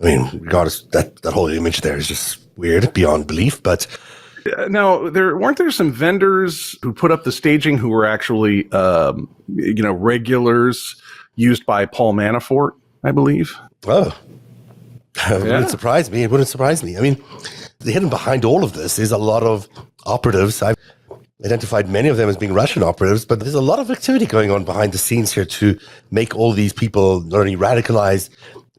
I mean, regardless, that whole image there is just weird beyond belief, but... Now, weren't there some vendors who put up the staging who were actually, regulars used by Paul Manafort, I believe? Oh. It wouldn't surprise me. It wouldn't surprise me. I mean, hidden behind all of this is a lot of operatives. I've identified many of them as being Russian operatives, but there's a lot of activity going on behind the scenes here to make all these people not only radicalized,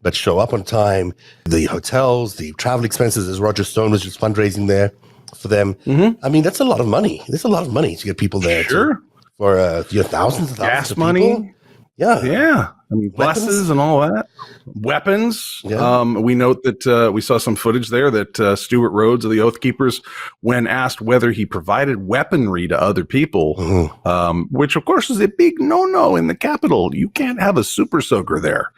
but show up on time. The hotels, the travel expenses, as Roger Stone was just fundraising there for them. I mean, that's a lot of money. There's a lot of money to get people there. Sure. For thousands and thousands gas of money. people. Yeah. Yeah. I mean, buses and all that. Weapons. Yeah. We note that we saw some footage there that Stuart Rhodes of the Oath Keepers, when asked whether he provided weaponry to other people, which of course is a big no-no in the Capitol. You can't have a super soaker there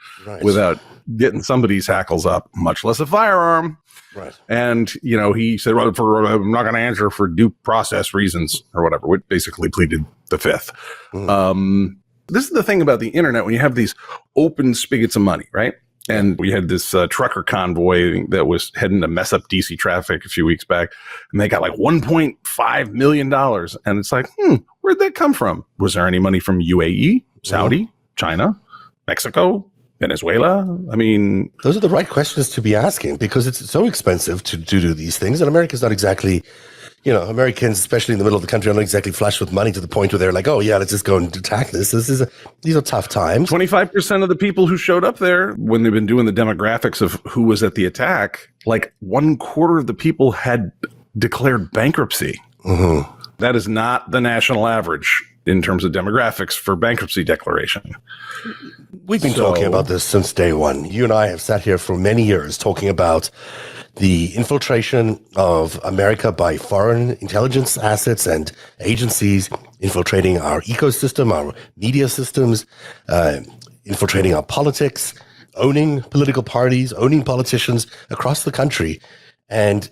without getting somebody's hackles up, much less a firearm. Right. And, he said, well, I'm not going to answer for due process reasons or whatever, which basically pleaded the fifth. This is the thing about the internet when you have these open spigots of money, right? And we had this trucker convoy that was heading to mess up DC traffic a few weeks back, and they got like $1.5 million. And it's like, where'd that come from? Was there any money from UAE, Saudi, China, Mexico, Venezuela? I mean, those are the right questions to be asking, because it's so expensive to do these things. And America's not exactly, Americans, especially in the middle of the country, are not exactly flush with money to the point where they're like, oh yeah, let's just go and attack this. These are tough times. 25% of the people who showed up there, when they've been doing the demographics of who was at the attack, like 1/4 of the people had declared bankruptcy. That is not the national average in terms of demographics for bankruptcy declaration. We've been talking about this since day one. You and I have sat here for many years talking about the infiltration of America by foreign intelligence assets and agencies, infiltrating our ecosystem, our media systems, infiltrating our politics, owning political parties, owning politicians across the country, and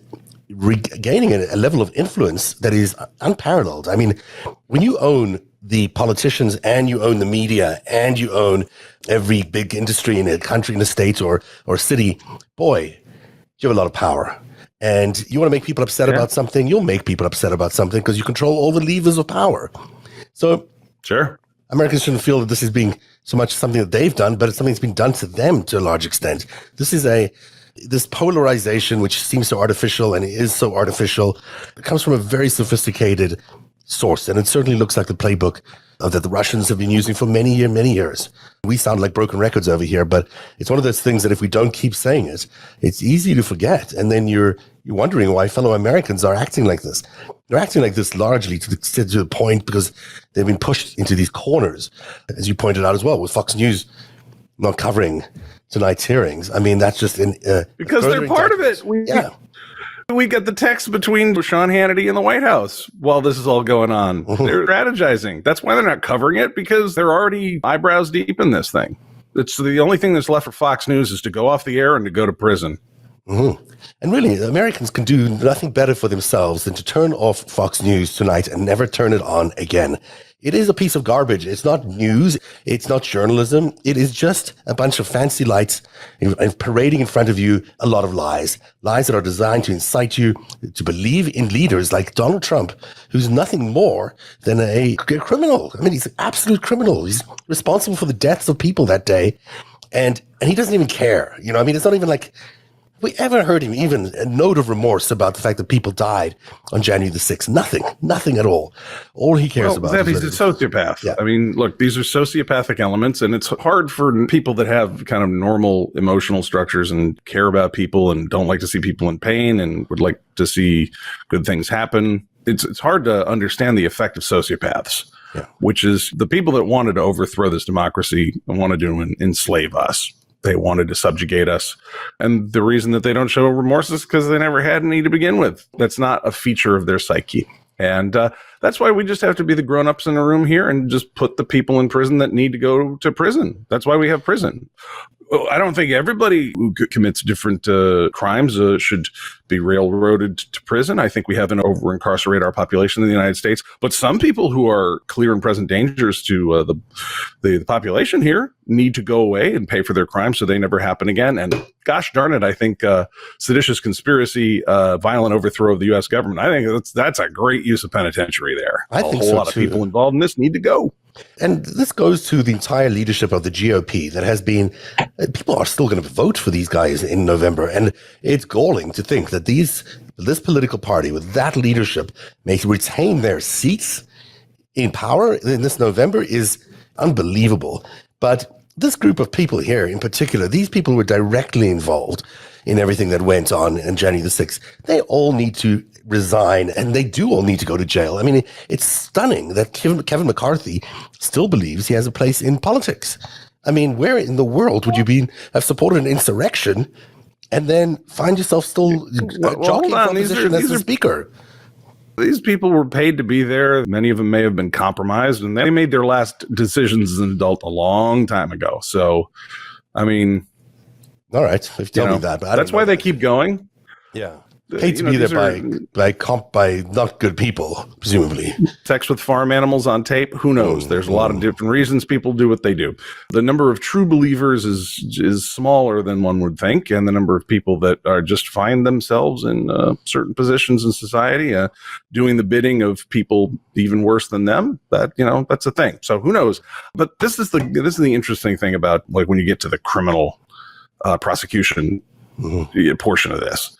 regaining a level of influence that is unparalleled. I mean, when you own the politicians and you own the media and you own every big industry in a country, in a state or city, boy, you have a lot of power. And you want to make people upset about something, you'll make people upset about something because you control all the levers of power. So sure, Americans shouldn't feel that this is being so much something that they've done, but it's something that's been done to them to a large extent. This polarization, which seems so artificial and is so artificial, it comes from a very sophisticated source. And it certainly looks like the playbook that the Russians have been using for many years. We sound like broken records over here, but it's one of those things that if we don't keep saying it, it's easy to forget. And then you're wondering why fellow Americans are acting like this. They're acting like this largely to the point because they've been pushed into these corners, as you pointed out as well, with Fox News not covering tonight's hearings. I mean, that's just because they're part of it. We get the text between Sean Hannity and the White House while this is all going on. They're strategizing. That's why they're not covering it, because they're already eyebrows deep in this thing. It's the only thing that's left for Fox News is to go off the air and to go to prison. And really, Americans can do nothing better for themselves than to turn off Fox News tonight and never turn it on again. It is a piece of garbage. It's not news. It's not journalism. It is just a bunch of fancy lights and parading in front of you a lot of lies. Lies that are designed to incite you to believe in leaders like Donald Trump, who's nothing more than a criminal. I mean, he's an absolute criminal. He's responsible for the deaths of people that day. And he doesn't even care. I mean, it's not even like we ever heard him even a note of remorse about the fact that people died on January the 6th. Nothing at all. All he cares about is he's a sociopath. Yeah. I mean, look, these are sociopathic elements, and it's hard for people that have kind of normal emotional structures and care about people and don't like to see people in pain and would like to see good things happen. It's hard to understand the effect of sociopaths. which is the people that wanted to overthrow this democracy and wanted to enslave us. They wanted to subjugate us. And the reason that they don't show remorse is because they never had any to begin with. That's not a feature of their psyche. And that's why we just have to be the grown-ups in the room here and just put the people in prison that need to go to prison. That's why we have prison. I don't think everybody who commits different crimes should be railroaded to prison. I think we have an over-incarcerate our population in the United States. But some people who are clear and present dangers to the population here need to go away and pay for their crimes so they never happen again. And gosh darn it, I think seditious conspiracy, violent overthrow of the U.S. government, I think that's a great use of penitentiary there. I think a whole so lot too. of people involved in this need to go. And this goes to the entire leadership of the GOP that has been, people are still going to vote for these guys in November. And it's galling to think that this political party with that leadership may retain their seats in power in this November is unbelievable. But this group of people here in particular, these people were directly involved in everything that went on January the 6th. They all need to resign, and they do all need to go to jail. I mean, it's stunning that Kevin McCarthy still believes he has a place in politics. I mean, where in the world would you have supported an insurrection and then find yourself still jockeying for a position as the speaker? These people were paid to be there. Many of them may have been compromised, and they made their last decisions as an adult a long time ago. So, I mean... All right, if you tell me that. But that's why they keep going. Yeah. Paid to be there by not good people, presumably. Sex with farm animals on tape? Who knows? There's a lot of different reasons people do what they do. The number of true believers is smaller than one would think, and the number of people that are just find themselves in certain positions in society, doing the bidding of people even worse than them, that's a thing. So who knows? But this is the interesting thing about when you get to the criminal prosecution portion of this.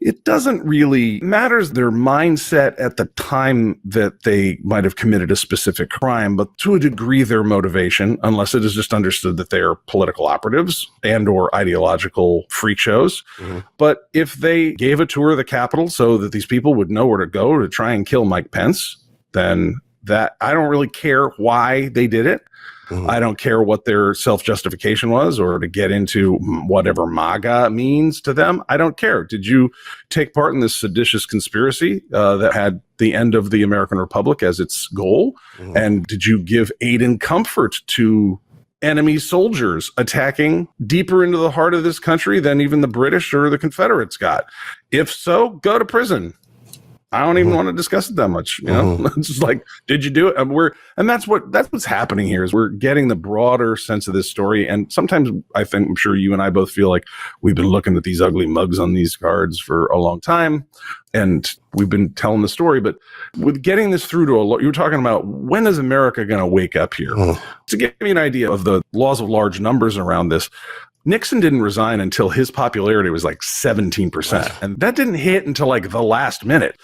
It doesn't really matter their mindset at the time that they might have committed a specific crime, but to a degree their motivation, unless it is just understood that they are political operatives and or ideological freak shows. But if they gave a tour of the Capitol so that these people would know where to go to try and kill Mike Pence, then that I don't really care why they did it. I don't care what their self-justification was or to get into whatever MAGA means to them. I don't care. Did you take part in this seditious conspiracy that had the end of the American Republic as its goal? And did you give aid and comfort to enemy soldiers attacking deeper into the heart of this country than even the British or the Confederates got? If so, go to prison. I don't even want to discuss it that much. It's just like, did you do it? And that's what's happening here is we're getting the broader sense of this story. And sometimes I'm sure you and I both feel like we've been looking at these ugly mugs on these cards for a long time. And we've been telling the story, but with getting this through to you were talking about when is America going to wake up here? To give you an idea of the laws of large numbers around this, Nixon didn't resign until his popularity was 17%. And that didn't hit until the last minute.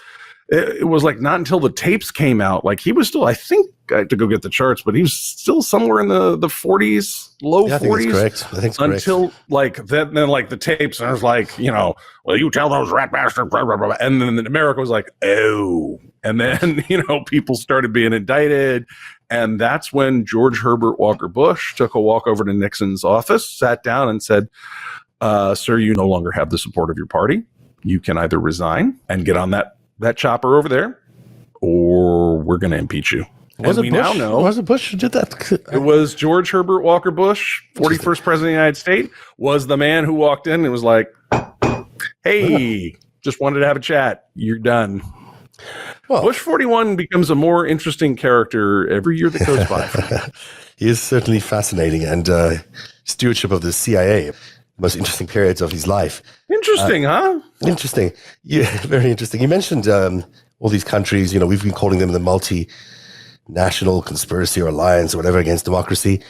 It was not until the tapes came out, he was still, I think I have to go get the charts, but he was still somewhere in the 40s, low 40s. I think it's correct. Until then the tapes, and I was well, you tell those rat bastards, blah, blah, blah. And then America was oh. And then, people started being indicted. And that's when George Herbert Walker Bush took a walk over to Nixon's office, sat down and said, sir, you no longer have the support of your party. You can either resign and get on that chopper over there, or we're going to impeach you. Was it Bush who did that? It was George Herbert Walker Bush, 41st president of the United States, was the man who walked in and was like, hey, just wanted to have a chat. You're done. Well, Bush 41 becomes a more interesting character every year that goes by. He is certainly fascinating, and stewardship of the CIA, most interesting periods of his life. Interesting, huh? Interesting. Yeah, very interesting. You mentioned all these countries, we've been calling them the multinational conspiracy or alliance or whatever against democracy.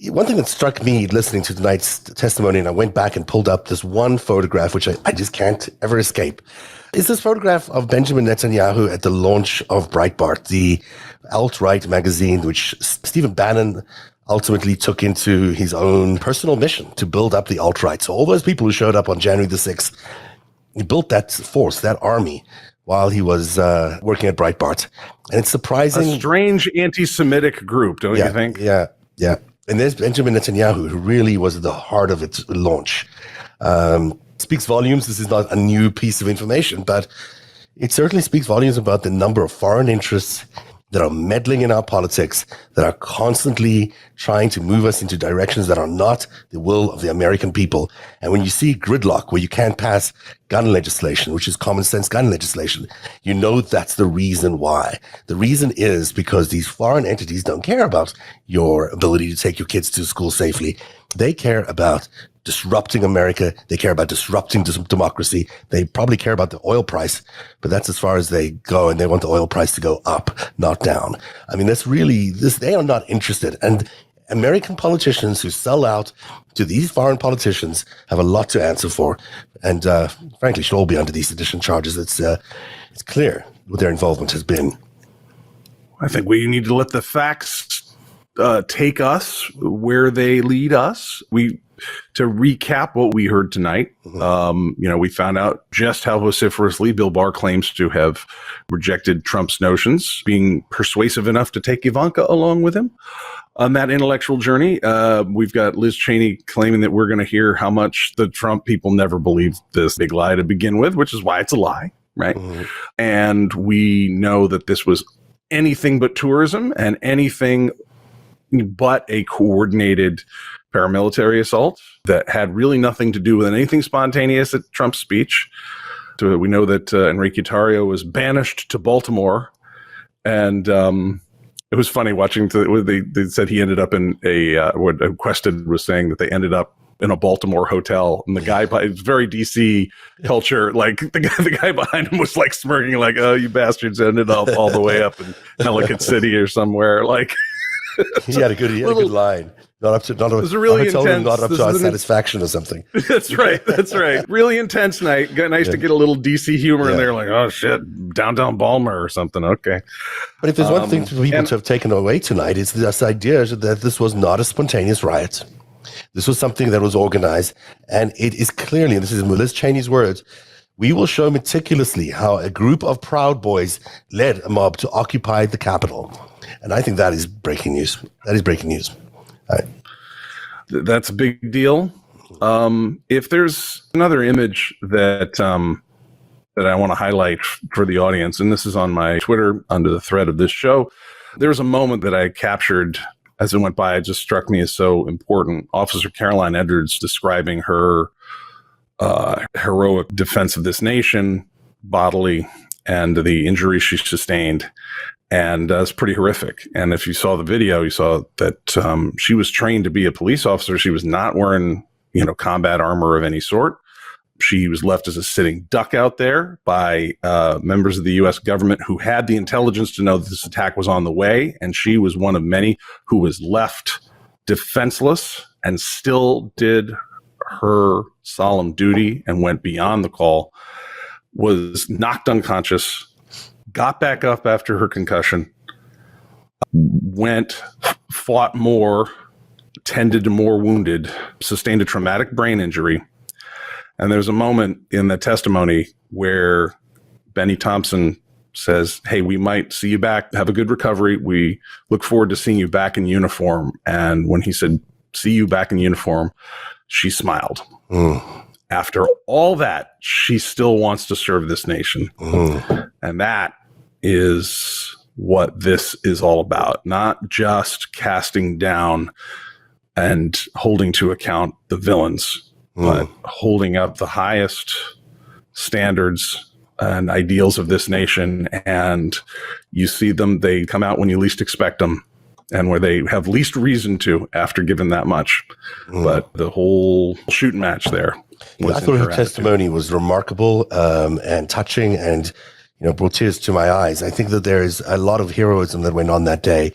One thing that struck me listening to tonight's testimony, and I went back and pulled up this one photograph, which I just can't ever escape, is this photograph of Benjamin Netanyahu at the launch of Breitbart, the alt-right magazine, which Stephen Bannon ultimately took into his own personal mission to build up the alt-right. So all those people who showed up on January the 6th, he built that force, that army while he was working at Breitbart. And it's surprising. A strange anti-Semitic group, don't you think? Yeah. And there's Benjamin Netanyahu, who really was at the heart of its launch. Speaks volumes. This is not a new piece of information, but it certainly speaks volumes about the number of foreign interests that are meddling in our politics, that are constantly trying to move us into directions that are not the will of the American people. And when you see gridlock where you can't pass gun legislation, which is common sense gun legislation, you know that's the reason why. The reason is because these foreign entities don't care about your ability to take your kids to school safely. They care about disrupting America. They care about disrupting democracy. They probably care about the oil price, but that's as far as they go, and they want the oil price to go up, not down. I mean, they are not interested. And American politicians who sell out to these foreign politicians have a lot to answer for, and frankly, should all be under these sedition charges. It's clear what their involvement has been. I think we need to let the facts take us where they lead us. To recap what we heard tonight, we found out just how vociferously Bill Barr claims to have rejected Trump's notions, being persuasive enough to take Ivanka along with him on that intellectual journey. We've got Liz Cheney claiming that we're going to hear how much the Trump people never believed this big lie to begin with, which is why it's a lie, right? And we know that this was anything but tourism and anything but a coordinated paramilitary assault that had really nothing to do with anything spontaneous at Trump's speech. So we know that Enrique Tarrio was banished to Baltimore, and it was funny watching. They said he ended up in what Quested was saying that they ended up in a Baltimore hotel, and the guy, it's very DC culture. Like the guy behind him was like smirking, like, "Oh, you bastards ended up all the way up in Ellicott City or somewhere." Like he had a good line. Not up to our satisfaction or something. That's right. Really intense night. Nice to get a little DC humor in there, like, oh shit, downtown Baltimore or something. Okay. But if there's one thing for people to have taken away tonight, it's this idea that this was not a spontaneous riot. This was something that was organized, and it is clearly, and this is Liz Cheney's words, we will show meticulously how a group of Proud Boys led a mob to occupy the Capitol. And I think that is breaking news. That is breaking news. That's a big deal. If there's another image that I want to highlight for the audience, and this is on my Twitter under the thread of this show, there was a moment that I captured as it went by. It just struck me as so important. Officer Caroline Edwards describing her heroic defense of this nation bodily and the injuries she sustained. And it's pretty horrific. And if you saw the video, you saw that she was trained to be a police officer. She was not wearing, combat armor of any sort. She was left as a sitting duck out there by members of the U.S. government who had the intelligence to know that this attack was on the way. And she was one of many who was left defenseless and still did her solemn duty and went beyond the call, was knocked unconscious, got back up after her concussion, fought more, tended to more wounded, sustained a traumatic brain injury. And there's a moment in the testimony where Benny Thompson says, "Hey, we might see you back. Have a good recovery. We look forward to seeing you back in uniform." And when he said, "See you back in uniform," she smiled. After all that, she still wants to serve this nation. And that is what this is all about. Not just casting down and holding to account the villains, but holding up the highest standards and ideals of this nation. And you see them, they come out when you least expect them and where they have least reason to after given that much. But the whole shooting match there. I thought her testimony was remarkable and touching and brought tears to my eyes. I think that there is a lot of heroism that went on that day.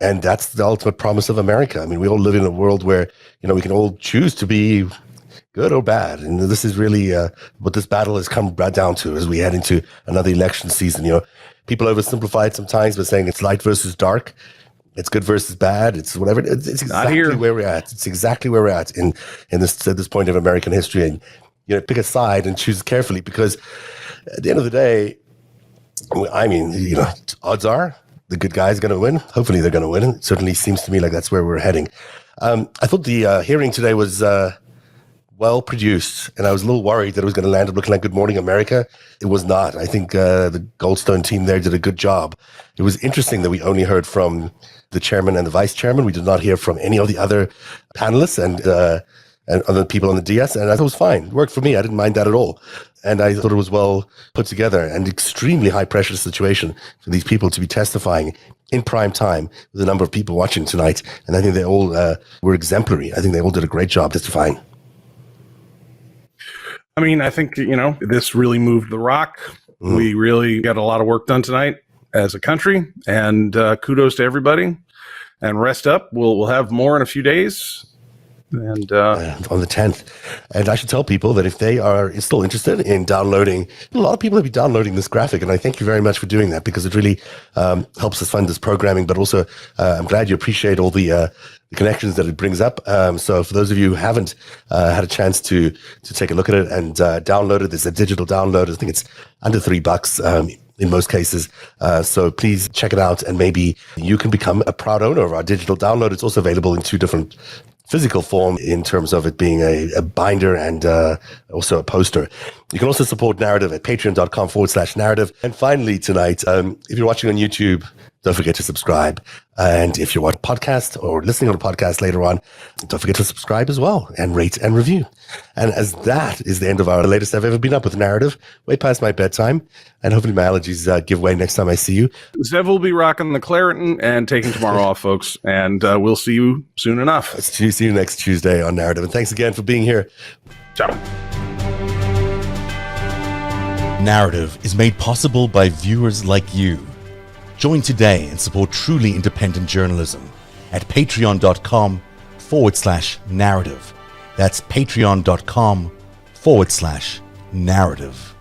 And that's the ultimate promise of America. I mean, we all live in a world where, we can all choose to be good or bad. And this is really what this battle has come down to as we head into another election season. People oversimplify it sometimes by saying it's light versus dark. It's good versus bad. It's whatever. It's exactly where we're at. It's exactly where we're at in this at this point of American history. And pick a side and choose carefully, because at the end of the day, I mean, odds are the good guy's going to win. Hopefully they're going to win. It certainly seems to me like that's where we're heading. I thought the hearing today was well produced, and I was a little worried that it was going to land up looking like Good Morning America. It was not. I think the Goldstone team there did a good job. It was interesting that we only heard from the chairman and the vice chairman. We did not hear from any of the other panelists and other people on the DS, and I thought it was fine. It worked for me. I didn't mind that at all. And I thought it was well put together and extremely high pressure situation for these people to be testifying in prime time with a number of people watching tonight. And I think they all were exemplary. I think they all did a great job testifying. I mean, I think, this really moved the rock. We really got a lot of work done tonight as a country, and kudos to everybody. And rest up. We'll have more in a few days. And on the 10th. And I should tell people that if they are still interested in downloading, a lot of people have been downloading this graphic, and I thank you very much for doing that, because it really helps us fund this programming. But also, I'm glad you appreciate all the connections that it brings up. So for those of you who haven't had a chance to take a look at it and download it, there's a digital download. I think it's under $3 in most cases. So please check it out, and maybe you can become a proud owner of our digital download. It's also available in 2 different physical form in terms of it being a binder and also a poster. You can also support Narrative at patreon.com/narrative. And finally tonight, if you're watching on YouTube, don't forget to subscribe. And if you're watching a podcast or listening on a podcast later on, don't forget to subscribe as well and rate and review. And as that is the end of our latest I've ever been up with Narrative, way past my bedtime, and hopefully my allergies give way next time I see you. Zev will be rocking the Claritin and taking tomorrow off, folks, and we'll see you soon enough. See you next Tuesday on Narrative. And thanks again for being here. Ciao. Narrative is made possible by viewers like you. Join today and support truly independent journalism at patreon.com/narrative. That's patreon.com/narrative.